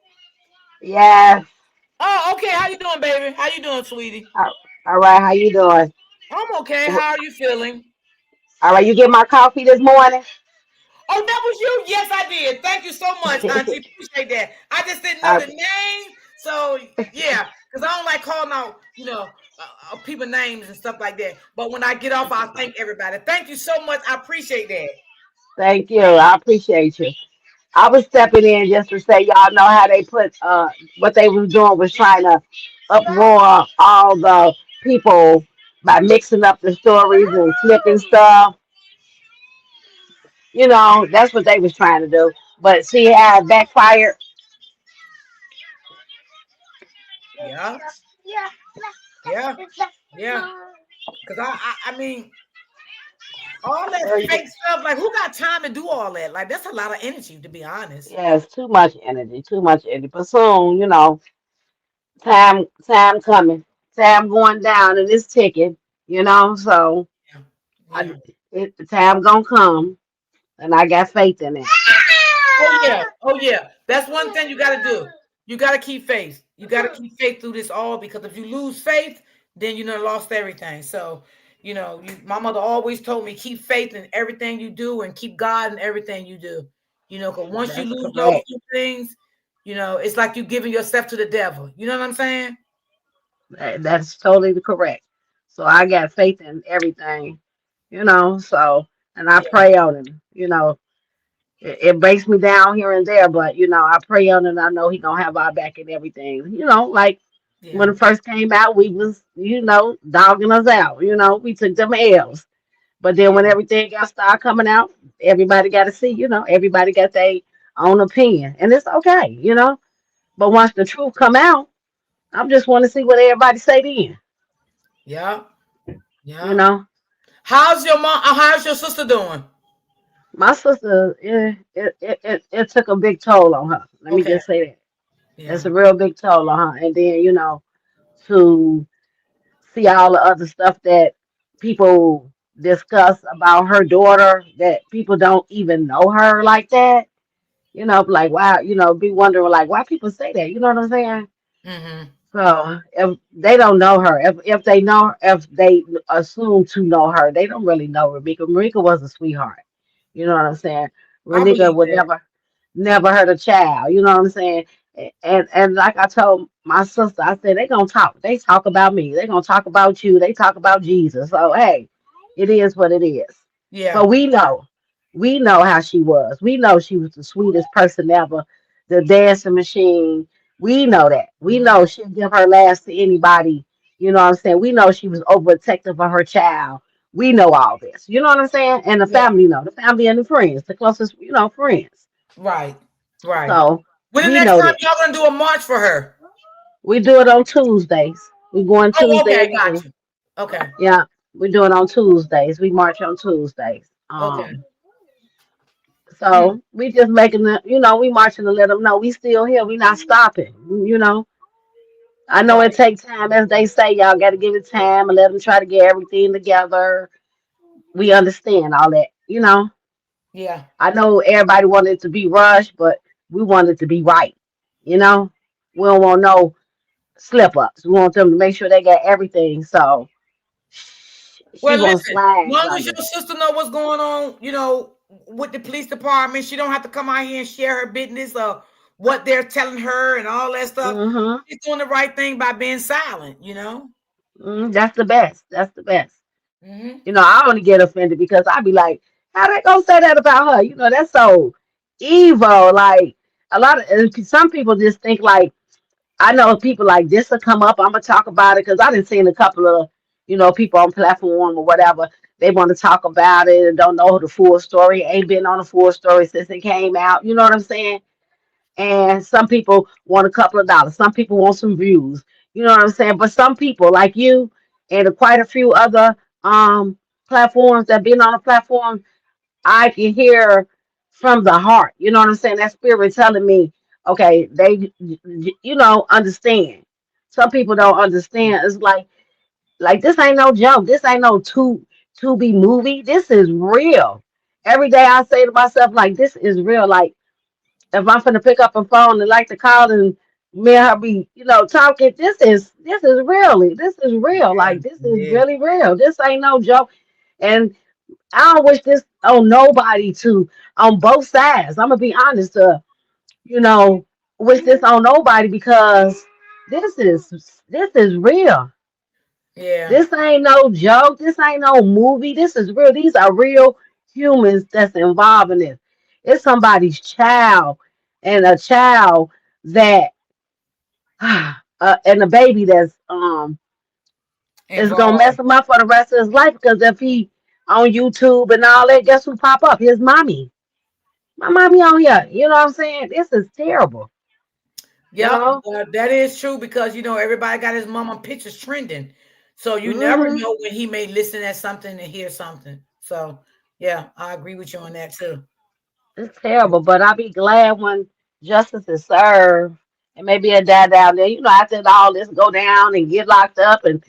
Yes. Oh, okay. How you doing, baby? How you doing, sweetie? All all right. How you doing? I'm okay. All How are you feeling? right. You get my coffee this morning? Oh, that was you? Yes, I did. Thank you so much, auntie. Appreciate that. I just didn't know uh, the name. So, yeah, because I don't like calling out, people names and stuff like that. But when I get off, I'll thank everybody. Thank you so much. I appreciate that. Thank you. I appreciate you. I was stepping in just to say y'all know how they put what they was doing was trying to uproar all the people by mixing up the stories and flipping stuff. That's what they was trying to do. But see how it backfired. Yeah, yeah, yeah. Because I mean, all that Girl, fake stuff, like, who got time to do all that? Like, that's a lot of energy, to be honest. yeah, it's too much energy, too much energy. But soon, time coming, time going down, and it's ticking. So Yeah, I, yeah. the time gonna come, and I got faith in it. Oh yeah, oh yeah. That's one thing you got to do. You got to keep faith. You got to keep faith through this all because if you lose faith, then you know lost everything. So my mother always told me keep faith in everything you do and keep God in everything you do. Because once you That's lose those correct. two things, it's like you giving yourself to the devil. You know what I'm saying? That's totally correct. So I got faith in everything. So and I Yeah, pray on him. It breaks me down here and there, but I pray on him. I know he gonna have our back and everything. Like when yeah, it first came out, we was dogging us out. We took them L's. But then when yeah, everything got started coming out, everybody got to see, everybody got their own opinion, and it's okay. But once the truth come out, I just want to see what everybody say then. yeah, You yeah. know, How's your mom? How's your sister doing? my sister, it took a big toll on her. Let me Okay. just say that it's Yeah. a real big toll on her. And then to see all the other stuff that people discuss about her daughter, that people don't even know her like that. Like wow, be wondering like why people say that. You know what I'm saying? Mm-hmm. So if they don't know her, if they assume to know her, they don't really know Rebecca. Marika was a sweetheart. You know what I'm saying? I Renika believe would that. never hurt a child. You know what I'm saying? And like I told my sister, I said they gonna talk. They talk about me. They gonna talk about you. They talk about Jesus. So hey, it is what it is. Yeah. But we know how she was. We know she was the sweetest person ever. The dancing machine. We know that. We know Mhm. she'd give her last to anybody. You know what I'm saying? We know she was overprotective of her child. We know all this. You know what I'm saying? And the Yeah. family know. The family and the friends, the closest, friends. Right. Right. So When the we next know time this. y'all gonna do a march for her? We do it on Tuesdays. We going Oh, Tuesday okay, at got noon. you. Okay. Yeah, we do it on Tuesdays. We march on Tuesdays. Okay. Hmm. So we just making the, we marching to let them know we still here. We not stopping. I know it Right. takes time, as they say. Y'all got to give it time and let them try to get everything together. We understand all that. Yeah. I know everybody wanted it to be rushed, but we want it to be right. You know, we don't want no slip ups. We want them to make sure they got everything. So she Well, won't listen. slide Long as like your that. sister know what's going on, with the police department, she don't have to come out here and share her business or what they're telling her and all that stuff, Mm-hmm. she's doing the right thing by being silent, you know? That's the best. That's the best. Hmm. I only get offended because I be like, how they gonna say that about her? That's so evil. Like a lot of some people just think like I know people like this will come up. I'm gonna talk about it because I done seen a couple of people on platform or whatever. They want to talk about it and don't know the full story. Ain't been on the full story since it came out. You know what I'm saying? And some people want a couple of dollars. Some people want some views. You know what I'm saying? But some people like you and quite a few other um platforms that been on the platform, I can hear from the heart. You know what I'm saying? That spirit telling me, okay, they understand. Some people don't understand. It's like this ain't no joke. This ain't no to be movie. This is real. Every day I say to myself, like, this is real. Like if I'm finna pick up a phone and like to call and me and her be, talking, this is really, this is real. Yeah, Like this is it is. really real. This ain't no joke. And I don't wish this on nobody to on both sides. I'm gonna be honest, you know, wish this on nobody because this is real. Yeah. This ain't no joke. This ain't no movie. This is real. These are real humans that's involved in this. It's somebody's child and a child that and a baby that's is gonna mess Involved. him up for the rest of his life because if he on YouTube and all that, guess who pop up? His mommy. My mommy on here. You know what I'm saying? This is terrible. You Yep, know? that is true because everybody got his mama pictures trending, so you never hmm know when he may listen at something and hear something. So yeah, I agree with you on that too. It's terrible, but I'll be glad when justice is served and maybe a die down there. After all this go down and get locked up and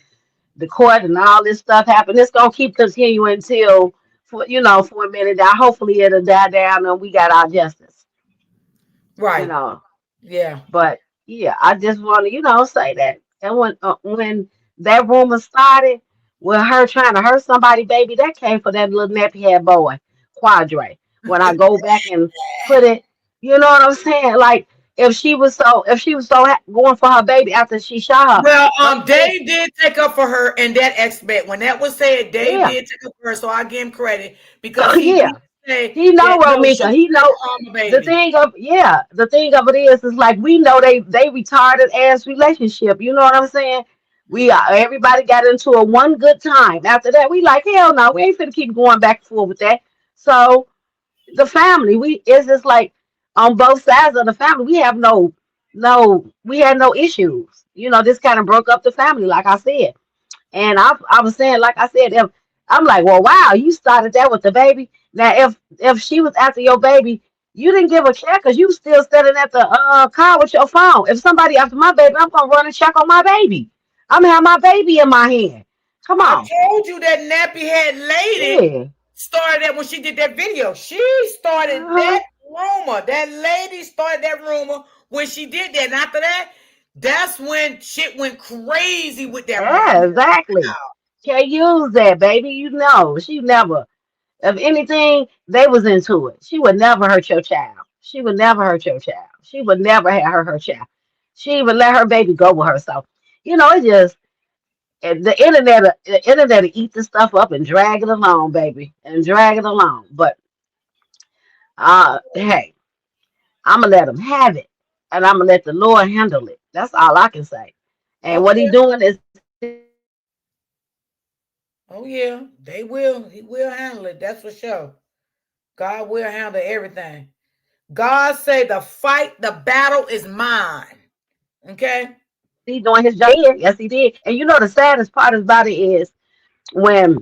the court and all this stuff happen, it's gonna keep continuing until for a minute. Now hopefully it'll die down and we got our justice. You Right. know. Yeah. But yeah, I just want to, say that. And when that rumor started with her trying to hurt somebody, baby, that came for that little nappy head boy, Quadre. When I go back and put it, you know what I'm saying? Like if she was so going for her baby after she shot her, Well, don't you think? Dave did take up for her in that aspect. When that was said, Dave Yeah, did take up for her, so I give him credit because he yeah. did say He know that no, she Romika. was He trying know to harm the the baby. thing of yeah. The thing of it is like we know they retarded ass relationship. You know what I'm saying? We are everybody got into a one good time. After that, we like hell no. We ain't finna keep going back and forth with that. So the family, we it's just like on both sides of the family, we have we had no issues. This kind of broke up the family, like I said. And I was saying, like I said, if I'm like, well, wow, you started that with the baby. Now, if she was after your baby, you didn't give a check because you was still standing at the car with your phone. If somebody after my baby, I'm gonna run and check on my baby. I'm gonna have my baby in my hand. Come I on, told you that nappy head lady yeah, started that when she did that video. She started uh-huh. that rumor. That lady started that rumor when she did that. And after that, that's when shit went crazy with that rumor. I'm Yeah, exactly. Can't use that, baby. She never. If anything, they was into it. She would never hurt your child. She would never hurt your child. She would never have hurt her child. She would let her baby go with her. So, it just the internet will eat the stuff up and drag it along, baby, and drag it along. But hey, I'm gonna let them have it, and I'm gonna let the Lord handle it. That's all I can say. And oh what he yeah, doing is he gonna handle it. oh yeah, they will. He will handle it. That's for sure. God will handle everything. God say the fight, the battle is mine. Okay. He doing his job. Yes, he did. And the saddest part about it is when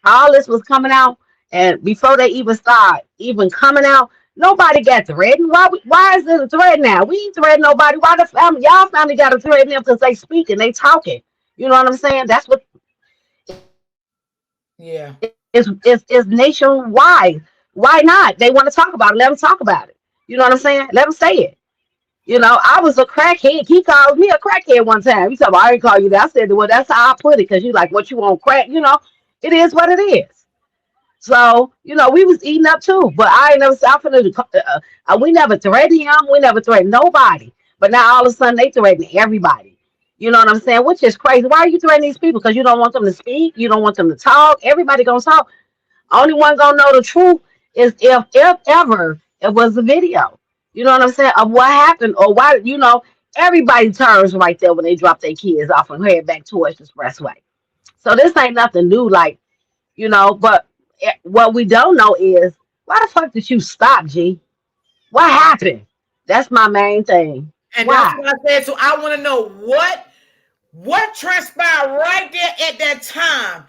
all this was coming out, and before they even start even coming out, nobody got threatened. Why is it a threat now? We ain't threaten nobody. Why the family? Y'all family got to threaten them because they speaking, they talking. You know what I'm saying? That's what Yeah. is nationwide. Why not? They want to talk about it. Let them talk about it. You know what I'm saying? Let them say it. I was a crackhead. He called me a crackhead one time. He said, well, I didn't call you that. I said, well, that's how I put it because you like what you want crack. It is what it is. So, we was eating up too. But I ain't never said we never threatened him. We never threatened nobody. But now all of a sudden they threaten everybody. You know what I'm saying? Which is crazy. Why are you threatening these people? Because you don't want them to speak. You don't want them to talk. Everybody gonna talk. Only one gonna know the truth is if ever it was a video. You know what I'm saying? Of what happened or why, everybody turns right there when they drop their kids off and head back towards the expressway. So this ain't nothing new, like, but what we don't know is why the fuck did you stop, G? What happened? That's my main thing. And that's Why? what I said. So I want to know what transpired right there at that time.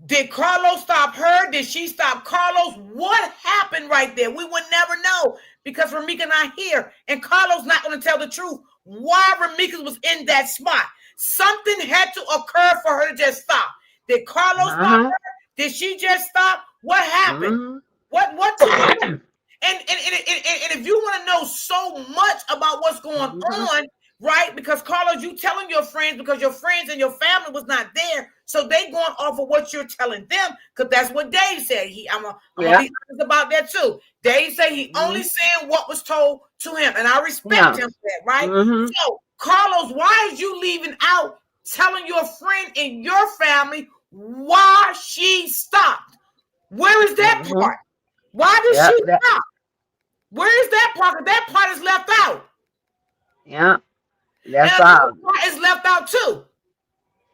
Did Carlos stop her? Did she stop Carlos? What happened right there? We would never know because Ramika not here, and Carlos not going to tell the truth. Why Ramika was in that spot? Something had to occur for her to just stop. Did Carlos stop Uh-huh. her? Did she just stop? What happened? Uh-huh. What took place? And if you want to know so much about what's going Uh-huh. on, right? Because Carlos, you telling your friends because your friends and your family was not there, so they going off of what you're telling them. Because that's what Dave said. I'm gonna Yeah. be honest about that too. Dave said he Mm-hmm. only saying what was told to him, and I respect Yeah. him for that, right? Mm-hmm. So Carlos, why is you leaving out telling your friend and your family why she stopped? Where is that Mm-hmm. part? Why did Yeah. she stop? Where is that part? That part is left out. Yeah. And That's another all. part is left out too.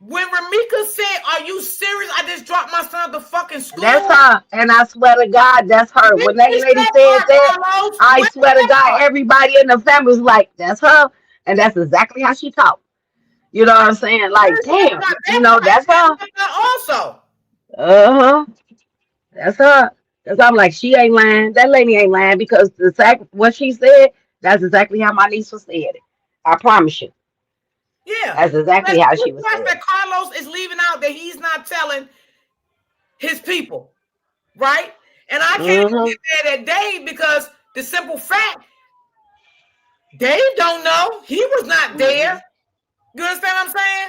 When Ramika said, "Are you serious? I just dropped my son at the fucking That's school." her. And I swear to God, that's her. Where When that is lady that said part, that, Carlos? I Where is swear to that God, part? everybody in the family was like, that's her. And that's exactly how she talked. You know what I'm saying? Where Like, is that damn, part? That part that's her. is left out also. Uh-huh. That's her. Because I'm like, she ain't lying. That lady ain't lying because what she said, that's exactly how my niece was said it. I promise you. Yeah. That's So exactly that's how two she was parts said that Carlos is leaving out that he's not telling his people, right? And I it. can't even Mm-hmm. get mad at Dave because the simple fact, Dave don't know. He was not Mm-hmm. there. You understand what I'm saying?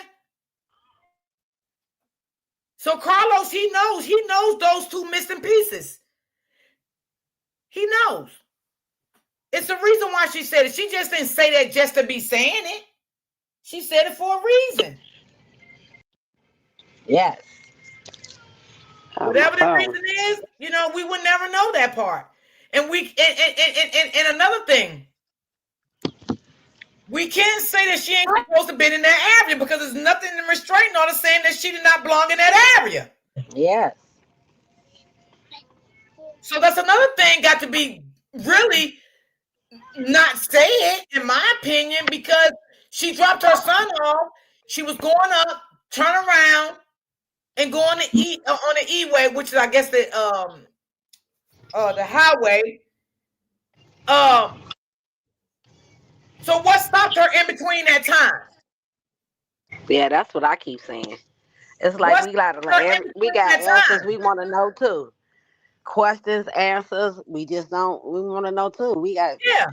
So Carlos, he knows those two missing pieces. He knows. It's the reason why she said it. She just didn't say that just to be saying it. She said it for a reason. Yes. My Whatever the phone. reason is, we would never know that part. And and another thing, we can't say that she ain't supposed to be in that area because there's nothing in the restraining order saying that she did not belong in that area. Yes. So that's another thing got to be really not said, in my opinion, because she dropped her son off. She was going up, turn around, and go on the E-way, which is I guess the highway. Um, so what stopped her in between that time? Yeah, that's what I keep saying. It's like What we got stopped her in we between got that answers time? we want to know too. Questions, answers, we just don't. We want to know too. We got, Yeah.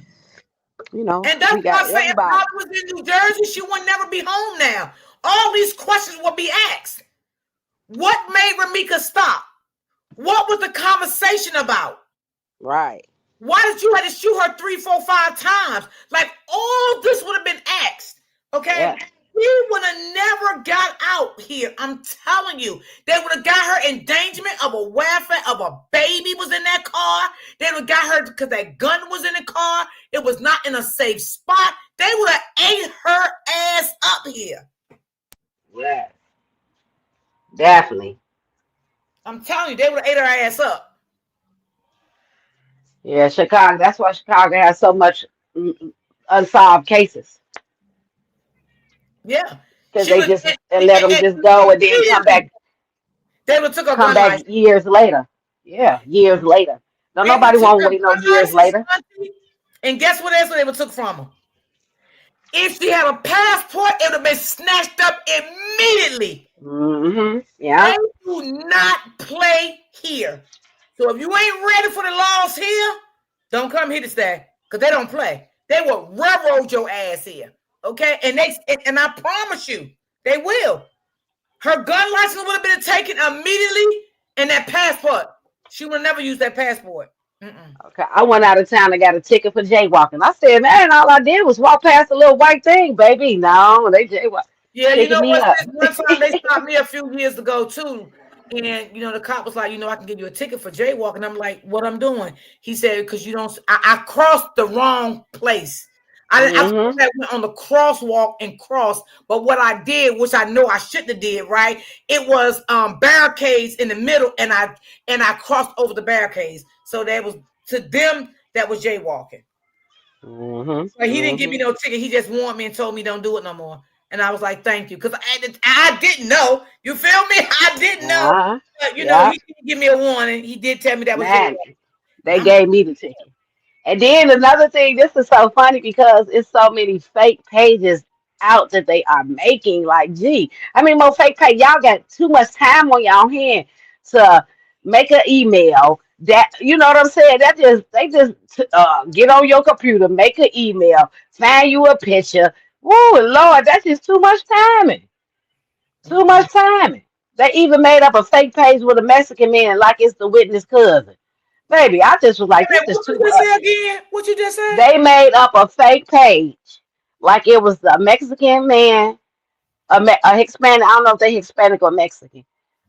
And that's we why got I say if everybody. Holly was in New Jersey, she would never be home now. All these questions will be asked. What made Ramika stop? What was the conversation about? Right. Why did you have to shoot her 3, 4, 5 times? Like all this would have been asked. Okay. Yeah. We would have never got out here. I'm telling you. They would have got her endangerment of a welfare of a baby was in that car. They would have got her because that gun was in the car. It was not in a safe spot. They would have ate her ass up here. Yeah. Definitely. I'm telling you, they would have ate her ass up. Yeah, Chicago. That's why Chicago has so much unsolved cases Yeah. because She they was just let them just go and then immediately they would have took her come gun back license. years later. Yeah, years later. No, They would nobody took won't her wait no gun years license, later. auntie, and guess what else they would took from her? If she had a passport, it would have been snatched up immediately. Mm-hmm. They Yeah. do not play here. So if you ain't ready for the laws here, don't come here to stay. Because they don't play. They will railroad your ass here. Okay? And I promise you, they will. Her gun license would have been taken immediately and that passport. She would never use that passport. Mm-mm. Okay, I went out of town and got a ticket for jaywalking. I said, man, all I did was walk past a little white thing, baby. No, they jaywalk, Yeah, you picking know me what, up. sis? One time they stopped me a few years ago too. And the cop was like, I can give you a ticket for jaywalking. I'm like, what I'm doing? He said, because you don't I crossed the wrong place. I could Hmm. have went on the crosswalk and crossed, but what I did, which I know I shouldn't have did, right? It was barricades in the middle, and I crossed over the barricades. So that was to them that was jaywalking. Hmm. But he didn't give me Hmm. no ticket. He just warned me and told me don't do it no more. And I was like, thank you. Because I didn't know. You feel me? I didn't know. But, Yeah, he didn't give me a warning. He did tell me that was man, jaywalking. And they I'm like, gave me the ticket. And then another thing, this is so funny because it's so many fake pages out that they are making. Like, gee, I mean, more fake page. Y'all got too much time on y'all hand to make an email. That you know what I'm saying? That just they just get on your computer, make an email, find you a picture. Woo, Lord, that's just too much timing. Too mm-mm. much timing. They even made up a fake page with a Mexican man, like it's the witness cousin. Baby, I just was like, Wait a this minute, is what you too just much. say again? What you just said? They made up a fake page, like it was a Mexican man, a Hispanic. I don't know if they Hispanic or Mexican.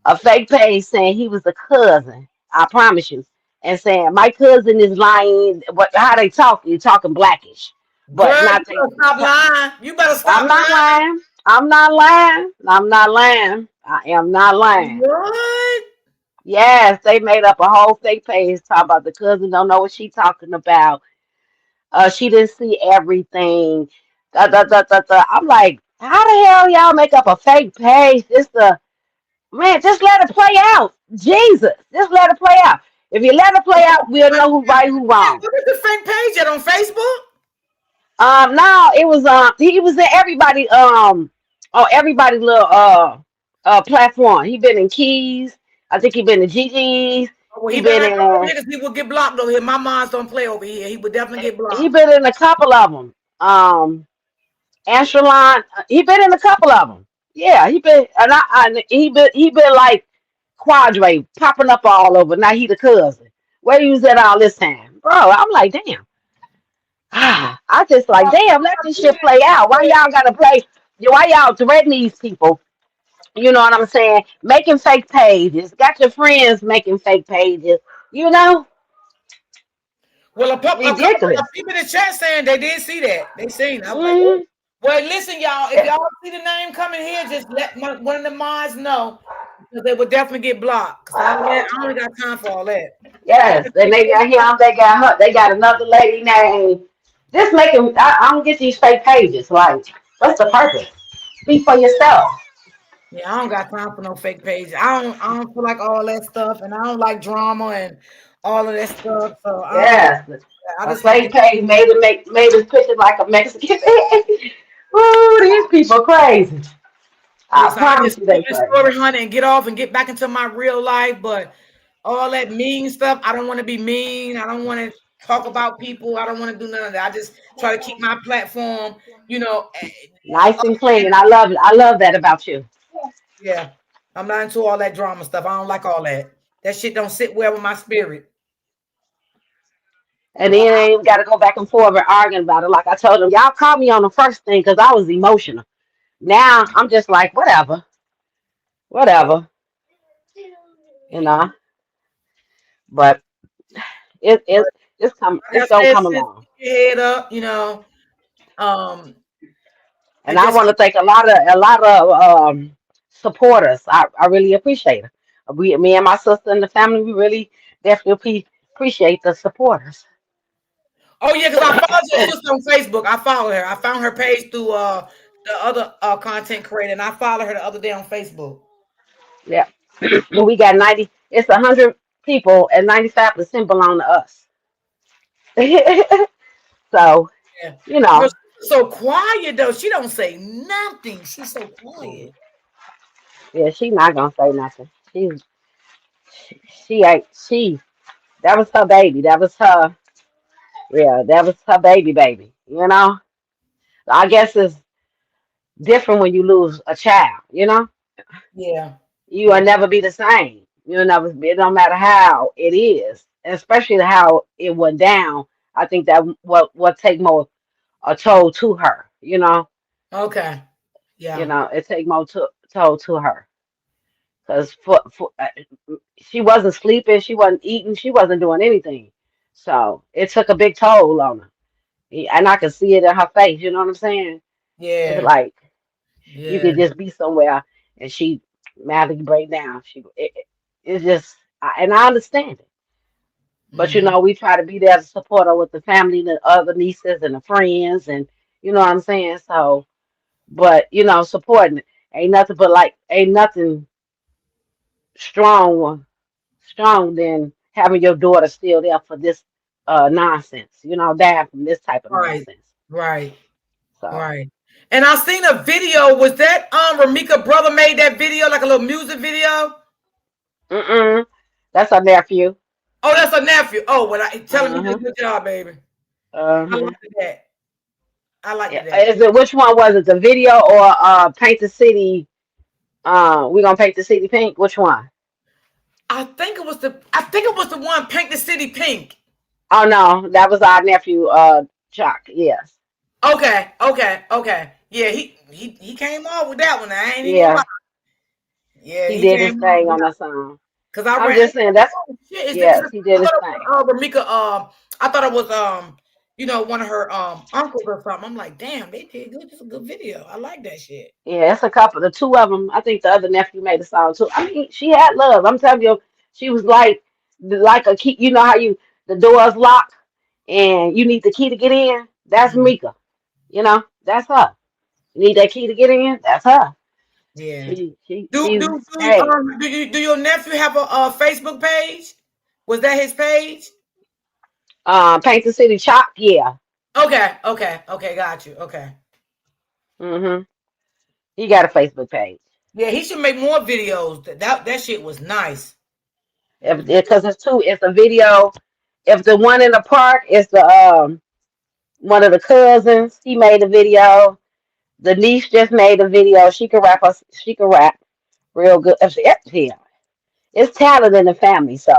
A fake page saying he was a cousin. I promise you, and saying my cousin is lying. What? How they talk? You talking blackish, but Girl, you not they. better stop lying. You better I'm stop not lying. lying. I'm not lying. I'm not lying. I am not lying. What? Yes, they made up a whole fake page talking about the cousin don't know what she talking about. She didn't see everything. I'm like, how the hell y'all make up a fake page? Just the man, just let it play out. Jesus, just let it play out. If you let it play out, we'll know who right, who Yeah, wrong. what is the fake page at on Facebook? No, it was he was in everybody on everybody little platform. He been in Keys. I think he been in GG's. Oh, well, He he better been not come over in here because he will get blocked over here. My moms don't play over here. He would definitely get he blocked. been in a couple of them. Angelon, he been in a couple of them. Yeah, he been and he been like Quadre popping up all over. Now he the cousin. Where you was at all this time, bro? I'm like, damn. I just like, damn. Let this shit play out. Why y'all gotta play? Why y'all threaten these people? You know what I'm saying? Making fake pages. Got your friends making fake pages. You know, Well, a couple ridiculous. of people in the chat saying they did see that. They seen it. I was like, oh. Hmm. Well, listen, y'all. If y'all see the name coming here, just let one of the mods know because they would definitely get blocked. Because I only got time for all that. All Yes, that and fake they got him. They got her. They got another lady named. Just making. I don't get these fake pages. Like, what's the purpose? Speak for yourself. Yeah, I don't got time for no fake page. I don't feel like all that stuff, and I don't like drama and all of that stuff. So Yes, I a just want to fake get page made his picture like a Mexican. Ooh, these people crazy. I listen. I promise just you, keep they the crazy. story, honey, and get off and get back into my real life. But all that mean stuff, I don't want to be mean. I don't want to talk about people. I don't want to do none of that. I just try to keep my platform, you know. Nice and clean. I love it. I love that about you. Yeah, I'm not into all that drama stuff. I don't like all that. That shit don't sit well with my spirit. And So then they ain't got to go back and forth and arguing about it. Like I told them, y'all called me on the first thing because I was emotional. Now I'm just like, whatever, whatever, you know. But it but it it's come like it's I gonna said, come sis, along. keep your head up. Um, And and I just want to keep. thank a lot of supporters. I really appreciate it. Me and my sister and the family, we really definitely appreciate the supporters. Oh yeah, because I followed your sister on Facebook. I followed her. I found her page through the other content creator, and I followed her the other day on Facebook. Yeah. We got 90, it's 100 people and 95% belong to us. So, Yeah, you girl, know, she's so quiet though. She don't say nothing. She's so quiet. yeah, she not gonna say nothing. She ain't she that was her baby. That was her, yeah, that was her baby, you know? I guess it's different when you lose a child, you know? Yeah, You will yeah, never be the same. You know, it don't matter how it is, especially how it went down. I think that what take more a toll to her. Okay. Yeah. It take more toll to her because she wasn't sleeping, she wasn't eating, she wasn't doing anything. So it took a big toll on her, and I could see it in her face. You know what I'm saying? It's Yeah. like you Yeah. could just be somewhere and she madly break down. It's just, and I understand it. But Hmm. we try to be there to support her with the family, the other nieces and the friends, and you know what I'm saying. So, but supporting it ain't nothing strong strong than having your daughter still there for this nonsense. Dying from this type of Right. nonsense. Right. So, Right. And I seen a video. Was that Ramika brother made that video, like a little music video? mm-mm, that's her nephew. Oh, that's a nephew. Oh, well, I tell him he did a Uh-huh. good job, baby. I Uh-huh. liked that. I liked Yeah. that. Is it which one was it? The video or Paint the City? We gonna paint the city pink. Which one? I think it was the one Paint the City Pink. Oh no, that was our nephew, Chuck. Yes. Okay, okay, okay. Yeah, he came off with that one. I ain't even gonna lie. Yeah. Yeah, He he did his came off thing with on that the song. because I I'm ran. just saying that's Oh shit! Is it? Cause yes, he did I his thought it thing. was Ramika. I thought it was one of her uncles or something. I'm like, damn, they did good. It's a good video. I like that shit. Yeah, it's a couple. The two of them. I think the other nephew made a song too. I mean, she had love. I'm telling you, she was like a key. You know how the doors lock and you need the key to get in. That's Mhm. Mika. That's her. You need that key to get in. That's her. Yeah. She's hey. Do your nephew have a Facebook page? Was that his page? Paint the City Chop. Yeah. Okay, okay, okay. Got you. Okay. Mhm. He got a Facebook page. Yeah, he should make more videos. That shit was nice. If because it's two. It's a video. If the one in the park is the one of the cousins, he made a video. The niece just made a video. She can rap. She can rap real good. Yeah, it's talent in the family. So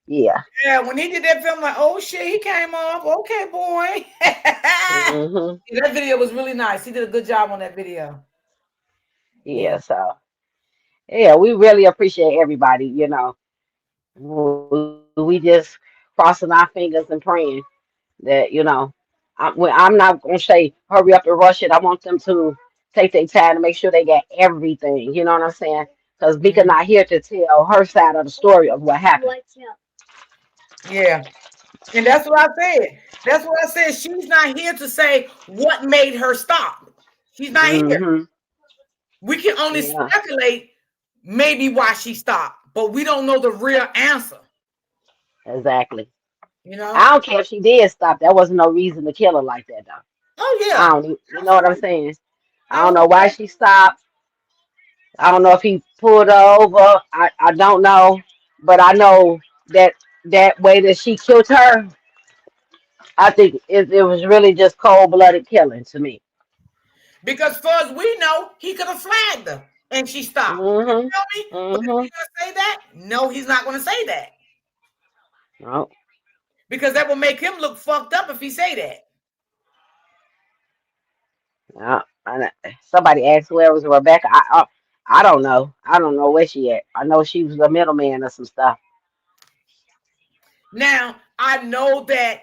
yeah. Yeah, when he did that film, like, oh shit, he came off. Okay, boy. Hmm. Yeah, that video was really nice. He did a good job on that video. Yeah. Yeah. So yeah, we really appreciate everybody. We just crossing our fingers and praying that I'm not gonna say hurry up and rush it. I want them to take their time to make sure they get everything. You know what I'm saying? Because Vika Mhm. not here to tell her side of the story of what happened. Yeah. And that's what I said. That's what I said. She's not here to say what made her stop. She's not here. Hmm. We can only Yeah, speculate maybe why she stopped, but we don't know the real answer. exactly. You I know? don't care if she did stop. That wasn't no reason to kill her like that, though. Oh I yeah. don't. You know what I'm Absolutely. saying? I don't know why Absolutely. she stopped. I don't know if he pulled her over. I don't know, but I know that that way that she killed her, I think it was really just cold blooded killing to me. Because far as we know, he could have flagged her and she stopped. You Mhm. feel me? But is he Mhm. gonna say that? No, he's not gonna say that. No. Because that will make him look fucked up if he say that. No. Somebody asked where was Rebecca. I don't know. I don't know where she at. I know she was the middleman or some stuff. Now, I know that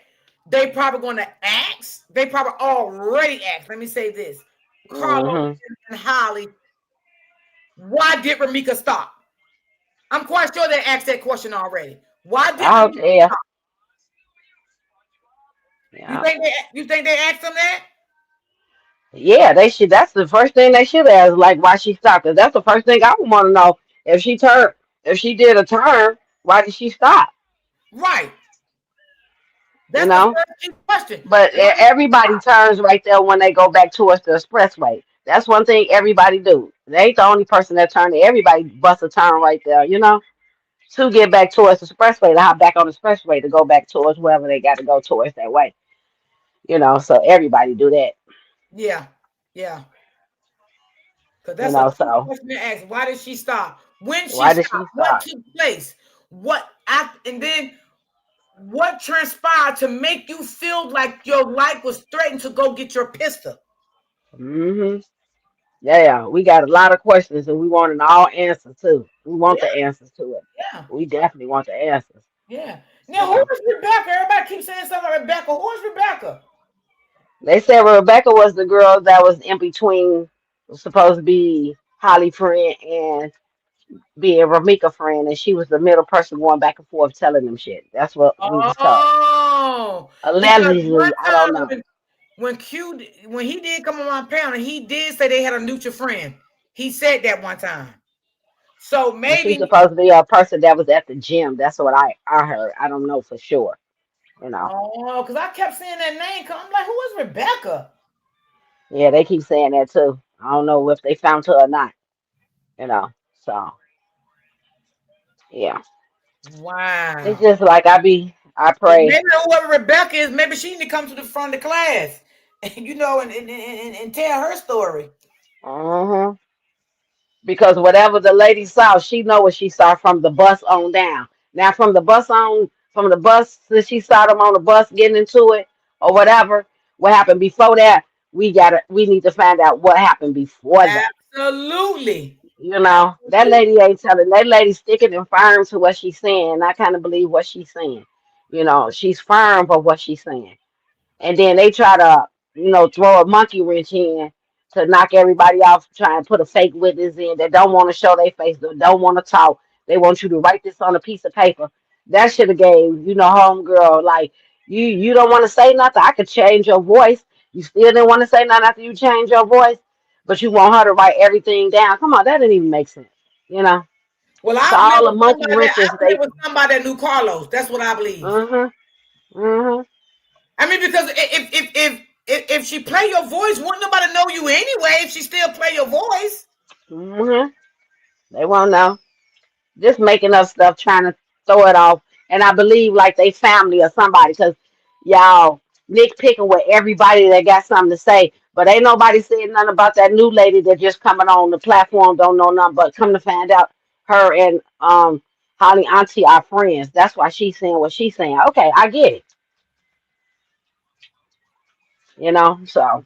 they probably gonna ask, they probably already asked. Let me say this. Carlos Mhm. and Holly, why did Ramika stop? I'm quite sure they asked that question already. Why did Out Ramika there. stop? You Yeah. think they asked them that? Yeah, they should. That's the first thing they should ask, like why she stopped. 'Cause that's the first thing I would want to know. If she did a turn, why did she stop? Right. You That's the know. first key question. But Why did she everybody stop? turns right there when they go back towards the expressway. That's one thing everybody do. They ain't the only person that turn. Everybody busts a turn right there. To get back towards the expressway, to hop back on the expressway to go back towards wherever they got to go towards that way. So everybody do that. Yeah. Yeah. Because You that's a know, key so question to ask. Why did she stop? When she why did stopped? she What start? took place? What after, and then what transpired to make you feel like your life was threatened to go get your pistol? Hmm. Yeah, we got a lot of questions and we want an all answers too. We want Yeah, the answers to it. yeah, We definitely want the answers. yeah. Now, who Yeah. is Rebecca? Everybody keeps saying something like Rebecca. Who is Rebecca? They said Rebecca was the girl that was in between, was supposed to be Holly friend and being Ramika friend, and she was the middle person going back and forth telling them shit. That's what we was told. Oh, because one Allegedly, I don't time know. when he did come on my panel, he did say they had a mutual friend. He said that one time. So And she's maybe, supposed to be a person that was at the gym. That's what I heard. I don't know for sure. You know. oh, because I kept saying that name. I'm like, who is Rebecca? Yeah, they keep saying that too. I don't know if they found her or not. You know. So yeah. It's Wow. just like I Well, pray. maybe whoever Rebecca is, maybe she need to come to the front of the class, and tell her story. Hmm. Because whatever the lady saw, she know what she saw from the bus on down. Now from the bus that she saw them on the bus getting into it or whatever, what happened before that, we need to find out what happened before that. Absolutely. You know, that Absolutely. lady ain't telling. That lady sticking and firm to what she's saying. I kind of believe what she's saying. You know, she's firm for what she's saying, and then they try to, throw a monkey wrench in to knock everybody off, try and put a fake witness in that don't want to show their face, that don't want to talk. They want you to write this on a piece of paper. That should have gave, homegirl, like, you don't want to say nothing. I could change your voice. You still didn't want to say nothing after you change your voice, but you want her to write everything down. Come on, that didn't even make sense. You know? Well, So I believe all the with monkey somebody. I wrenches, believe they, with somebody that knew Carlos. That's what I believe. mm-hmm, mm-hmm, I mean, because if she play your voice, wouldn't nobody know you anyway? If she still play your voice, mm-hmm. They won't know. Just making up stuff, trying to throw it off. And I believe like they family or somebody, because y'all Nick picking with everybody that got something to say. But ain't nobody saying nothing about that new lady that just coming on the platform, don't know nothing. But come to find out, her and Holly Auntie are friends. That's why she's saying what she's saying. Okay, I get it. So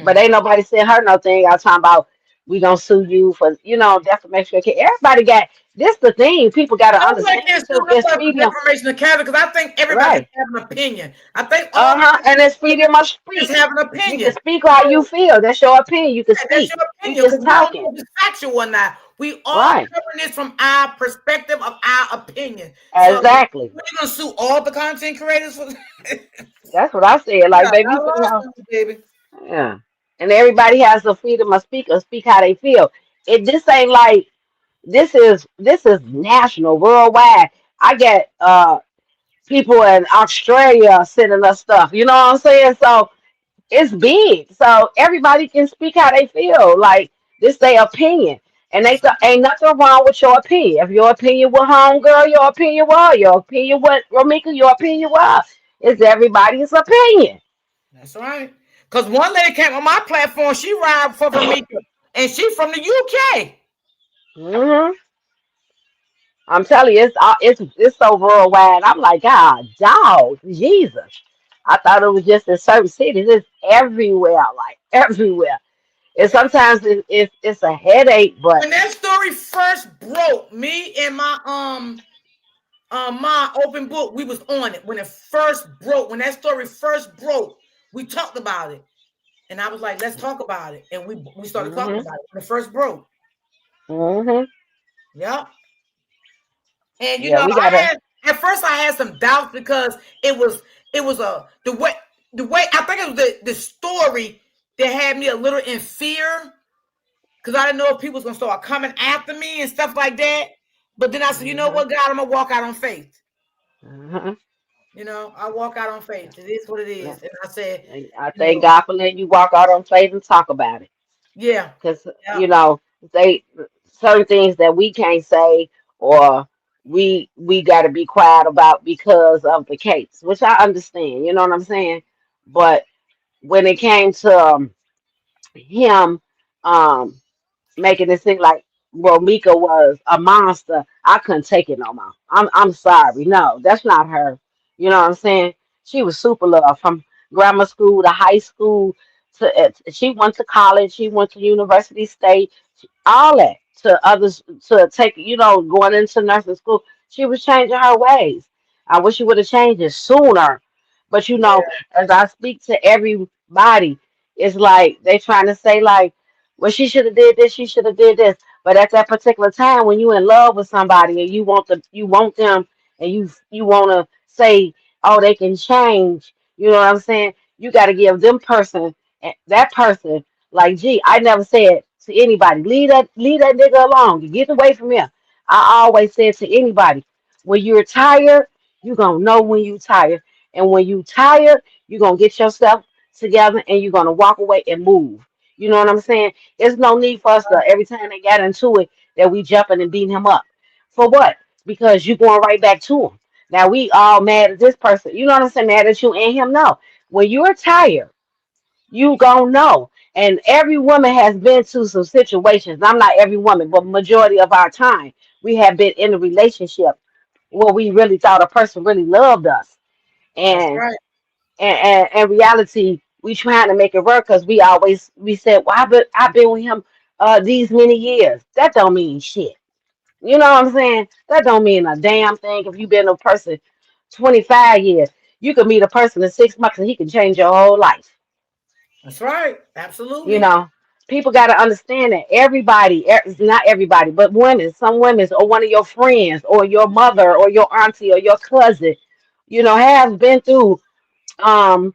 but mm. ain't nobody said her no thing. I was talking about we gonna sue you for defamation. Okay, everybody got this. The thing people got to Nobody understand can sue too. It's nobody for freedom, defamation of character because I think everybody right? can have an opinion. I think all And it's freedom of just speech. have an You can opinion. speak how you So feel. That's your opinion. You can yeah, that's speak. your We opinion because just we don't talking, know if it's factual or not. We all right? covering this from our perspective of our opinion. So Exactly. we're gonna sue all the content creators for That's what I said. we Like, got baby, you a finna have, lawsuit, baby. yeah. And everybody has the freedom of speak how they feel. This ain't like this is national, worldwide. I get people in Australia sending us stuff. You know what I'm saying? So it's big. So everybody can speak how they feel. Like this their opinion. And ain't nothing wrong with your opinion. If your opinion with homegirl, your opinion with her. Your opinion with Ramika, your opinion with her. It's everybody's opinion. That's right. Because one lady came on my platform, she ride for Vermika, and she from the UK. Hmm. I'm telling you, it's so worldwide. I'm like, God, dog, Jesus. I thought it was just in certain cities. It's everywhere, like everywhere. And sometimes it's a headache, but When that story first broke, me and my open book, we was on it. When it first broke, when that story first broke, we talked about it. And I was like, let's talk about it. And we started talking hmm about it when it first broke. hmm Yeah. And yeah, we I gotta. had at first I had some doubts because it was a the way I think it was the story that had me a little in fear because I didn't know if people was gonna start coming after me and stuff like that. But then I said, you know hmm what, God, I'm gonna walk out on faith. hmm I walk out on faith. It is what it is. And I said, I you thank know, God for letting you walk out on faith and talk about it, yeah, because yeah. they certain things that we can't say or we got to be quiet about because of the case, which I understand. You know what I'm saying? But when it came to him um making it seem like, well, Mika was a monster. I couldn't take it no more. I'm sorry. No, that's not her. You know what I'm saying? She was super love from grammar school to high school to she went to college. She went to University State. All that to others to take. Going into nursing school. She was changing her ways. I wish she would have changed it sooner. But Yeah, as I speak to everybody, it's like they trying to say like, well, she should have did this, she should have did this. But at that particular time, when you in love with somebody and you want them, and you want to say, oh, they can change. You know what I'm saying? You got to give them person that person like, gee, I never said to anybody, leave that nigga alone. Get away from him. I always said to anybody, when you're tired, you gonna know when you tired, and when you tired, you gonna get yourself together and you're gonna walk away and move. You know what I'm saying? There's no need for us to every time they got into it that we jumping and beating him up. For what? Because you going right back to him. Now we all mad at this person. You know what I'm saying? Mad at you and him. No. When you're tired, you gonna know. And every woman has been to some situations. I'm not every woman, but majority of our time, we have been in a relationship where we really thought a person really loved us. that's And right. in reality, we trying to make it work because we said, well, I've been with him these many years. That don't mean shit. You know what I'm saying? That don't mean a damn thing. If you've been a person 25 years, you could meet a person in 6 months and he can change your whole life. That's right. You Absolutely. know, people got to understand that everybody, not everybody, but women, some women, or one of your friends, or your mother, or your auntie, or your cousin, has been through um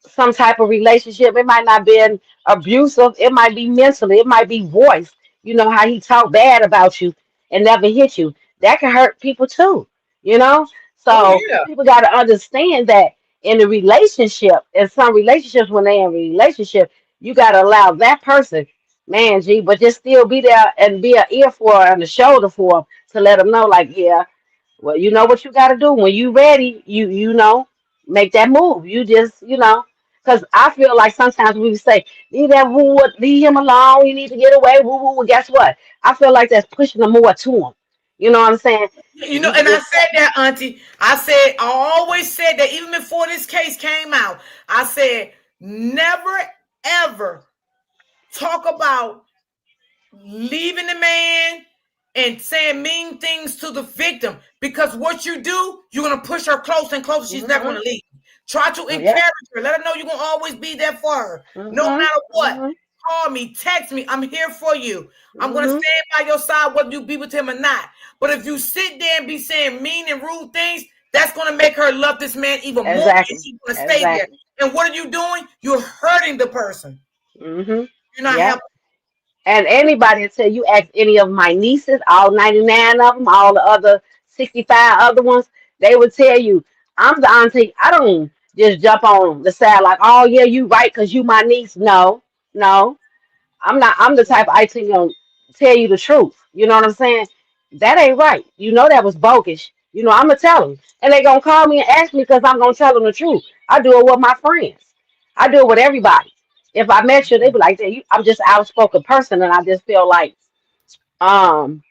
some type of relationship. It might not be abusive. It might be mentally. It might be voice. You know how he talk bad about you and never hit you. That can hurt people too. You know. Oh So yeah. people got to understand that in a relationship, in some relationships, when they're in a relationship, you got to allow that person, man, G, but just still be there and be an ear for and a shoulder for them to let them know, like, yeah, well, you know what you got to do when you ready. Make that move. You just, because I feel like sometimes we say, leave that woo, leave him alone. You need to get away. Woo, woo, woo. Guess what? I feel like that's pushing them more to him. You know what I'm saying? You could And I just, said that, Auntie. I always said that even before this case came out. I said, never ever talk about leaving the man and saying mean things to the victim, because what you do, you're gonna push her closer and closer. She's never mm-hmm, gonna leave. Try to yeah, encourage her. Let her know you're gonna always be there for her, no mm-hmm, matter what. mm-hmm, Call me, text me. I'm here for you. I'm gonna mm-hmm, stand by your side whether you be with him or not. But if you sit there and be saying mean and rude things, that's gonna make her love this man even more, and exactly, she's gonna stay there. exactly, And what are you doing? You're hurting the person. mm-hmm, You're not yeah. helping. And anybody until you ask any of my nieces, all 99 of them, all the other 65 other ones, they would tell you, I'm the auntie. I don't just jump on the side like, oh, yeah, you right because you my niece. No, no. I'm not. I'm the type of IT gonna tell you the truth. You know what I'm saying? That ain't right. You know that was bogus. I'm gonna tell them, and they gonna call me and ask me because I'm gonna tell them the truth. I do it with my friends. I do it with everybody. If I met you, they be like, I'm just an outspoken person, and I just feel like, um,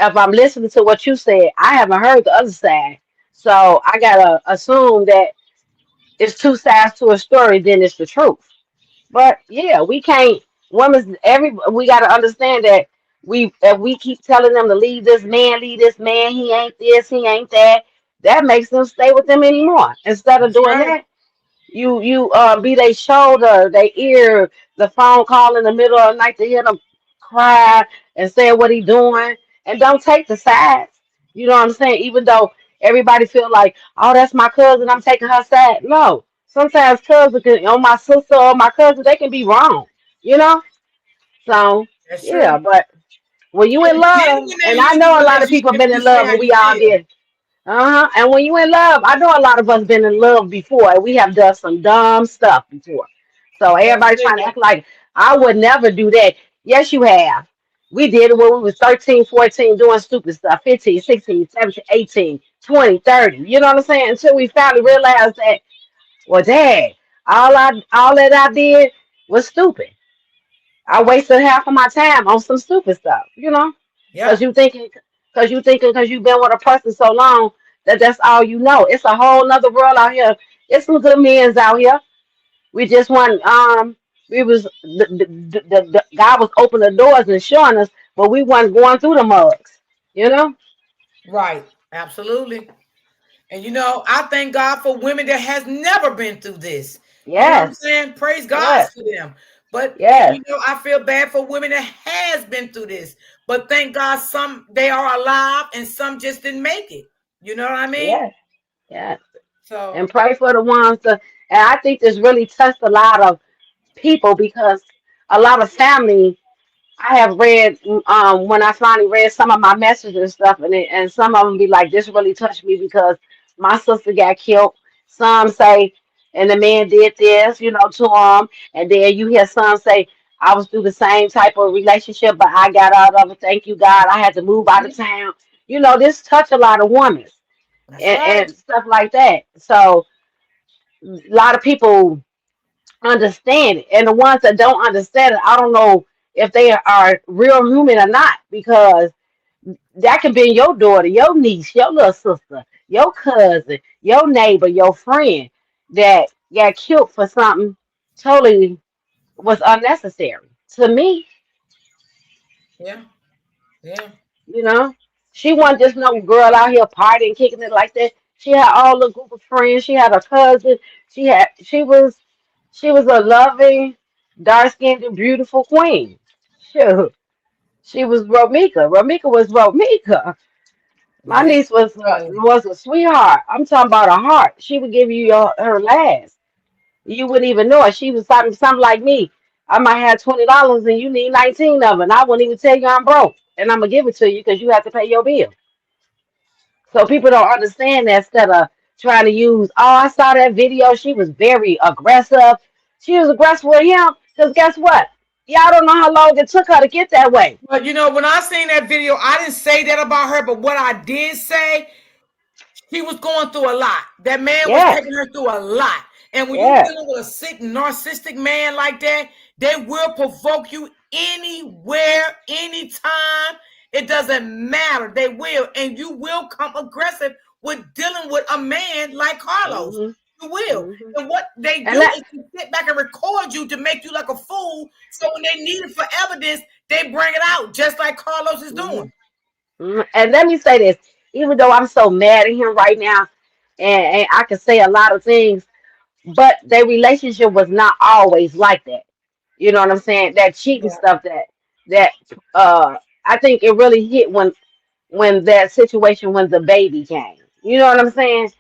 if I'm listening to what you said, I haven't heard the other side, so I gotta assume that it's two sides to a story. Then it's the truth. But yeah, we can't. Women's we got to understand that if we keep telling them to leave this man, he ain't this, he ain't that. That makes them stay with them anymore. Instead of That's doing right. that, you be their shoulder, their ear, the phone call in the middle of the night to hear them cry and say what he doing, and don't take the sides. You know what I'm saying? Even though everybody feel like, oh, that's my cousin, I'm taking her side. No, sometimes cousins can, on my sister or my cousin, they can be wrong. You know? So That's yeah, true. but when you in And then love, when and they I leave the know a lot of people relationship, been you in say love, how and you we all feel. did. And when you in love, I know a lot of us been in love before. We have done some dumb stuff before. So That's everybody trying to it. act like I would never do that. Yes, you have. We did it when we was 13, 14, doing stupid stuff, 15, 16, 17, 18, 20, 30. You know what I'm saying? Until we finally realized that, well, dad, all that I did was stupid. I wasted half of my time on some stupid stuff, Yeah. because because you've been with a person so long that that's all you know. It's a whole nother world out here. It's some good men's out here. We just want we was the God was opening the doors and showing us, but we wasn't going through the mugs, you know. Right. Absolutely. And I thank God for women that has never been through this. You know what I'm Yes, saying? Praise God yes, for them. But yes, I feel bad for women that has been through this. But thank God some they are alive and some just didn't make it. You know what I mean? yes, yes. So And pray for the ones that. And I think this really touched a lot of people because a lot of family I have read when I finally read some of my messages and stuff, and some of them be like, "This really touched me because my sister got killed." Some say, "And the man did this, to him," and then you hear some say, "I was through the same type of relationship, but I got out of it. Thank you, God. I had to move out of mhm, town." This touch a lot of women that's right. and stuff like that. So a lot of people understand it. And the ones that don't understand it, I don't know if they are real human or not, because that could be your daughter, your niece, your little sister, your cousin, your neighbor, your friend that got killed for something totally was unnecessary. To me, Yeah. Yeah. you know, she wasn't just no girl out here partying, kicking it like that. She had all the group of friends. She had a cousin. She was a loving, dark skinned, and beautiful queen. Sure. She was Romika. Romika was Romika. My Yeah. niece was So was a sweetheart. I'm talking about a heart. She would give you her last. You wouldn't even know it. She was something like me. I might have $20 and you need 19 of it. And I wouldn't even tell you I'm broke. And I'm gonna give it to you because you have to pay your bill. So people don't understand that instead of trying to use, oh, I saw that video. She was very aggressive. She was aggressive with him because guess what? Y'all don't know how long it took her to get that way. but when I seen that video, I didn't say that about her, but what I did say, she was going through a lot. That man was Yes, taking her through a lot. And when you yes. dealing with a sick, narcissistic man like that, they will provoke you anywhere, anytime. It doesn't matter. They will. And you will come aggressive with dealing with a man like Carlos. hmm You will. hmm And what they And do that, is to sit back and record you to make you like a fool. So when they need it for evidence, they bring it out, just like Carlos is hmm doing. and let me say this, even though I'm so mad at him right now, and I can say a lot of things, but their relationship was not always like that. You know what I'm saying? That cheating Yeah. stuff that I think it really hit when that situation when the baby came. You know what I'm saying?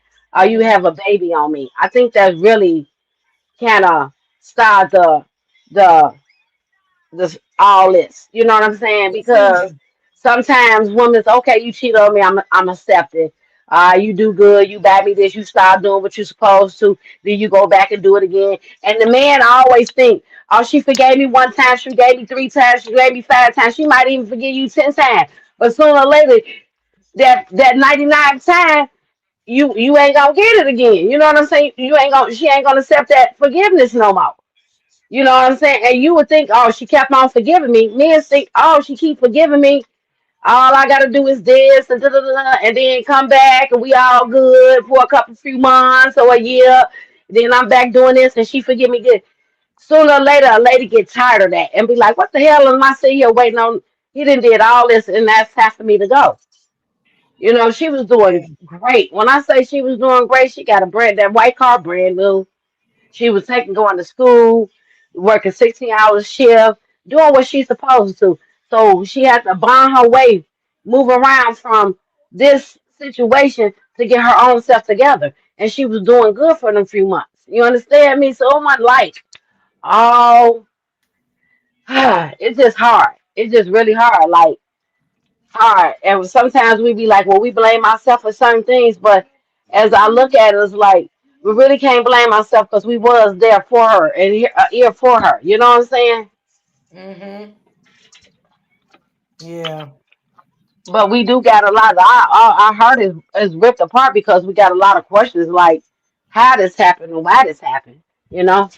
You Mhm. have a baby on me. I think that really kind of started the this all this. You know what I'm saying? The Because fusion. sometimes women's okay, you cheat on me, I'm accepted. You do good, you buy me this, you start doing what you're supposed to, then you go back and do it again. And the man always think, oh, she forgave me one time, she forgave me 3 times, she forgave me 5 times, she might even forgive you 10 times. But sooner or later, that 99th time, you ain't gonna get it again. You know what I'm saying? She ain't gonna accept that forgiveness no more. You know what I'm saying? And you would think, oh, she kept on forgiving me. Men think, oh, she keep forgiving me. All I gotta do is this and da da da, and then come back and we all good for a couple few months or a year. Then I'm back doing this and she forgive me good. Sooner or later, a lady get tired of that and be like, what the hell am I sitting here waiting on? He didn't did all this and that's time for me to go. She was Yeah. doing great. When I say she was doing great, she got that white car brand new. She was going to school, working 16 hours shift, doing what she's supposed to. So she had to bond her way, move around from this situation to get her own self together. And she was doing good for them few months. You understand me? So I'm like, oh, it's just hard. It's just really hard. Like, hard. And sometimes we be like, well, we blame ourselves for certain things, but as I look at it, it's like we really can't blame ourselves because we was there for her and here for her. You know what I'm saying? Mm-hmm. Yeah. But we do got a lot of our heart is ripped apart because we got a lot of questions like how this happened and why this happened. You know?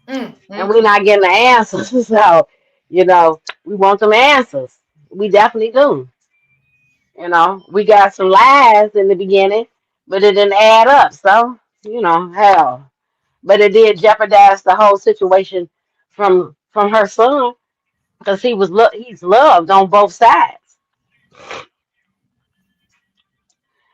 Mm, and mm, we're mm. not getting the answers. So, we want them answers. We definitely do. We got some lies in the beginning, but it didn't add up. So, hell. But it did jeopardize the whole situation from her son because he's loved on both sides.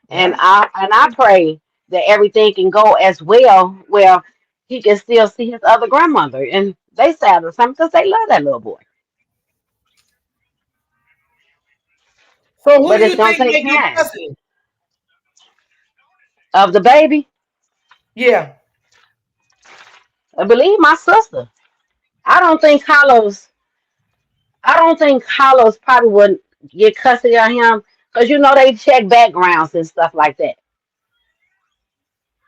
And Yeah. I pray that everything can go as well where he can still see his other grandmother. And they sad or something because they love that little boy. So who But do it's you gonna think take may get time. custody? Of the baby, Yeah. I believe my sister. I don't think Carlos. I don't think Carlos probably would get custody of him because they check backgrounds and stuff like that.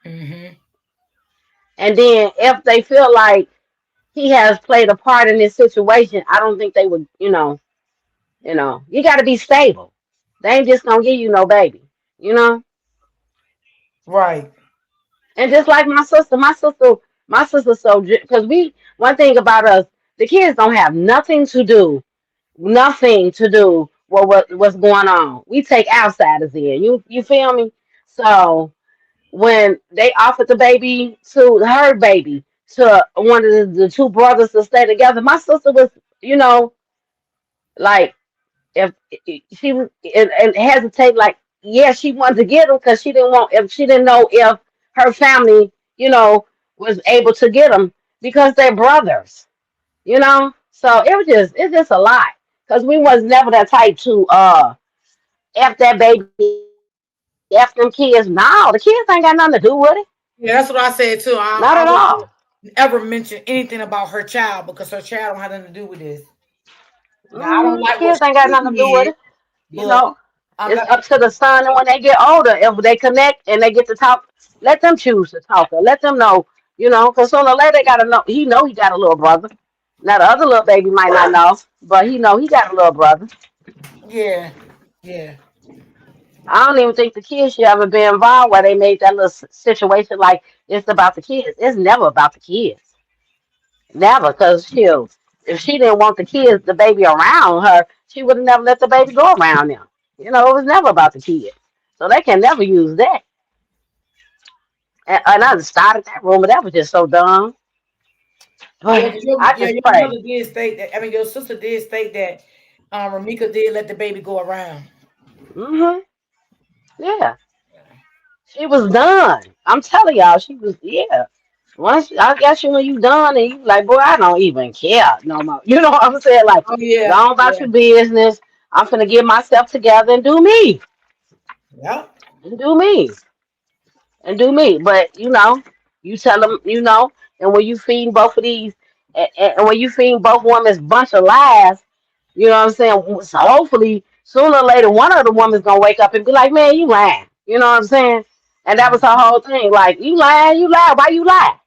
Hmm. And then if they feel like he has played a part in this situation, I don't think they would. You got to be stable. They ain't just gonna give you no baby. You know. Right. And just like my sister, so because one thing about us, the kids don't have nothing to do with what's going on. We take outsiders in. You feel me? So when they offered the baby to her baby to one of the two brothers to stay together, my sister was, you know, like if she was and hesitate, like yeah, she wanted to get him because she didn't know if her family, was able to get him because they're brothers. So it's just a lot because we was never that type to f that baby, f them kids. No, the kids ain't got nothing to do with it, Yeah, that's what I said too. not at I all. would ever mention anything about her child because her child don't have nothing to do with this. Now I don't The like what kids ain't got she nothing to do with did, it. You but know, I'm it's not. up to the son, and when they get older, if they connect and they get to talk, let them choose to talk or let them know. Because sooner or later they gotta know. He know he got a little brother. Now the other little baby might not know, but he know he got a little brother. Yeah, yeah, I don't even think the kids should ever be involved where they made that little situation like it's about the kids. It's never about the kids. Never, because if she didn't want the kids, the baby around her, she would have never let the baby go around them. It was never about the kids. So they can never use that. And I just started that rumor. That was just so dumb. yeah. But I Yeah, just your pray. mother did state that. I mean, your sister did state that. Ramika did let the baby go around. Hmm. Yeah, she was done. I'm telling y'all, she was, yeah. Once I guess when you done and you like, boy, I don't even care no more. You know what I'm saying? Like, Oh go yeah, on about yeah, your business. I'm finna get myself together and do me. yeah, And do me. And do me. But you tell them, and when you feed both of these, and when you feed both women's bunch of lies, you know what I'm saying? So hopefully, sooner or later, one of the women's gonna wake up and be like, "Man, you lying." You know what I'm saying? And that was her whole thing. Like, you lying, you lie. Why you lie?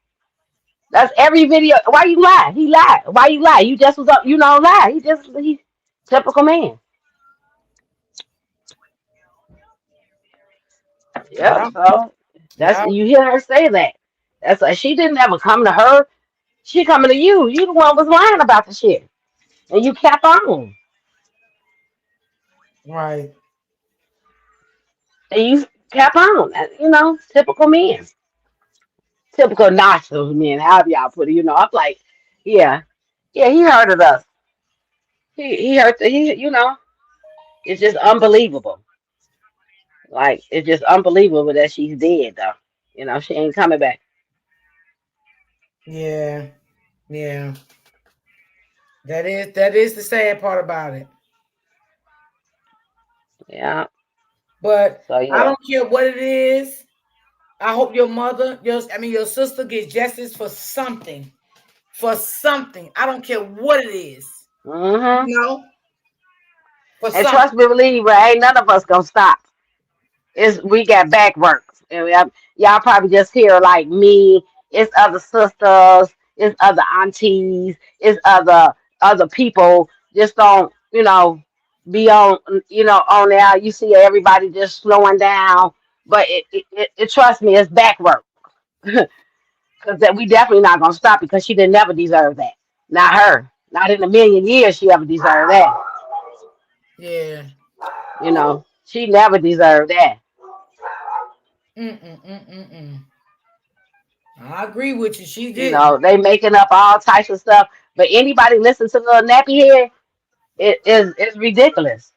That's every video. Why you lie? He lied. Why you lie? You just was up. Lie. He typical man. Yep. yeah, So that's yeah. you hear her say that. That's like she didn't ever come to her. She coming to you. You the one was lying about the shit, and you kept on, Right. and you kept on. Typical men, typical nachos men. However y'all put it. I'm like, yeah, yeah. He hurted us. He hurt. He. It's just unbelievable. Like it's just unbelievable that she's dead though. She ain't coming back. Yeah, yeah. That is the sad part about it. Yeah. But So I yeah. don't care what it is. I hope your mother, your sister gets justice for something. For something. I don't care what it is. Hmm. You know, for And something. trust me, believe me, ain't none of us gonna stop. We got back work, and y'all probably just hear like me. It's other sisters. It's other aunties. It's other people. Just don't be on there. You see everybody just slowing down, but trust me, it's back work. Because that we definitely not gonna stop because she didn't never deserve that. Not her. Not in a million years she ever deserved that. Yeah. She never deserved that. Mm-mm-mm-mm-mm. I agree with you. She You didn't. know, they making up all types of stuff. But anybody listen to the nappy head, it's ridiculous.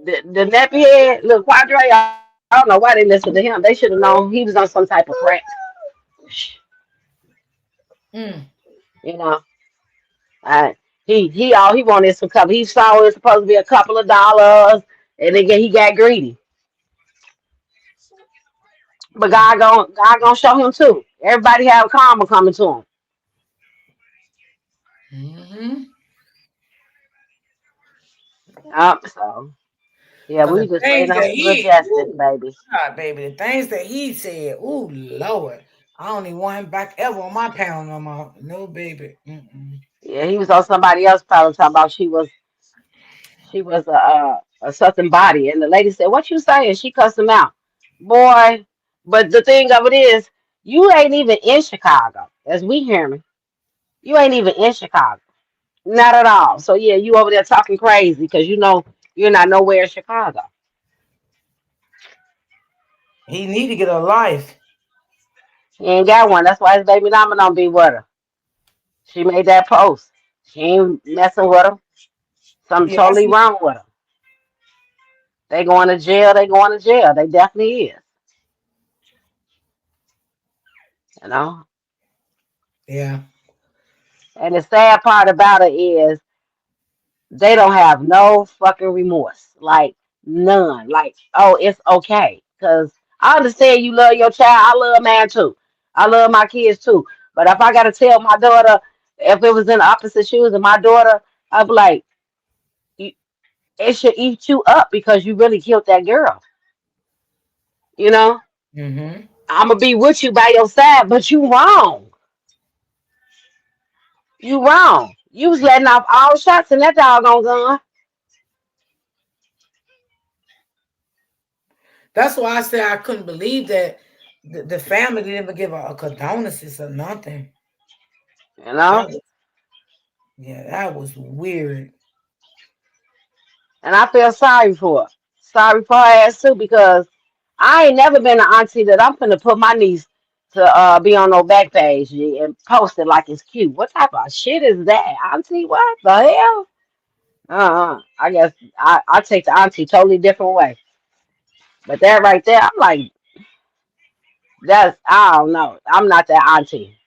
The nappy head, look, Quadre, I don't know why they listened to him. They should have known he was on some type of crack. Mm. You know, uh, he all he wanted is some couple. He saw it was supposed to be a couple of dollars, and then he got greedy. But God gonna show him too. Everybody have karma coming to him. Mm-hmm. So yeah, Cause we the just waiting things on that some he, justice, ooh, baby. God, baby, the things that he said, ooh, Lord, I don't even want him back ever on my panel no more. No, baby. Mm-mm. Yeah, he was on somebody else probably talking about she was a something body, and the lady said, "What you saying?" She cussed him out, boy. But the thing of it is, you ain't even in Chicago, as we hear me. You ain't even in Chicago, not at all. So yeah, you over there talking crazy because you know you're not nowhere in Chicago. He need to get a life. He ain't got one. That's why his baby mama don't be with her. She made that post. She ain't messing with him. Something Yeah, I totally see. wrong with her. They going to jail. They going to jail. They definitely is. You know. Yeah. And the sad part about it is they don't have no fucking remorse. Like none. Like, oh, it's okay. Cause I understand you love your child. I love mine too. I love my kids too. But if I gotta tell my daughter, if it was in the opposite shoes and my daughter, I'd be like, "You- it should eat you up because you really killed that girl. You know? Mm-hmm. I'ma be with you by your side, but you wrong. You wrong. You was letting off all shots in that doggone gun. That's why I said I couldn't believe that the family didn't even give a condolences or nothing. You know? That was, yeah, that was weird. And I feel sorry for her. Sorry for her ass too, because I ain't never been an auntie that I'm finna put my niece to be on no back page G, and post it like it's cute. What type of shit is that? Auntie, what the hell? I guess I take the auntie totally different way. But that right there, I'm like, that's I don't know. I'm not that auntie.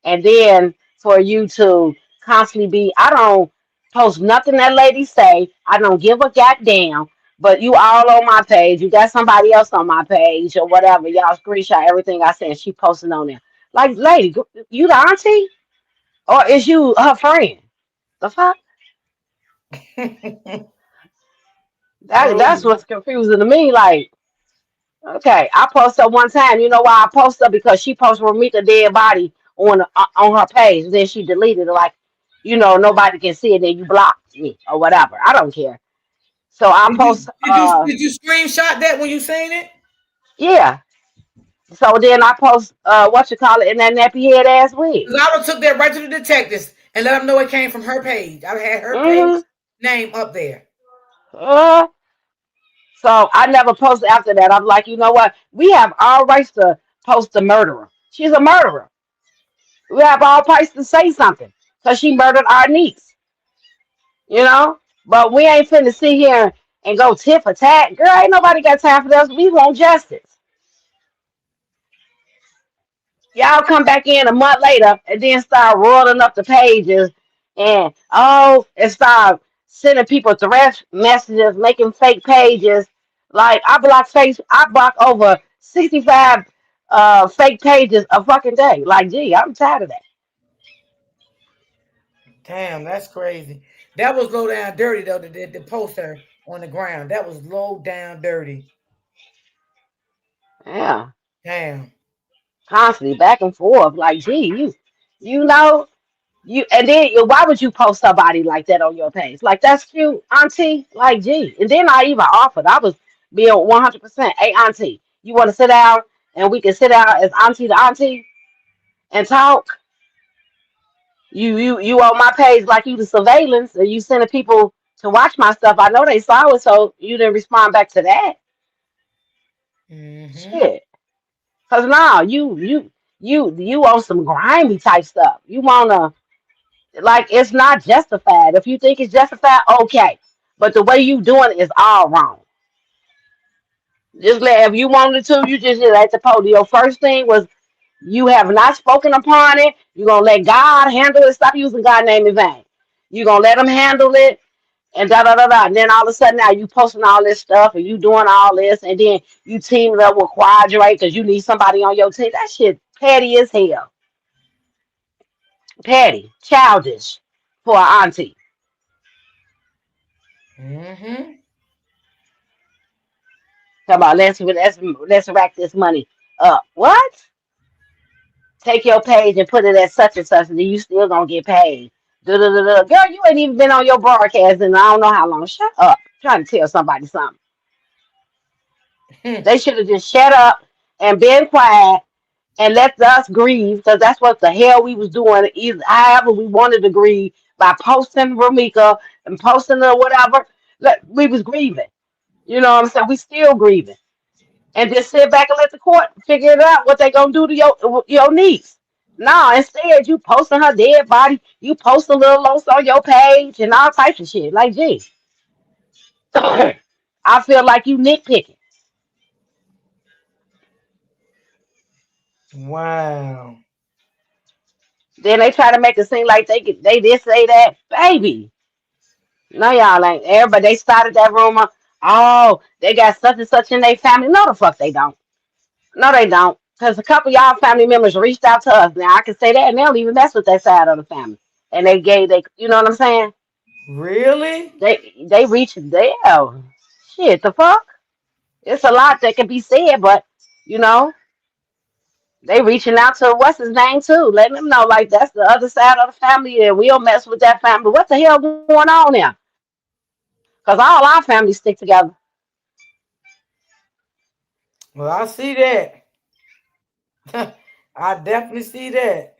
And then for you to constantly be, I don't post nothing that lady say. I don't give a goddamn. But you all on my page. You got somebody else on my page or whatever. Y'all screenshot everything I said. She posting on there. Like, lady, you the auntie or is you her friend? The fuck? That's True. what's confusing to me. Like, okay, I posted her one time. You know why I posted her? Because she posted Ramika dead body on her page. Then she deleted it. Like, nobody can see it. Then you blocked me or whatever. I don't care. So I Did you post. did you did you screenshot that when you seen it? Yeah. So then I post. What you call it in that nappy head ass wig. Because I would took that right to the detectives and let them know it came from her page. I had her page Mm-hmm. name up there. Uh, so I never posted after that. I'm like, you know what? We have all rights to post the murderer. She's a murderer. We have all rights to say something because she murdered our niece. you know. But we ain't finna sit here and go tit for tat. Girl, ain't nobody got time for this. We want justice. Y'all come back in a month later and then start rolling up the pages and start sending people threat messages, making fake pages. Like I block over 65 fake pages a fucking day. Like, gee, I'm tired of that. Damn, that's crazy. That was low down dirty though. The poster on the ground. That was low down dirty. Yeah. Damn. Constantly back and forth. Like, gee, you know, and then why would you post somebody like that on your page? Like that's cute, auntie. Like gee, and then I even offered. I was being 100%. Hey, auntie, You want to sit down and we can sit down as auntie to auntie and talk. You on my page like you the surveillance and you sending people to watch my stuff. I know they saw it, so you didn't respond back to that. Mm-hmm. Shit. Cause now you on some grimy type stuff. You wanna like it's not justified. If you think it's justified, okay. But the way you doing it is all wrong. Just let if you wanted to, you just let the podium. Your first thing was you have not spoken upon it. You're gonna let God handle it. Stop using God's name in vain. You're gonna let him handle it and da da da da. And then all of a sudden now you posting all this stuff and you doing all this and then you teaming up with Quadrate because you need somebody on your team. That shit petty as hell. Petty, childish for an auntie. Mm-hmm. Talk about let's rack this money up. What? Take your page and put it at such and such, and then you still gonna get paid. Da, da, da, da. Girl, you ain't even been on your broadcast in I don't know how long. Shut up. Trying to tell somebody something. They should have just shut up and been quiet and let us grieve because that's what the hell we was doing. Either however we wanted to grieve by posting Ramika and posting or whatever. We was grieving. You know what I'm saying? We still grieving. And just sit back and let the court figure it out what they gonna do to your niece. No, instead you posting her dead body, you post a little lost on your page and all types of shit. Like, gee, I feel like you nitpicking. Wow. Then they try to make it seem like they did say that, baby. No, y'all ain't. Everybody they started that rumor. Oh, they got such and such in their family. No, the fuck they don't. No, they don't. Because a couple of y'all family members reached out to us. Now I can say that, and they don't even mess with that side of the family. And they gave you know what I'm saying? Really? They reached there. Shit, the fuck? It's a lot that can be said, but you know, they reaching out to what's his name too, letting them know like that's the other side of the family, and we don't mess with that family. What the hell going on there? Because all our families stick together. Well, I see that. I definitely see that.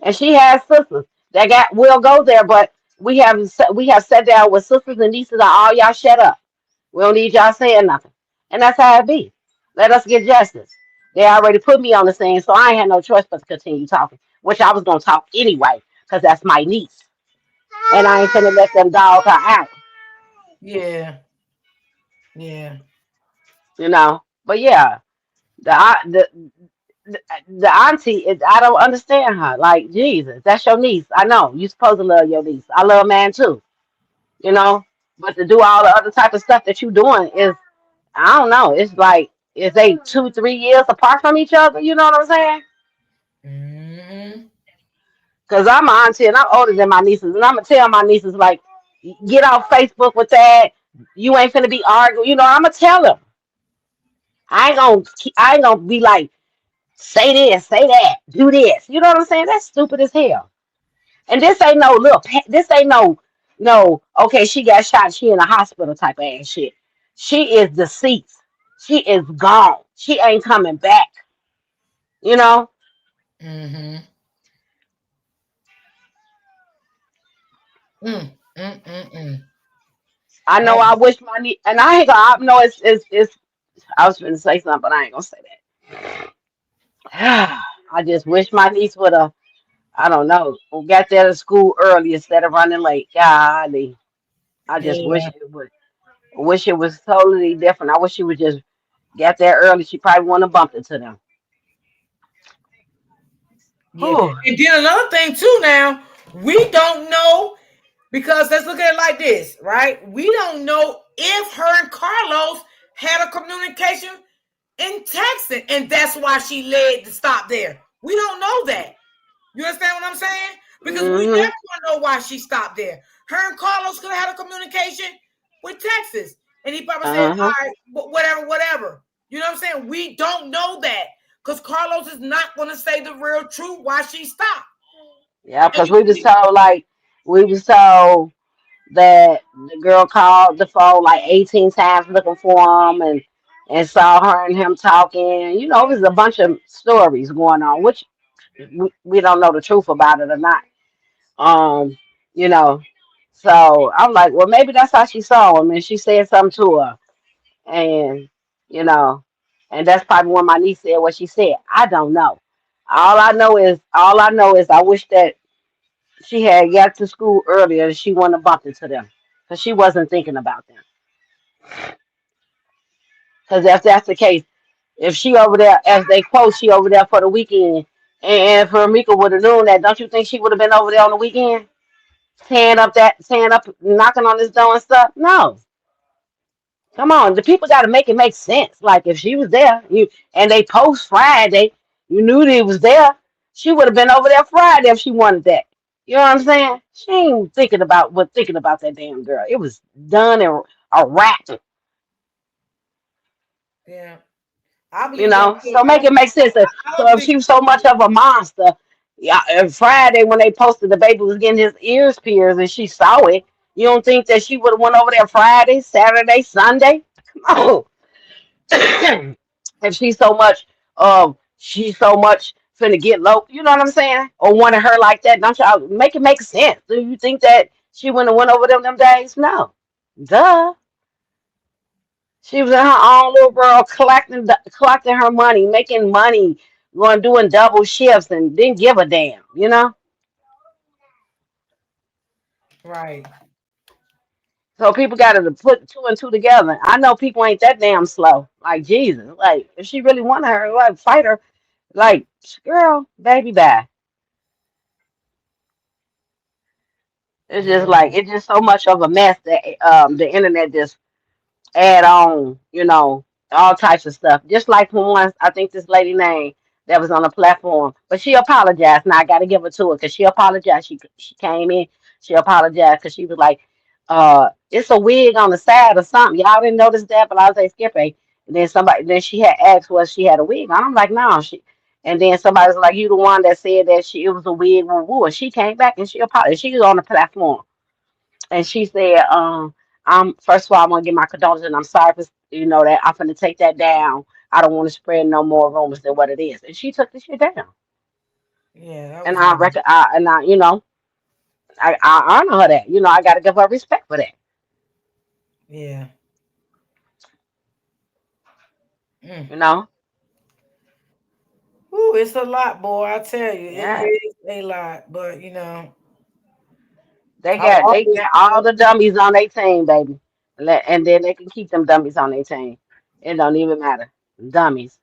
And she has sisters that got will go there, but we have sat down with sisters and nieces. All y'all shut up. We don't need y'all saying nothing, and that's how it be. Let us get justice. They already put me on the scene, so I ain't had no choice but to continue talking, which I was gonna talk anyway, because that's my niece, and I ain't finna let them dog her out, Yeah. Yeah. you know. But yeah, the the auntie, I don't understand her. Like Jesus, that's your niece. I know you supposed to love your niece. I love man too, you know. But to do all the other type of stuff that you doing is, I don't know. It's like is they 2, 3 years apart from each other? You know what I'm saying? Mm-hmm. Because I'm an auntie and I'm older than my nieces, and I'm gonna tell my nieces like, get off Facebook with that. You ain't finna be arguing. You know, I'm gonna tell them. I ain't gonna be like, say this, say that, do this. You know what I'm saying? That's stupid as hell. And this ain't no look. This ain't no. Okay, she got shot. She in a hospital type of ass shit. She is deceased. She is gone. She ain't coming back. You know. Mm-hmm. Mm-mm-mm-mm. I know. I wish my niece, and I ain't gonna. I know it's. I was gonna say something, but I ain't gonna say that. I just wish my niece would have. I don't know. Got there to school early instead of running late. Golly, I just wish Yeah. it would. Wish it was totally different. I wish she would just get there early. She probably wouldn't have bumped into them. Yeah. Whew. And then another thing too now, we don't know because let's look at it like this, right? We don't know if her and Carlos had a communication in texting, and that's why she led to stop there. We don't know that. You understand what I'm saying? Because we Hmm. never gonna know why she stopped there. Her and Carlos could have had a communication with Texas, and he probably said, Uh-huh. "All right, whatever, whatever." You know what I'm saying? We don't know that because Carlos is not going to say the real truth why she stopped. Yeah, And because we was told like we was told. that the girl called the phone like 18 times looking for him and saw her and him talking. You know, it was a bunch of stories going on, which we don't know the truth about it or not. Um, you know, so I'm like, well, maybe that's how she saw him, and she said something to her, and you know, and that's probably when my niece said what she said. I don't know. All I know is I wish that she had got to school earlier and she wouldn't have bumped into them because she wasn't thinking about them. Because if that's the case, if she over there, as they quote, she over there for the weekend, and if Mika would have known that, don't you think she would have been over there on the weekend, tearing up, knocking on this door and stuff? No, come on, the people got to make it make sense. Like if she was there, you and they post Friday, you knew they was there. She would have been over there Friday if she wanted that. You know what I'm saying? She ain't thinking about that damn girl. It was done and a wrap. Yeah, I You believe that know, too. so make it make sense. I So don't if think she was so much of a monster, yeah, and Friday when they posted the baby was getting his ears pierced and she saw it, you don't think that she would have went over there Friday, Saturday, Sunday? Come on. If she's so much finna get low, you know what I'm saying? Or wanted her like that, don't y'all make it make sense? Do you think that she wouldn't have went over them days? No. Duh. She was in her own little world collecting her money, making money, going doing double shifts and didn't give a damn, you know? right. So people got to put two and two together. I know people ain't that damn slow. Like Jesus. Like if she really wanted her, like fight her. Like, girl, baby bye. It's just Yeah. like it's just so much of a mess that the internet just add on, all types of stuff. Just like when once I think this lady name that was on the platform, but she apologized. Now I got to give it to her because she apologized. She came in, she apologized because she was like, it's a wig on the side or something. Y'all didn't notice that, but I was like, Skip A. And then she had asked was she had a wig on. I'm like, no, she. And then somebody was like, you the one that said that it was a wig, woo woo. And she came back and she apologized. She was on the platform and she said, I'm first of all, I want to give my condolences, and I'm sorry for that I'm gonna take that down. I don't want to spread no more rumors than what it is. And she took the shit down. Yeah, that And was I nice. reckon, I honor her that. I got to give her respect for that. Yeah. Mm. You know, Ooh, it's a lot, boy. I tell you, it yeah. is a lot. But They I got they always got all the dummies on their team, baby. And then they can keep them dummies on their team. It don't even matter. Dummies.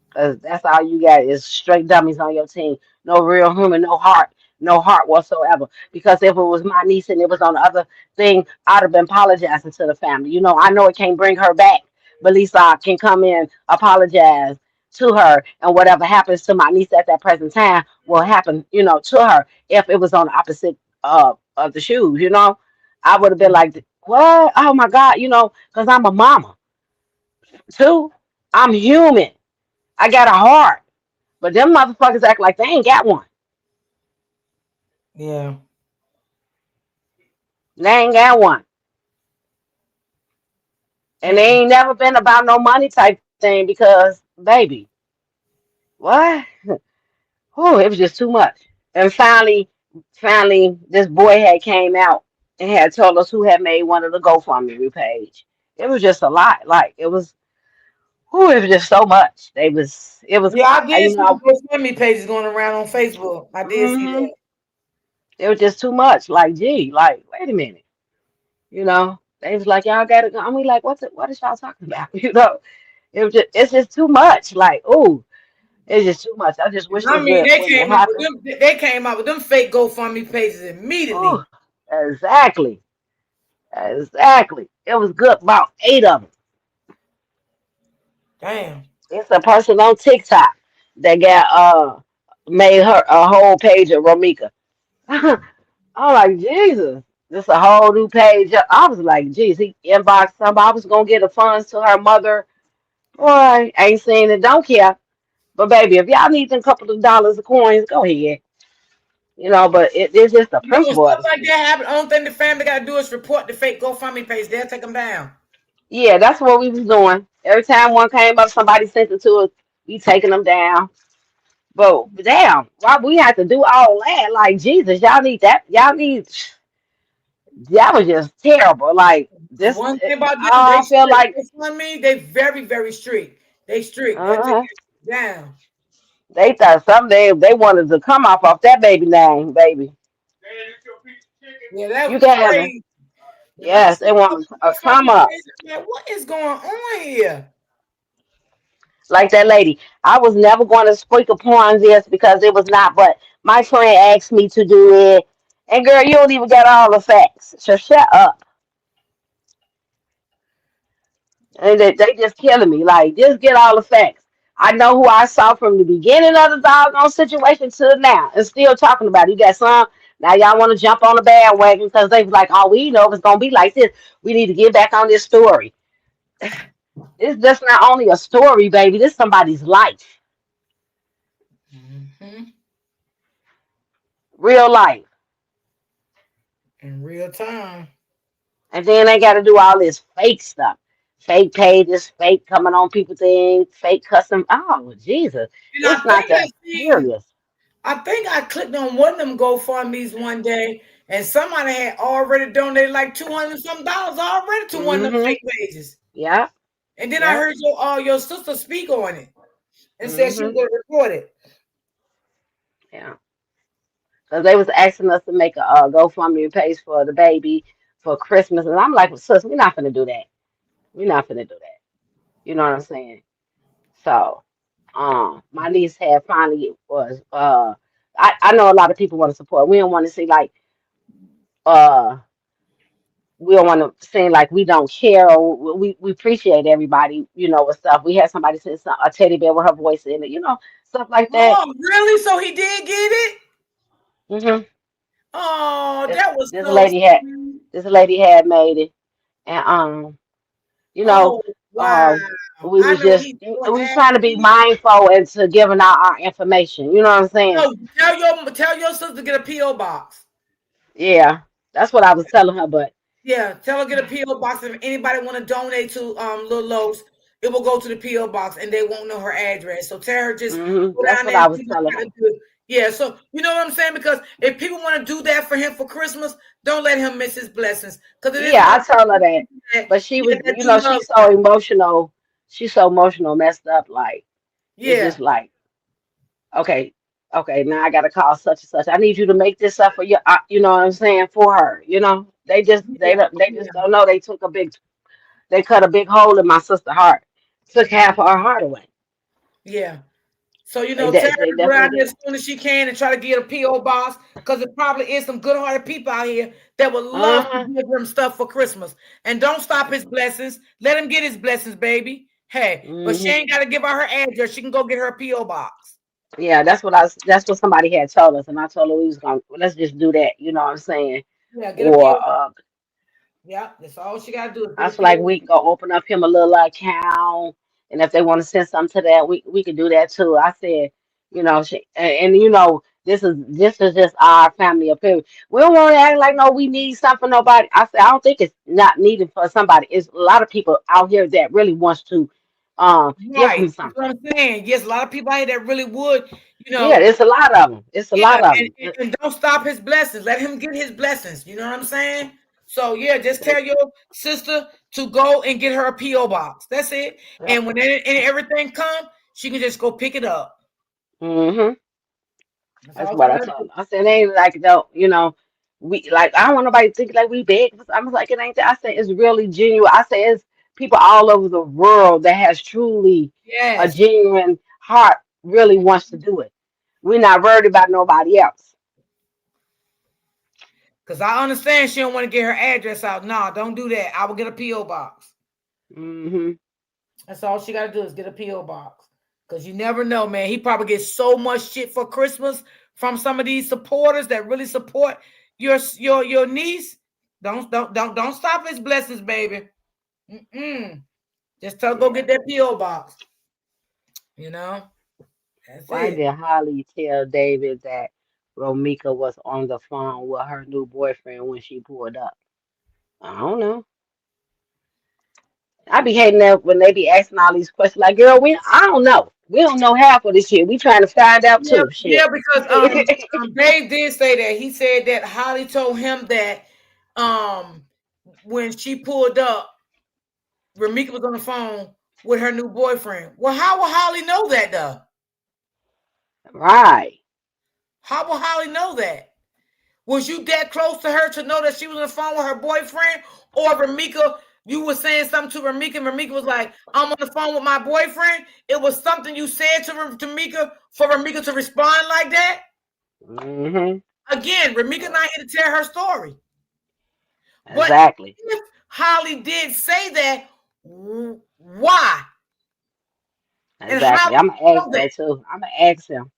Because that's all you got is straight dummies on your team. No real human, no heart whatsoever. Because if it was my niece and it was on the other thing, I'd have been apologizing to the family. I know it can't bring her back, but at least I can come in, apologize to her, and whatever happens to my niece at that present time will happen, to her if it was on the opposite of the shoes. I would have been like, what? Oh my God, because I'm a mama too. I'm human. I got a heart. But them motherfuckers act like they ain't got one. yeah. They ain't got one. And they Mm. ain't never been about no money type thing because, baby, what? Oh, it was just too much. And finally, this boy had came out and had told us who had made one of the GoFundMe page. It was just a lot. Like it was just so much. Yeah, I did see the GoFundMe pages going around on Facebook. I did see hmm that. it was just too much. Like, gee, like, wait a minute. They was like, y'all gotta go. I mean, like, what is y'all talking about? It's just too much. Like, oh, it's just too much. I just And wish I this mean, they wouldn't have came out with happened. them. They came out with them fake GoFundMe pages immediately. Oh, exactly, exactly. It was good. About 8 of them. Damn. It's a person on TikTok that got made her a whole page of Romika. I'm like, Jesus, this a whole new page. I was like, geez, he inboxed somebody. I was gonna get the funds to her mother. Boy, ain't saying it. Don't care. But baby, if y'all need a couple of dollars of coins, go ahead. But it's just the You know, when principle of stuff the like situation. that happen, only thing the family got to do is report the fake GoFundMe page. They'll take them down. Yeah, that's what we was doing. Every time one came up, somebody sent it to us. We taking them down. But damn, why we have to do all that? Like Jesus, y'all need that. Y'all need that was just terrible. Like And this, one thing about them, they I feel strict. like GoFundMe, they very, very strict. They strict. They'll take uh you down. they thought someday they wanted to come off that baby name, baby. Yeah, that You was can have it. crazy. When I Yes, see they want the a come GoFundMe up. page, I'm like, what is going on here? Like that lady. I was never going to speak upon this because it was not, but my friend asked me to do it. And girl, you don't even got all the facts. So shut up. And they just killing me. Like, just get all the facts. I know who I saw from the beginning of the doggone situation to now and still talking about it. You got some, now y'all want to jump on the bandwagon because they was like, oh, we know it's going to be like this. We need to get back on this story. It's just not only a story, baby. This is somebody's life. Hmm. Real life. In real time. And then they got to do all this fake stuff. Fake pages, fake coming on people things, fake custom. Oh, Jesus. And It's I not think I that seen, serious. I think I clicked on one of them GoFundMe's one day, and somebody had already donated like 200 and some dollars already to one of them Mm-hmm. fake pages. Yeah. And then I Yeah. heard your sister speak on it and said she was Mm-hmm. going to report it. Yeah. Because they was asking us to make a GoFundMe page for the baby for Christmas. And I'm like, well, sis, we're not going to do that. We're not going to do that. You know what I'm saying? So, my niece had finally was, I know a lot of people want to support. We don't want to see like, uh, we don't want to seem like we don't care or we appreciate everybody, with stuff. We had somebody send a teddy bear with her voice in it, stuff like that. Oh, really? So he did get it? hmm Oh, This that was this so lady had sweet. this lady had made it, and you know, Oh, wow. uh, we I was know just he's we so was trying to be happy. mindful and to giving out our information. You know what I'm saying? No, tell your sister to get a P.O. box. Yeah, that's what I was telling her. But Yeah, tell her get a P.O. box. If anybody want to donate to Little Lowe's, it will go to the P.O. box and they won't know her address. So tell her just go that's down what there I and was see what telling you her. gotta do. Yeah, so you know what I'm saying? Because if people want to do that for him for Christmas, don't let him miss his blessings. Because it is a Yeah, lot I of told her that. people that, But she yeah, was, that do love she's so him. emotional. She's so emotional, messed up. Like it's just Yeah, like, okay, okay, now I gotta call such and such. I need you to make this up for you. You know what I'm saying, for her. They just yeah, they just yeah, don't know. They cut a big hole in my sister's heart. Took half of her heart away. yeah. So tell her They to go definitely out there did. as soon as she can and try to get a PO box because it probably is some good-hearted people out here that would love to Uh-huh. give him stuff for Christmas. And don't stop his blessings. Let him get his blessings, baby. Hey, but she hmm ain't got to give out her address. She can go get her PO box. Yeah, that's what somebody had told us, and I told her we was gonna let's just do that. You know what I'm saying? Yeah, get a Or PO box. Yeah, that's all she got to do is I get a feel like PO we can go open up him a little account, and if they want to send something to that, we can do that too. I said, this is just our family opinion. We don't want to act like no, we need something for nobody. I said I don't think it's not needed for somebody. It's a lot of people out here that really wants to give right. him That's something. what I'm saying. Yes, a lot of people out here that really would, you Yeah, know, it's a lot of them. It's a yeah, lot of and, them. and, and don't stop his blessings. Let him get his blessings. You know what I'm saying? So yeah, just tell your sister to go and get her a PO box. That's it. And when everything come, she can just go pick it up. Mm-hmm. That's That's all she what I got to told do. him. I said, it ain't like no, we like I don't want nobody to think like we big. I was like, it ain't that. I said it's really genuine. I say it's people all over the world that has truly a Yes, genuine heart really wants to do it. We're not worried about nobody else. because I understand she don't want to get her address out. Nah, don't do that. I will get a PO box. Hmm That's all she got to do is get a PO box. Because you never know, man. He probably gets so much shit for Christmas from some of these supporters that really support your niece. Don't stop his blessings, baby. Mm-mm. Just tell her go Yeah. get that PO box. You know, that's Why it. did Holly tell David that Romika was on the phone with her new boyfriend when she pulled up. I don't know. I be hating that when they be asking all these questions. Like, girl, I don't know. We don't know half of this shit. We trying to find out Yeah, too. yeah, Shit. because Dave did say that. He said that Holly told him that um when she pulled up, Ramika was on the phone with her new boyfriend. Well, how will Holly know that though? Right. How will Holly know that? Was you that close to her to know that she was on the phone with her boyfriend? Or Ramika, you were saying something to Ramika, and Ramika was like, I'm on the phone with my boyfriend. It was something you said to Ramika for Ramika to respond like that? Hmm. Again, Ramika not here to tell her story. But Exactly. if Holly did say that, why? And how Exactly. do I'm you gonna ask know that? that too. I'm gonna ask him.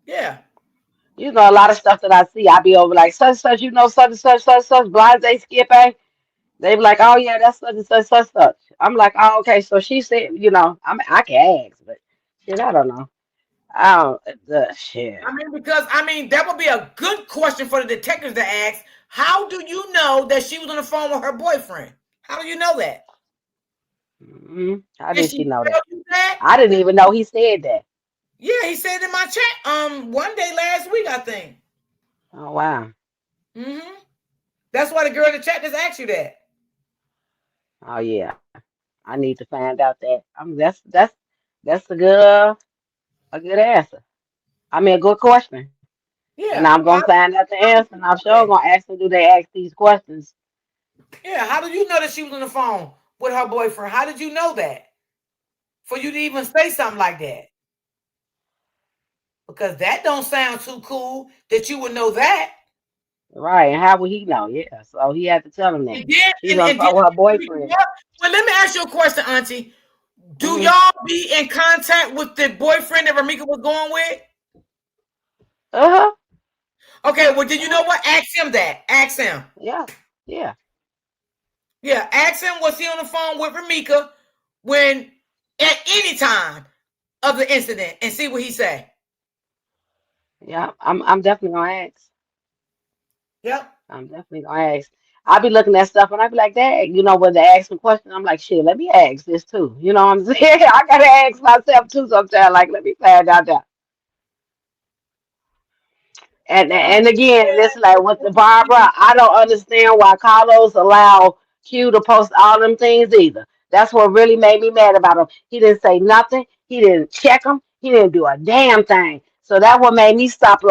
Yeah. You know, a lot of stuff that I see, I be over like such and such. You know, such and such, such and such. Blase skip. They be like, oh yeah, that's such and such, such such. I'm like, oh okay. So she said, I can ask, but shit, I don't know. I don't the shit. I mean, because that would be a good question for the detectives to ask. How do you know that she was on the phone with her boyfriend? How do you know that? How Did did she she know tell that? you that? I didn't even know he said that. Yeah, he said in my chat one day last week, I think. Oh wow. Mm-hmm. That's why the girl in the chat just asked you that. Oh yeah. I need to find out that. That's a good answer. I mean a good question. And Yeah. I'm gonna find out the answer and I'm sure gonna ask them, do they ask these questions? Yeah. How do you know that she was on the phone with her boyfriend? How did you know that? For you to even say something like that? Because that don't sound too cool that you would know that. Right, and how would he know? Yeah. So he had to tell him that. And then, She's on the then phone with her boyfriend. well, let me ask you a question, Auntie. Do Hmm. y'all be in contact with the boyfriend that Ramika was going with? Uh-huh. Okay, well, did you know Uh-huh. what? Ask him that. Ask him. Yeah. Yeah. Yeah, ask him was he on the phone with Ramika when at any time of the incident and see what he say. Yeah. I'm definitely gonna ask. Yep. I'm definitely gonna ask. I'll be looking at stuff and I'll be like, Dad, when they ask me questions, I'm like, shit, let me ask this too. You know what I'm saying? I gotta ask myself too sometimes. Like, let me find out that. And again, it's like with the Barbara, I don't understand why Carlos allowed Q to post all them things either. That's what really made me mad about him. He didn't say nothing. He didn't check him. He didn't do a damn thing. So that what made me stop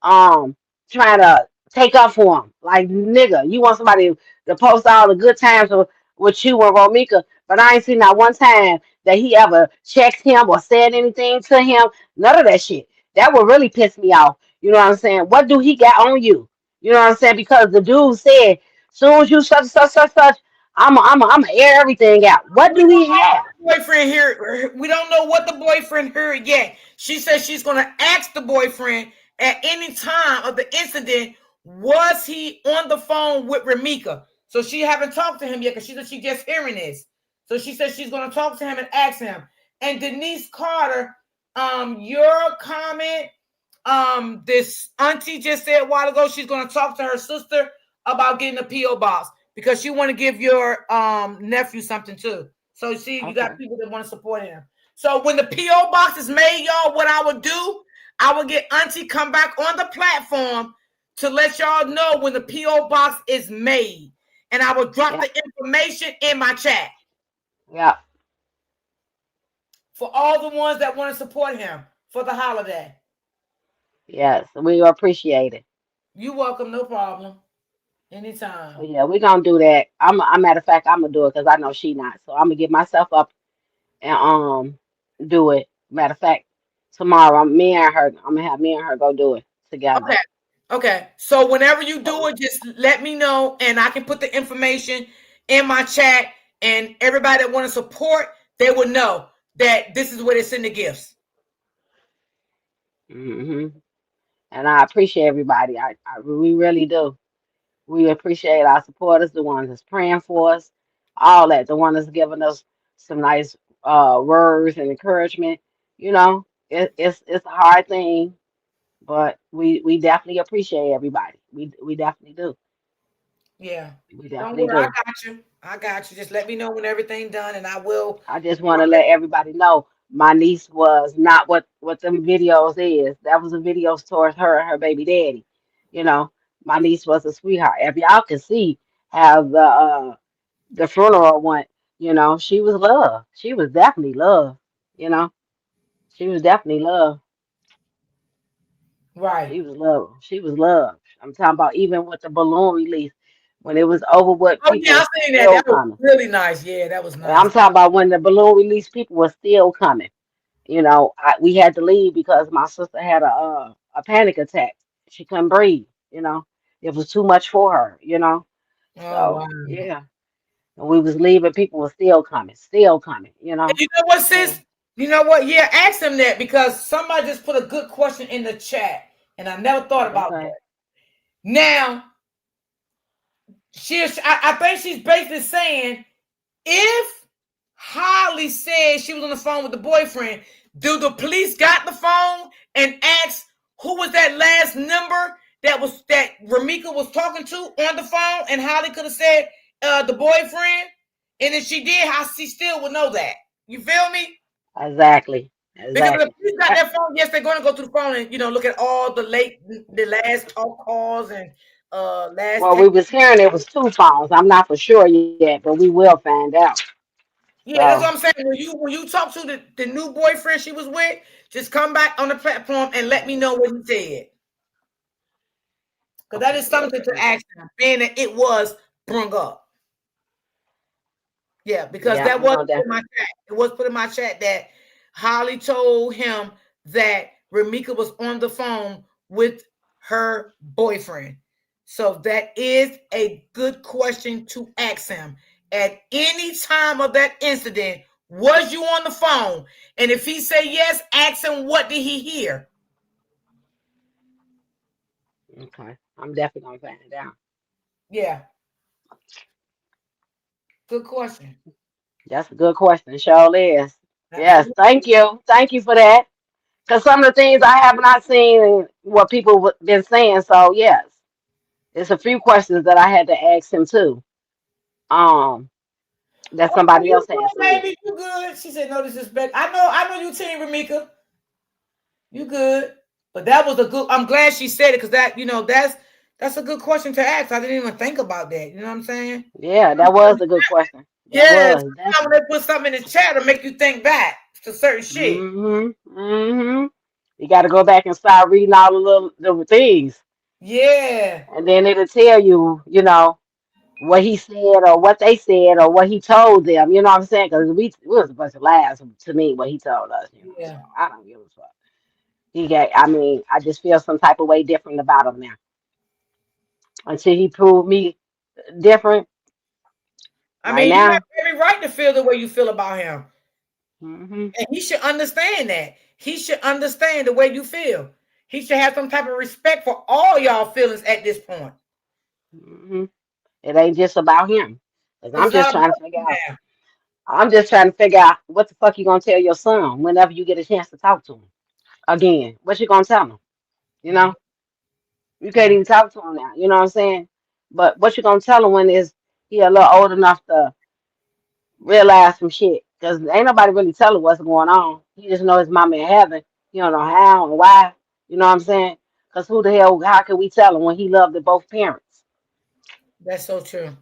um trying to take up for him. Like nigga, you want somebody to post all the good times with you and Romika, but I ain't seen not one time that he ever checked him or said anything to him. None of that shit. That would really piss me off. You know what I'm saying? What do he got on you? You know what I'm saying? Because the dude said, soon as you such, I'm air everything out. What We do don't he know have? what the boyfriend here. We don't know what the boyfriend heard yet. She says she's going to ask the boyfriend at any time of the incident, was he on the phone with Ramika? So she haven't talked to him yet because she said she just hearing this. So she says she's going to talk to him and ask him. And Denise Carter, your comment, this auntie just said a while ago she's going to talk to her sister about getting a PO box because she want to give your nephew something too. So see, you got Okay. people that want to support him. So when the PO box is made, y'all, what I would do, I would get Auntie come back on the platform to let y'all know when the PO box is made, and I will drop Yeah. the information in my chat Yeah. for all the ones that want to support him for the holiday. Yes. We appreciate it. You welcome, no problem, So anytime. yeah, we're gonna do that. I'm matter of fact, I'm gonna do it because I know she not. So I'm gonna get myself up and do it. Matter of fact, tomorrow I'm gonna have me and her go do it together. Okay. Okay. So whenever you do So it, just let me know and I can put the information in my chat and everybody that want to support, they will know that this is where they send the gifts. hmm and I appreciate everybody. We really do. We appreciate our supporters, the ones that's praying for us, all that, the one that's giving us some nice words and encouragement, you know. it's a hard thing, but we definitely appreciate everybody. We definitely do. Yeah. We Don't definitely worry, I do. got you. I got you. Just let me know when everything done, and I will. I just want to let everybody know my niece was not what them videos is. That was a videos towards her and her baby daddy. You know, my niece was a sweetheart. If y'all can see how the funeral went, she was loved. She was definitely loved. You know, she was definitely loved. Right. She was loved. She was loved. I'm talking about even with the balloon release when it was over, what Oh people yeah, I was seen that. still That was coming. really nice. Yeah, that was And nice. I'm talking about when the balloon release, people were still coming. We had to leave because my sister had a panic attack. She couldn't breathe. It was too much for her. Oh wow. So yeah, and we was leaving. People were still coming, still coming. And you know what, sis? So You know what? Yeah, ask them that because somebody just put a good question in the chat, and I never thought about okay, that. Now, I think she's basically saying if Holly said she was on the phone with the boyfriend, do the police got the phone and asked who was that last number that Ramika was talking to on the phone, and Holly could have said the boyfriend, and if she did, how she still would know that. You feel me? exactly, Because if the exactly. police got their phone, yes, they're going to go through the phone and look at all the last talk calls and last Well, text. we was hearing it was two phones. I'm not for sure yet, but we will find out. Yeah, that's So what I'm saying. When you talk to the new boyfriend she was with, just come back on the platform and let me know what he said. Because that is something to yeah, ask him, being that it was brung up. Yeah, because yeah, that we're was gonna put in my definitely. chat. It was put in my chat that Holly told him that Ramika was on the phone with her boyfriend. So that is a good question to ask him. At any time of that incident, was you on the phone? And if he say yes, ask him what did he hear? Okay, I'm definitely gonna find out. Yeah, good question. That's a good question. Sure is. Yes, Absolutely. thank you for that. Because some of the things I have not seen what people been saying. So yes, it's a few questions that I had to ask him too. Um, that Oh, somebody you else had good, said. baby? You good? She said no disrespect. I know you, team Ramika. You good. But that was a good. I'm glad she said it because that's a good question to ask. I didn't even think about that. You know what I'm saying? Yeah, that was a good question. That Yeah. was Sometimes when definitely. they put something in the chat to make you think back to certain shit. Mm-hmm. Mm-hmm. You got to go back and start reading all the little things, Yeah. and then it'll tell you, what he said or what they said or what he told them. You know what I'm saying? Because we was a bunch of lies to me what he told us. So Yeah. I don't give a fuck. I mean, I just feel some type of way different about him now. Until he proved me different, I right mean, you now. have every right to feel the way you feel about him. Hmm. And he should understand that. He should understand the way you feel. He should have some type of respect for all y'all feelings at this point. Hmm. It ain't just about him. Cause It's not about you now. I'm just trying to figure out what the fuck you gonna tell your son whenever you get a chance to talk to him again. What you gonna tell him? You know, you can't even talk to him now. You know what I'm saying? But what you gonna tell him when he a little old enough to realize some shit? Cause ain't nobody really telling what's going on. He just know his mama in heaven. He don't know how and why. You know what I'm saying? Cause who the hell? How can we tell him when he loved both parents? That's so true.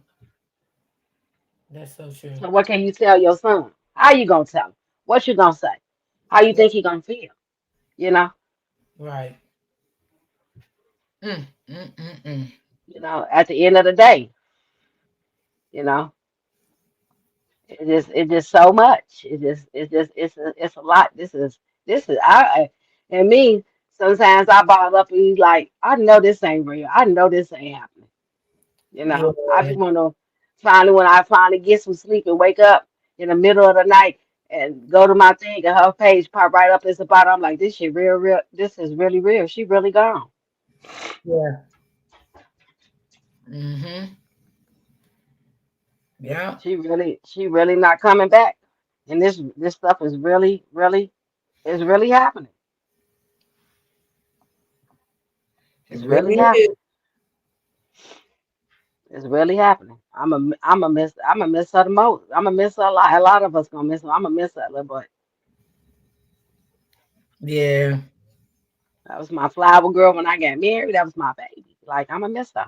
That's so true. So what can you tell your son? How you gonna tell him? What you gonna say? How you Yeah, think he gonna feel? You know? right. Mm, mm, mm, mm. At the end of the day, you know, it's just so much. It's a lot. This is and me. Sometimes I bottle up and he's like, I know this ain't real. I know this ain't happening. I Yeah, be want to finally when I finally get some sleep and wake up in the middle of the night and go to my thing and her page pop right up as the bottom. I'm like, this shit real, real. This is really real. She really gone. yeah. Mm-hmm. Yeah. She really not coming back. And this stuff is really, really. It's really happening. It It's really really is. happening. It's really happening. I'm a miss her the most. I'm a miss her a lot. A lot of us gonna miss her. I'm a miss her, little boy. Yeah. That was my flower girl when I got married. That was my baby. Like I'm a miss her.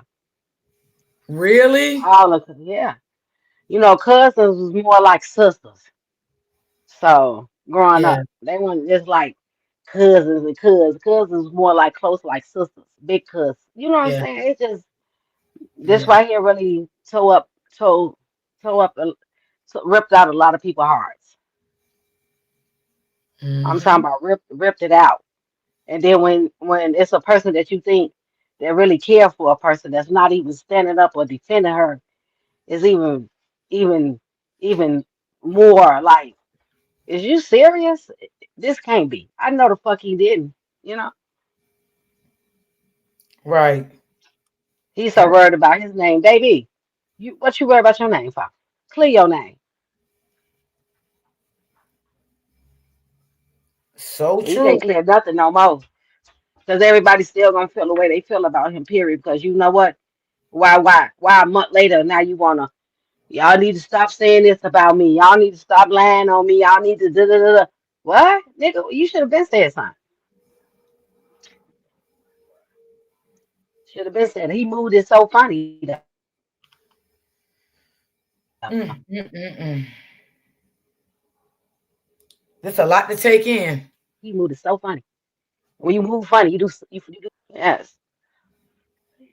Really? All of yeah. You know, cousins was more like sisters. So growing Yeah. up, they weren't just like cousins and cousins. Cousins was more like close like sisters, big cousins. You know what I'm Yeah. saying? It's just this Yeah. right here really tore up, ripped out a lot of people's hearts. I'm talking Hmm. about ripped it out. And then when it's a person that you think that really care for a person that's not even standing up or defending her is even even more like, is you serious? This can't be. I know the fuck he didn't. You know, Right. he's so worried about his name, baby. What you worried about your name for? Clear your name. So He can't true. clear nothing no more. Because everybody's still gonna feel the way they feel about him, period. Because you know what? Why a month later now you wanna, y'all need to stop saying this about me. Y'all need to stop lying on me. Y'all need to da da da da. What? Nigga, you should have been said something. Should have been said. He moved it so funny though. Mm, mm, mm, mm. That's a lot to take in. He moved it so funny. When you move funny, you do. Yes.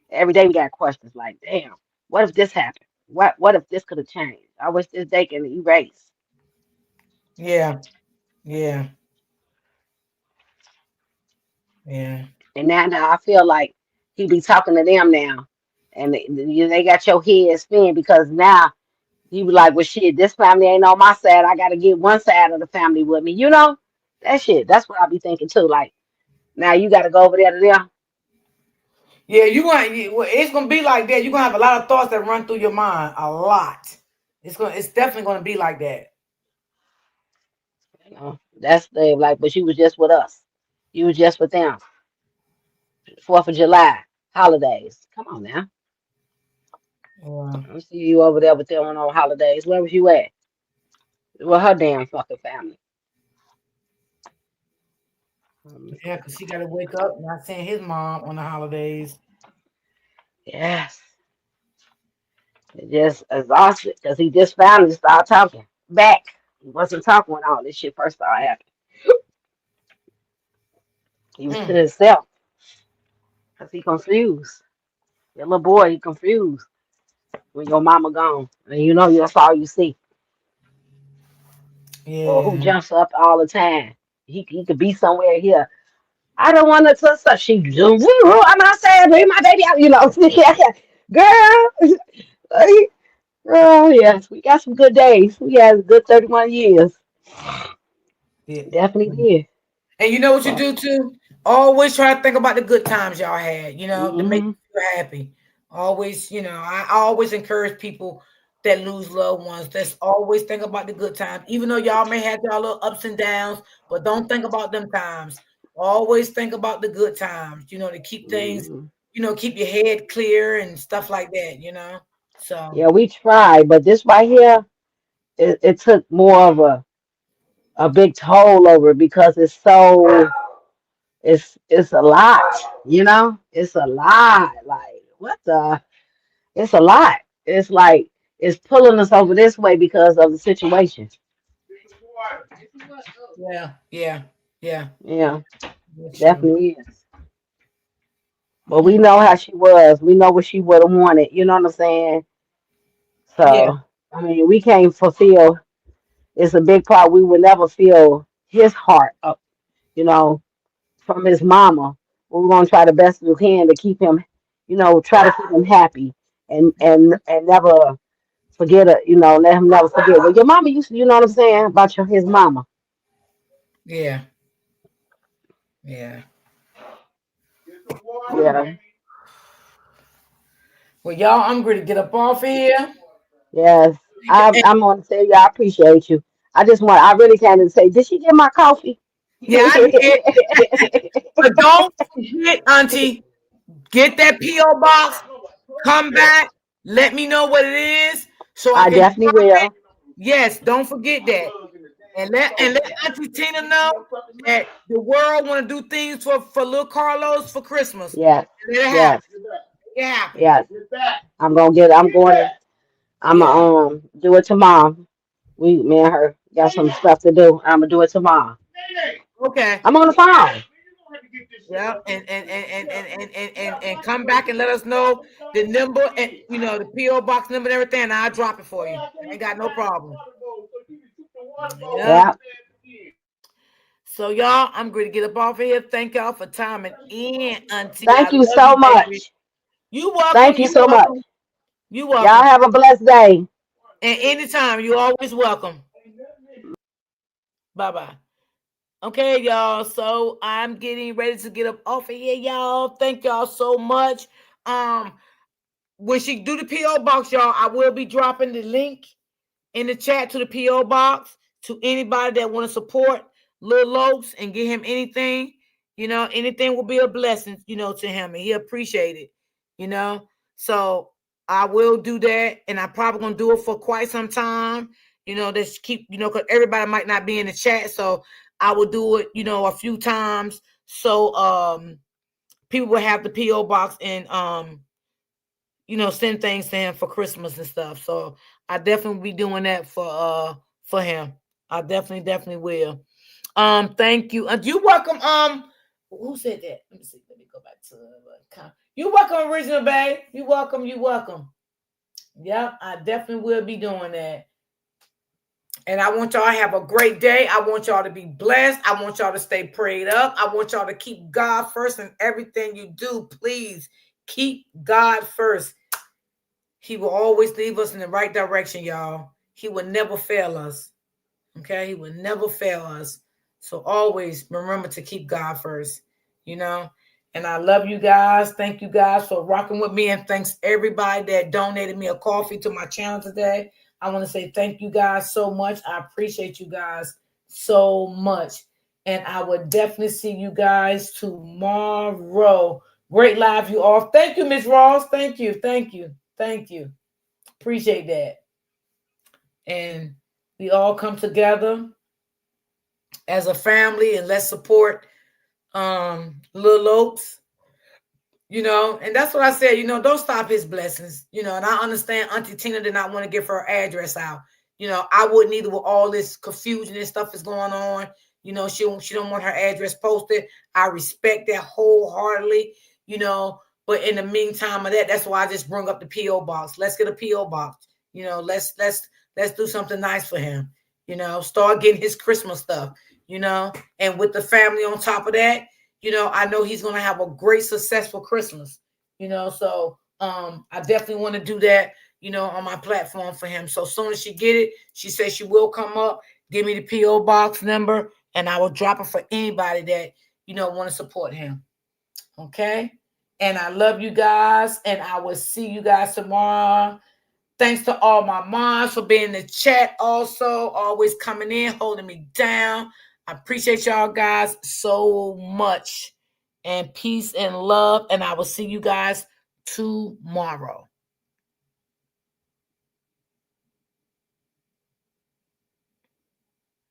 Every day we got questions like, damn, what if this happened? What if this could have changed? I wish this day can erase. Yeah. Yeah. Yeah. And now I feel like he be talking to them now, and they got your head spin because now he be like, well, shit, this family ain't on my side. I got to get one side of the family with me. You know, that shit. That's what I be thinking too. Like now you got to go over there to them. Yeah, well, it's gonna be like that. You're gonna have a lot of thoughts that run through your mind. A lot. It's definitely gonna be like that. You know, that's the like. But you was just with us. You was just with them. 4th of July holidays. Come on now. Yeah. I see you over there with them on holidays. Where was you at? Well, her damn fucking family. Yeah, because he gotta wake up not seeing his mom on the holidays. Yes, just exhausted because he just finally started talking back. He wasn't talking when all this shit first started happening. He was to Mm, himself because he confused. Your little boy, he confused when your mama gone, and you know that's all you see. Or who yeah. jumps up all the time. He could be somewhere here. I don't want to touch stuff. She, I'm outside, bring my baby out. You know, girl. Oh yes, we got some good days. We had a good 31 years. Yeah. Definitely did. And you know what you But do too? Always try to think about the good times y'all had, to make hmm you feel happy. Always, I always encourage people that lose loved ones. Let's always think about the good times. Even though y'all may have y'all little ups and downs, but don't think about them times. Always think about the good times, to keep things, hmm keep your head clear and stuff like that. So yeah, we tried, but this right here, it took more of a big toll over it because it's a lot, it's a lot. Like what the? It's a lot. It's like it's pulling us over this way because of the situation. yeah, yeah, yeah, Yeah, that's true. definitely is. But we Mm, know how she was. We know what she would have wanted. You know what I'm saying? yeah, So, I mean, we can't fulfill. It's a big part. We would never feel his heart up, you know, from his mama. We're gonna try the best we can to keep him, try to keep him happy and never forget it. Let him never forget. Well, your mama used to, you know what I'm saying about his mama. yeah, yeah. Yeah. Well, y'all, I'm ready to get up off of here. Yes. I'm gonna tell you, I appreciate you. I really can't say, did she get my coffee? Yeah, I did. But don't forget, Auntie, get that P.O. box. Come back. Let me know what it is so I I can definitely drop it. will. Yes, don't forget that. And let Auntie Tina know that the world want to do things for little Carlos for Christmas. Yes, And let it happen. yes, Make it happen. yes. I'm going to. I'm Yeah. gonna do it tomorrow. Me and her got some stuff to do. I'm gonna do it tomorrow. Okay. I'm on the phone. Yeah. And come back and let us know the number and the P.O. box number and everything, and I'll drop it for you. I ain't got no problem. Yeah. Yeah. So y'all, I'm going to get up off of here. Thank y'all for timing in, Auntie. I Thank you love so you, baby. much. You welcome. Thank you You so much. welcome. You Y'all welcome. have a blessed day. And anytime, you always welcome. Bye bye. Okay, y'all. So I'm getting ready to get up off of here, y'all. Thank y'all so much. Um, when she do the PO box, y'all, I will be dropping the link in the chat to the PO box to anybody that want to support Lil Lokes and get him anything. Anything will be a blessing, to him, and he appreciate it. So I will do that, and I'm probably gonna do it for quite some time. Just keep, because everybody might not be in the chat, so I will do it, a few times, so people will have the PO box and send things to him for Christmas and stuff. So I definitely will be doing that for him. I definitely will. Thank you. You welcome. Who said that? Let me see. Let me go back to you welcome, Original Bay. You welcome. You welcome. Yep, I definitely will be doing that. And I want y'all to have a great day. I want y'all to be blessed. I want y'all to stay prayed up. I want y'all to keep God first in everything you do. Please keep God first. He will always leave us in the right direction, y'all. He will never fail us. Okay? He will never fail us. So always remember to keep God first, you know? And I love you guys. Thank you guys for rocking with me. And thanks everybody that donated me a coffee to my channel today. I want to say thank you guys so much. I appreciate you guys so much. And I will definitely see you guys tomorrow. Great live, you all. Thank you, Miss Ross. Thank you. Thank you. Thank you. Appreciate that. And we all come together as a family and let's support Lil Oaks, and that's what I said, don't stop his blessings, and I understand Auntie Tina did not want to give her address out. I wouldn't either with all this confusion and stuff is going on. She don't want her address posted. I respect that wholeheartedly, but in the meantime of that's why I just bring up the P.O. box. Let's get a P.O. box. Let's do something nice for him. Start getting his Christmas stuff, and with the family on top of that, I know he's going to have a great, successful Christmas, so I definitely want to do that, on my platform for him. So as soon as she get it, she says she will come up, give me the P.O. box number, and I will drop it for anybody that, want to support him. Okay. And I love you guys, and I will see you guys tomorrow. Thanks to all my moms for being in the chat also, always coming in, holding me down. I appreciate y'all guys so much. And peace and love. And I will see you guys tomorrow.